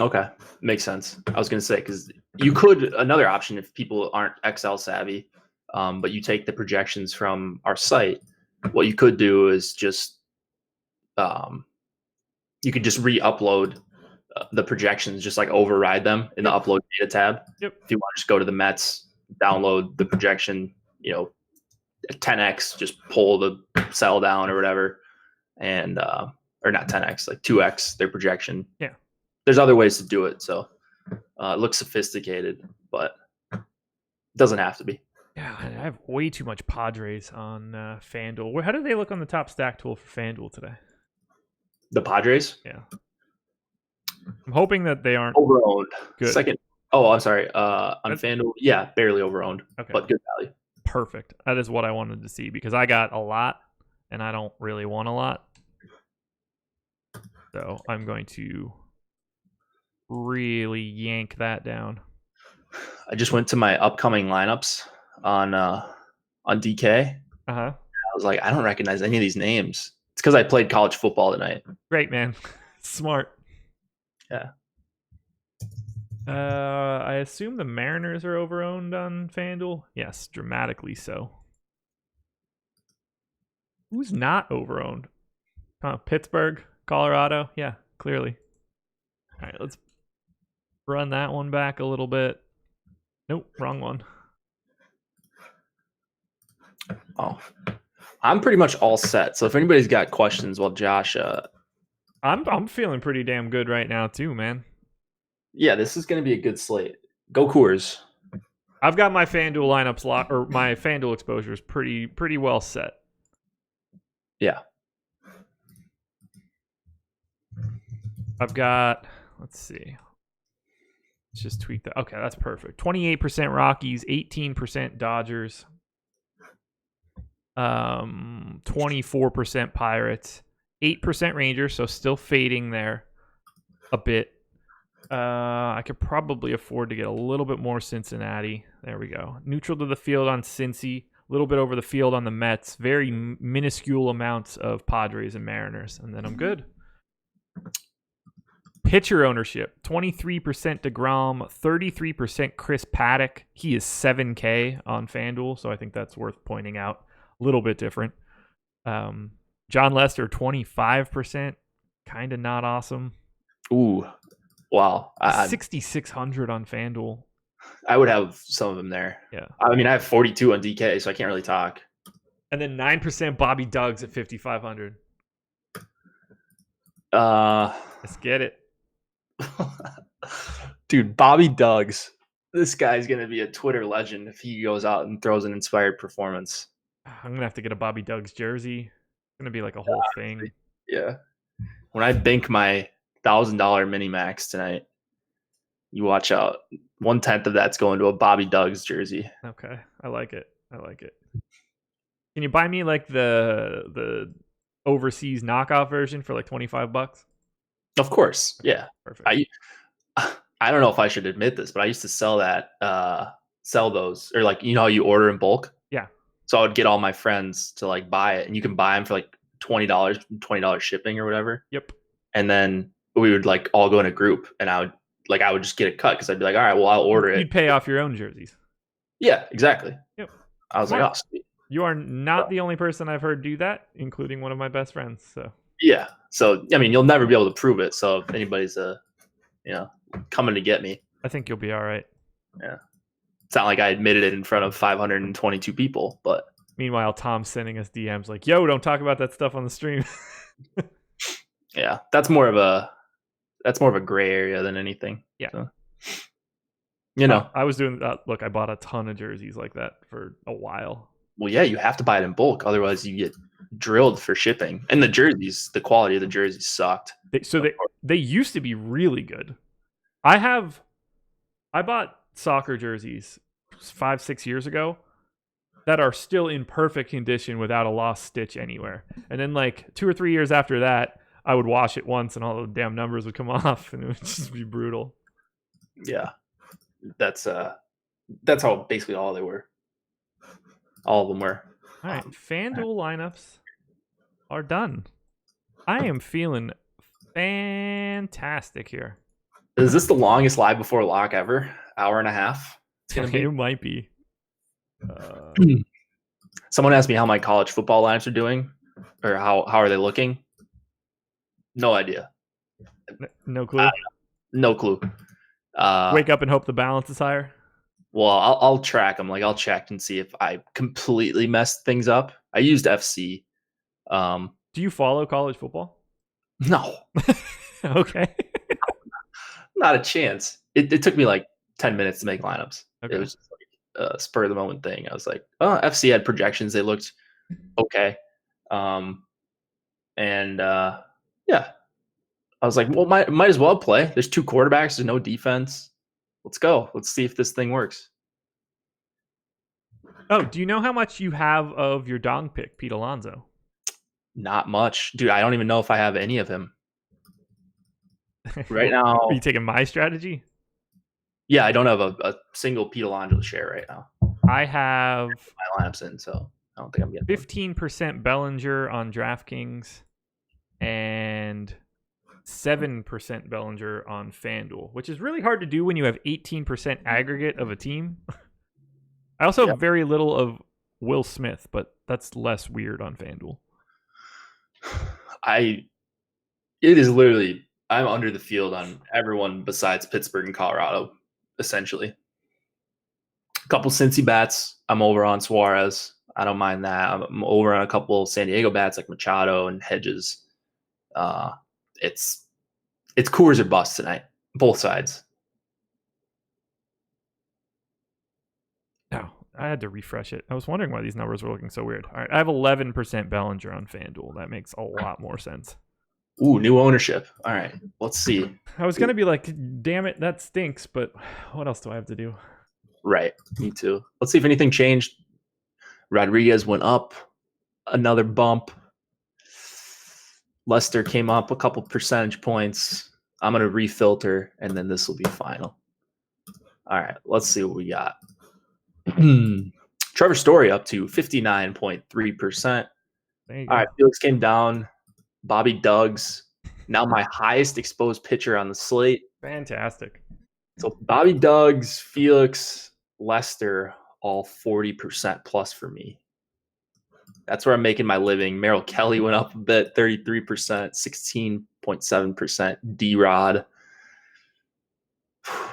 Okay. Makes sense. I was going to say, because you could, another option if people aren't Excel savvy, but you take the projections from our site, what you could do is just, you could just re-upload the projections, just like override them in the upload data tab. Yep. If you want to just go to the Mets, download the projection, 10x, just pull the cell down or whatever, and or not 10x, like 2x their projection. Yeah. There's other ways to do it, so it looks sophisticated, but it doesn't have to be. Yeah, I have way too much Padres on FanDuel. How do they look on the top stack tool for FanDuel today? The Padres? Yeah. I'm hoping that they aren't over-owned. Good. Second. Oh, I'm sorry. On FanDuel, yeah, barely over-owned, okay, but good value. Perfect. That is what I wanted to see because I got a lot, and I don't really want a lot. So I'm going to really yank that down. I just went to my upcoming lineups on DK. I was like, I don't recognize any of these names. It's because I played college football tonight. Great, man. Smart. Yeah. I assume the Mariners are overowned on FanDuel. Yes, dramatically so. Who's not overowned? Pittsburgh, Colorado. Yeah, clearly. All right, let's run that one back a little bit. Nope, wrong one. Oh, I'm pretty much all set. So if anybody's got questions, well, Josh, I'm feeling pretty damn good right now too, man. Yeah, this is going to be a good slate. Go Coors. I've got my FanDuel lineups or my FanDuel exposures pretty well set. Yeah. I've got, let's see. Let's just tweak that. Okay, that's perfect. 28% Rockies, 18% Dodgers, 24% Pirates, 8% Rangers, so still fading there a bit. I could probably afford to get a little bit more Cincinnati. There we go. Neutral to the field on Cincy, a little bit over the field on the Mets, very minuscule amounts of Padres and Mariners, and then I'm good. Pitcher ownership, 23% DeGrom, 33% Chris Paddock. He is 7K on FanDuel, so I think that's worth pointing out. A little bit different. Jon Lester, 25%. Kind of not awesome. Ooh, wow. 6,600 on FanDuel. I would have some of them there. Yeah. I mean, I have 42 on DK, so I can't really talk. And then 9% Bobby Duggs at 5,500. Let's get it. Dude, Bobby Duggs. This guy's going to be a Twitter legend if he goes out and throws an inspired performance. I'm going to have to get a Bobby Duggs jersey. It's going to be like a whole thing. Yeah. When I bank my $1,000 mini max tonight, you watch out. 1/10 of that's going to a Bobby Duggs jersey. Okay. I like it. Can you buy me like the overseas knockoff version for like $25? Of course. Yeah. Perfect. I don't know if I should admit this, but I used to sell those, or like, you know how you order in bulk? Yeah. So I would get all my friends to like buy it, and you can buy them for like $20 shipping or whatever. Yep. And then we would like all go in a group, and I would just get a cut because I'd be like, all right, well, I'll order it. You'd pay off your own jerseys. Yeah, exactly. Yep. I was like, oh, sweet. You are not the only person I've heard do that, including one of my best friends. So yeah. So I mean, you'll never be able to prove it. So if anybody's coming to get me, I think you'll be all right. Yeah. It's not like I admitted it in front of 522 people, but meanwhile, Tom's sending us DMs like, "Yo, don't talk about that stuff on the stream." yeah, that's more of a gray area than anything. Yeah. So, I was doing that. Look, I bought a ton of jerseys like that for a while. Well, yeah, you have to buy it in bulk, otherwise you get drilled for shipping. And the quality of the jerseys sucked. They used to be really good. I bought soccer jerseys 5-6 years ago that are still in perfect condition without a lost stitch anywhere. And then like 2 or 3 years after that, I would wash it once and all the damn numbers would come off and it would just be brutal. Yeah. That's how basically all they were. All of them were. All right, FanDuel lineups are done. I am feeling fantastic here. Is this the longest live before lock ever? Hour and a half? It's gonna be. It might be. Someone asked me how my college football lineups are doing, or how are they looking. No idea. No clue. No clue. Wake up and hope the balance is higher. Well, I'll track them. Like I'll check and see if I completely messed things up. I used FC. Do you follow college football? No. Okay. Not a chance. It took me like 10 minutes to make lineups. Okay. It was just like a spur of the moment thing. I was like, oh, FC had projections. They looked okay. Yeah. I was like, well, might as well play. There's 2 quarterbacks. There's no defense. Let's go. Let's see if this thing works. Oh, do you know how much you have of your dong pick, Pete Alonso? Not much. Dude, I don't even know if I have any of him. Right now. Are you taking my strategy? Yeah, I don't have a single Pete Alonso share right now. I have my lineups in, so I don't think I'm getting 15% Bellinger on DraftKings and 7% Bellinger on FanDuel, which is really hard to do when you have 18% aggregate of a team. I also have very little of Will Smith, but that's less weird on FanDuel. It is literally, I'm under the field on everyone besides Pittsburgh and Colorado, essentially. A couple Cincy bats. I'm over on Suarez. I don't mind that. I'm over on a couple San Diego bats like Machado and Hedges. It's Coors or bust tonight, both sides. No, I had to refresh it. I was wondering why these numbers were looking so weird. All right, I have 11% Bellinger on FanDuel. That makes a lot more sense. Ooh, new ownership. All right, let's see. I was gonna be like, damn it, that stinks, but what else do I have to do? Right, me too. Let's see if anything changed. Rodriguez went up another bump. Lester came up a couple percentage points. I'm going to refilter, and then this will be final. All right, let's see what we got. Trevor Story up to 59.3%. There you All go. right, Felix came down. Bobby Duggs, now my highest exposed pitcher on the slate. Fantastic. So Bobby Duggs, Felix, Lester, all 40% plus for me. That's where I'm making my living. Meryl Kelley went up a bit, 33%, 16.7%. D-Rod.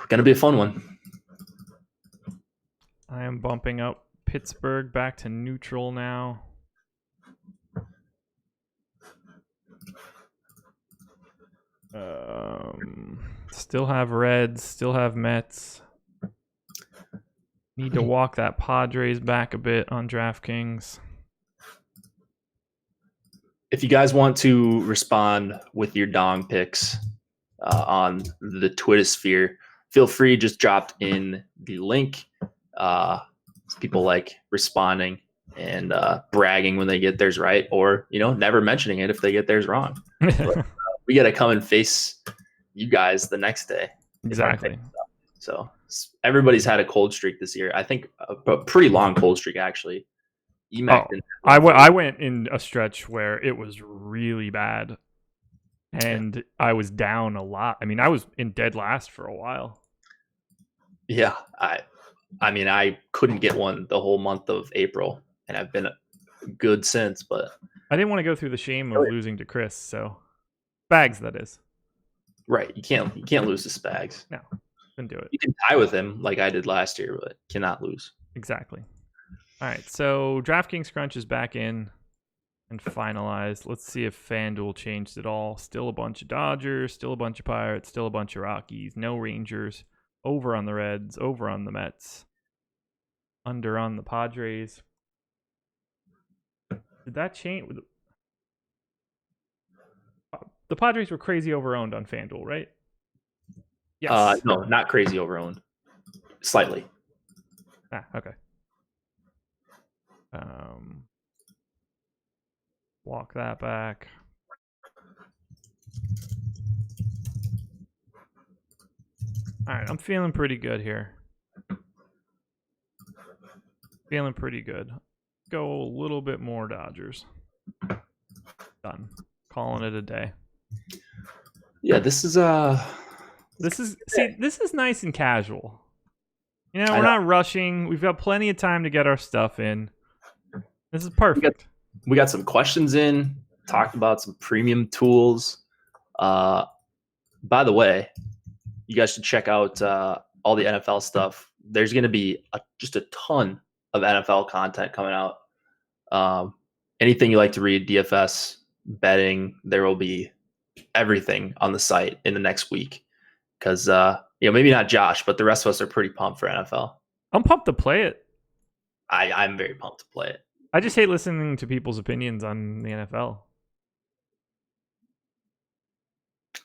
Gonna be a fun one. I am bumping up Pittsburgh back to neutral now. Still have Reds, still have Mets. Need to walk that Padres back a bit on DraftKings. If you guys want to respond with your dong picks on the Twitter sphere, feel free. Just dropped in the link. People like responding and bragging when they get theirs right, or never mentioning it if they get theirs wrong. But, we got to come and face you guys the next day. Exactly. So everybody's had a cold streak this year. I think a pretty long cold streak actually. I went in a stretch where it was really bad, and I was down a lot. I mean, I was in dead last for a while. Yeah, I mean, I couldn't get one the whole month of April, and I've been good since. But I didn't want to go through the shame of losing to Chris. So Spags, that is. Right, you can't lose to Spags. No, couldn't do it. You can tie with him like I did last year, but cannot lose. Exactly. All right, so DraftKings Crunch is back in and finalized. Let's see if FanDuel changed it all. Still a bunch of Dodgers, still a bunch of Pirates, still a bunch of Rockies. No Rangers. Over on the Reds, over on the Mets. Under on the Padres. Did that change? The Padres were crazy overowned on FanDuel, right? Yes. No, not crazy overowned. Slightly. Okay. Walk that back. All right, I'm feeling pretty good here. Feeling pretty good. Go a little bit more Dodgers. Done. Calling it a day. Yeah, this is nice and casual. We're not rushing. We've got plenty of time to get our stuff in. This is perfect. We got some questions in. Talked about some premium tools. By the way, you guys should check out all the NFL stuff. There's going to be just a ton of NFL content coming out. Anything you like to read, DFS, betting, there will be everything on the site in the next week. Because, maybe not Josh, but the rest of us are pretty pumped for NFL. I'm pumped to play it. I'm very pumped to play it. I just hate listening to people's opinions on the NFL.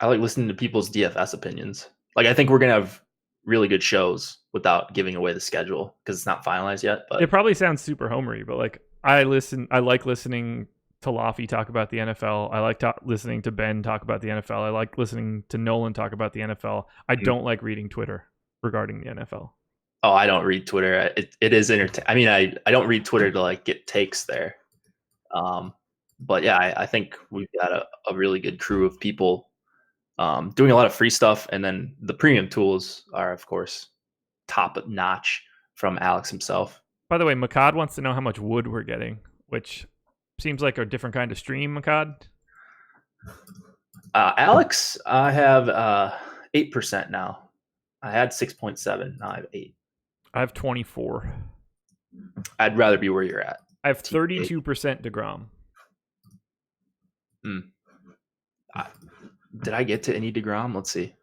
I like listening to people's DFS opinions. Like, I think we're going to have really good shows without giving away the schedule because it's not finalized yet. But it probably sounds super homery, but like I like listening to Laffy talk about the NFL. I like listening to Ben talk about the NFL. I like listening to Nolan talk about the NFL. I don't like reading Twitter regarding the NFL. Oh, I don't read Twitter. It is entertaining. I mean, I don't read Twitter to like get takes there. But yeah, I think we've got a really good crew of people doing a lot of free stuff. And then the premium tools are, of course, top notch from Alex himself. By the way, Makad wants to know how much wood we're getting, which seems like a different kind of stream, Makad. Alex, I have 8% now. I had 6.7. Now I have 8. I have 24. I'd rather be where you're at. I have 32% DeGrom. Did I get to any DeGrom? Let's see.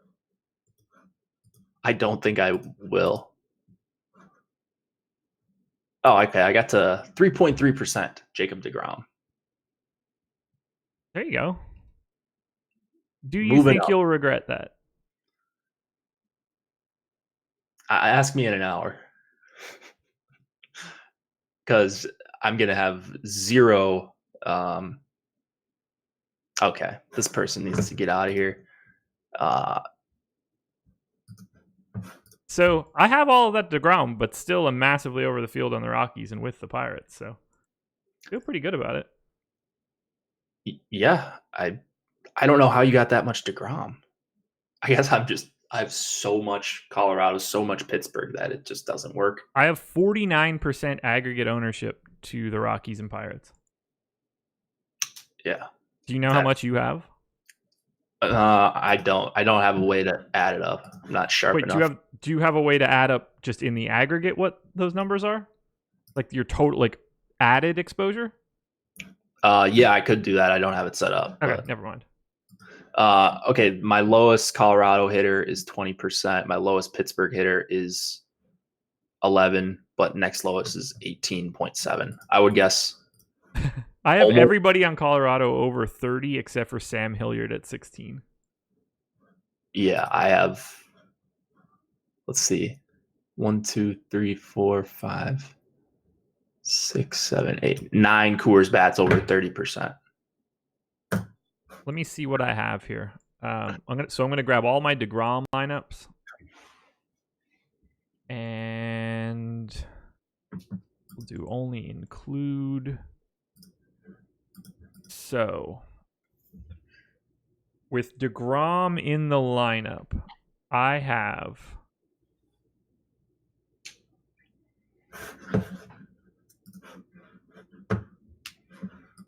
I don't think I will. Oh, okay. I got to 3.3% Jacob DeGrom. There you go. Do you Moving think up. you'll regret that? Ask me in an hour. Because I'm going to have zero. Okay, this person needs to get out of here. So I have all of that DeGrom, but still am massively over the field on the Rockies and with the Pirates. So feel pretty good about it. Yeah, I don't know how you got that much DeGrom. I guess I have so much Colorado, so much Pittsburgh that it just doesn't work. I have 49% aggregate ownership to the Rockies and Pirates. Yeah. Do you know how much you have? I don't have a way to add it up. I'm not sharp Wait, enough. do you have a way to add up just in the aggregate what those numbers are? Like your total, like added exposure? Yeah, I could do that. I don't have it set up. Okay, but, never mind. okay, my lowest Colorado hitter is 20%. My lowest Pittsburgh hitter is 11, but next lowest is 18.7. I would guess. I have almost everybody on Colorado over 30 except for Sam Hilliard at 16. Yeah, I have. Let's see. 1, 2, 3, 4, 5, 6, 7, 8, 9 Coors bats over 30%. Let me see what I have here. I'm gonna grab all my DeGrom lineups, and we'll do only include. So, with DeGrom in the lineup, I have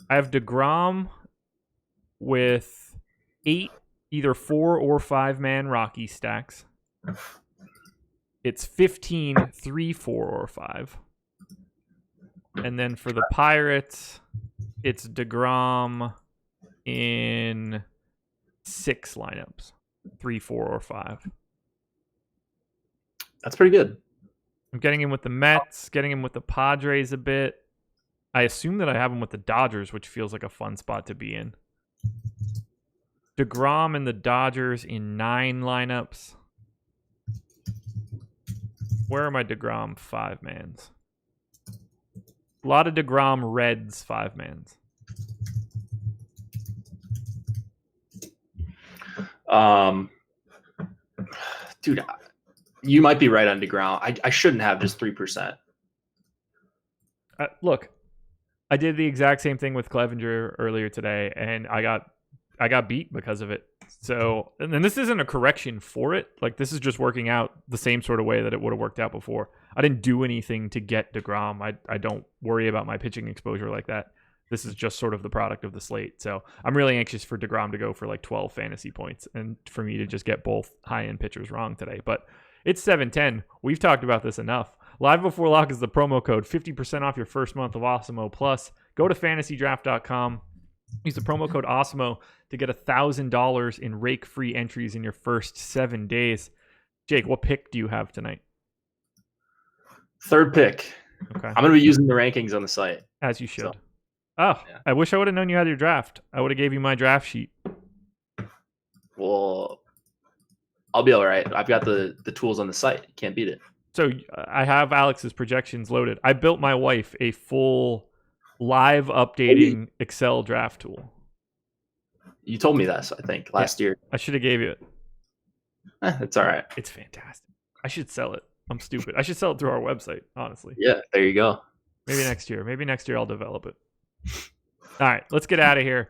DeGrom with 8 either 4 or 5 man Rocky stacks. It's 15 3, 4, or 5. And then for the Pirates, it's DeGrom in 6 lineups, 3, 4, or 5. That's pretty good. I'm getting him with the Mets, getting him with the Padres a bit. I assume that I have him with the Dodgers, which feels like a fun spot to be in. DeGrom and the Dodgers in 9 lineups. Where are my DeGrom 5 mans? A lot of DeGrom Reds 5 mans. Dude, you might be right on DeGrom. I shouldn't have just 3%. Look, I did the exact same thing with Clevenger earlier today, and I got beat because of it. So, and then this isn't a correction for it. Like, this is just working out the same sort of way that it would have worked out before. I didn't do anything to get DeGrom. I don't worry about my pitching exposure like that. This is just sort of the product of the slate. So I'm really anxious for DeGrom to go for like 12 fantasy points and for me to just get both high-end pitchers wrong today. But it's 7-10. We've talked about this enough. Live Before Lock is the promo code, 50% off your first month of Awesemo Plus. Go to FantasyDraft.com. Use the promo code Awesemo to get $1,000 in rake-free entries in your first 7 days. Jake, what pick do you have tonight? Third pick. Okay. I'm going to be using the rankings on the site. As you should. So, yeah. I wish I would have known you had your draft. I would have gave you my draft sheet. Well, I'll be all right. I've got the tools on the site. You can't beat it. So I have Alex's projections loaded. I built my wife a full live updating Excel draft tool. You told me this, I think, last year. I should have gave you it. It's all right. It's fantastic. I should sell it. I'm stupid. I should sell it through our website, honestly. Yeah, there you go. Maybe next year. Maybe next year I'll develop it. All right, let's get out of here.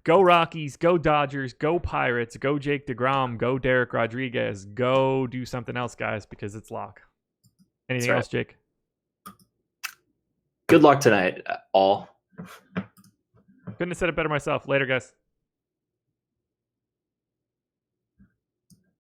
Go Rockies, go Dodgers, go Pirates, go Jake DeGrom, go Derek Rodriguez, go do something else, guys, because it's lock. Anything else, Jake? Good luck tonight, all. Couldn't have said it better myself. Later, guys.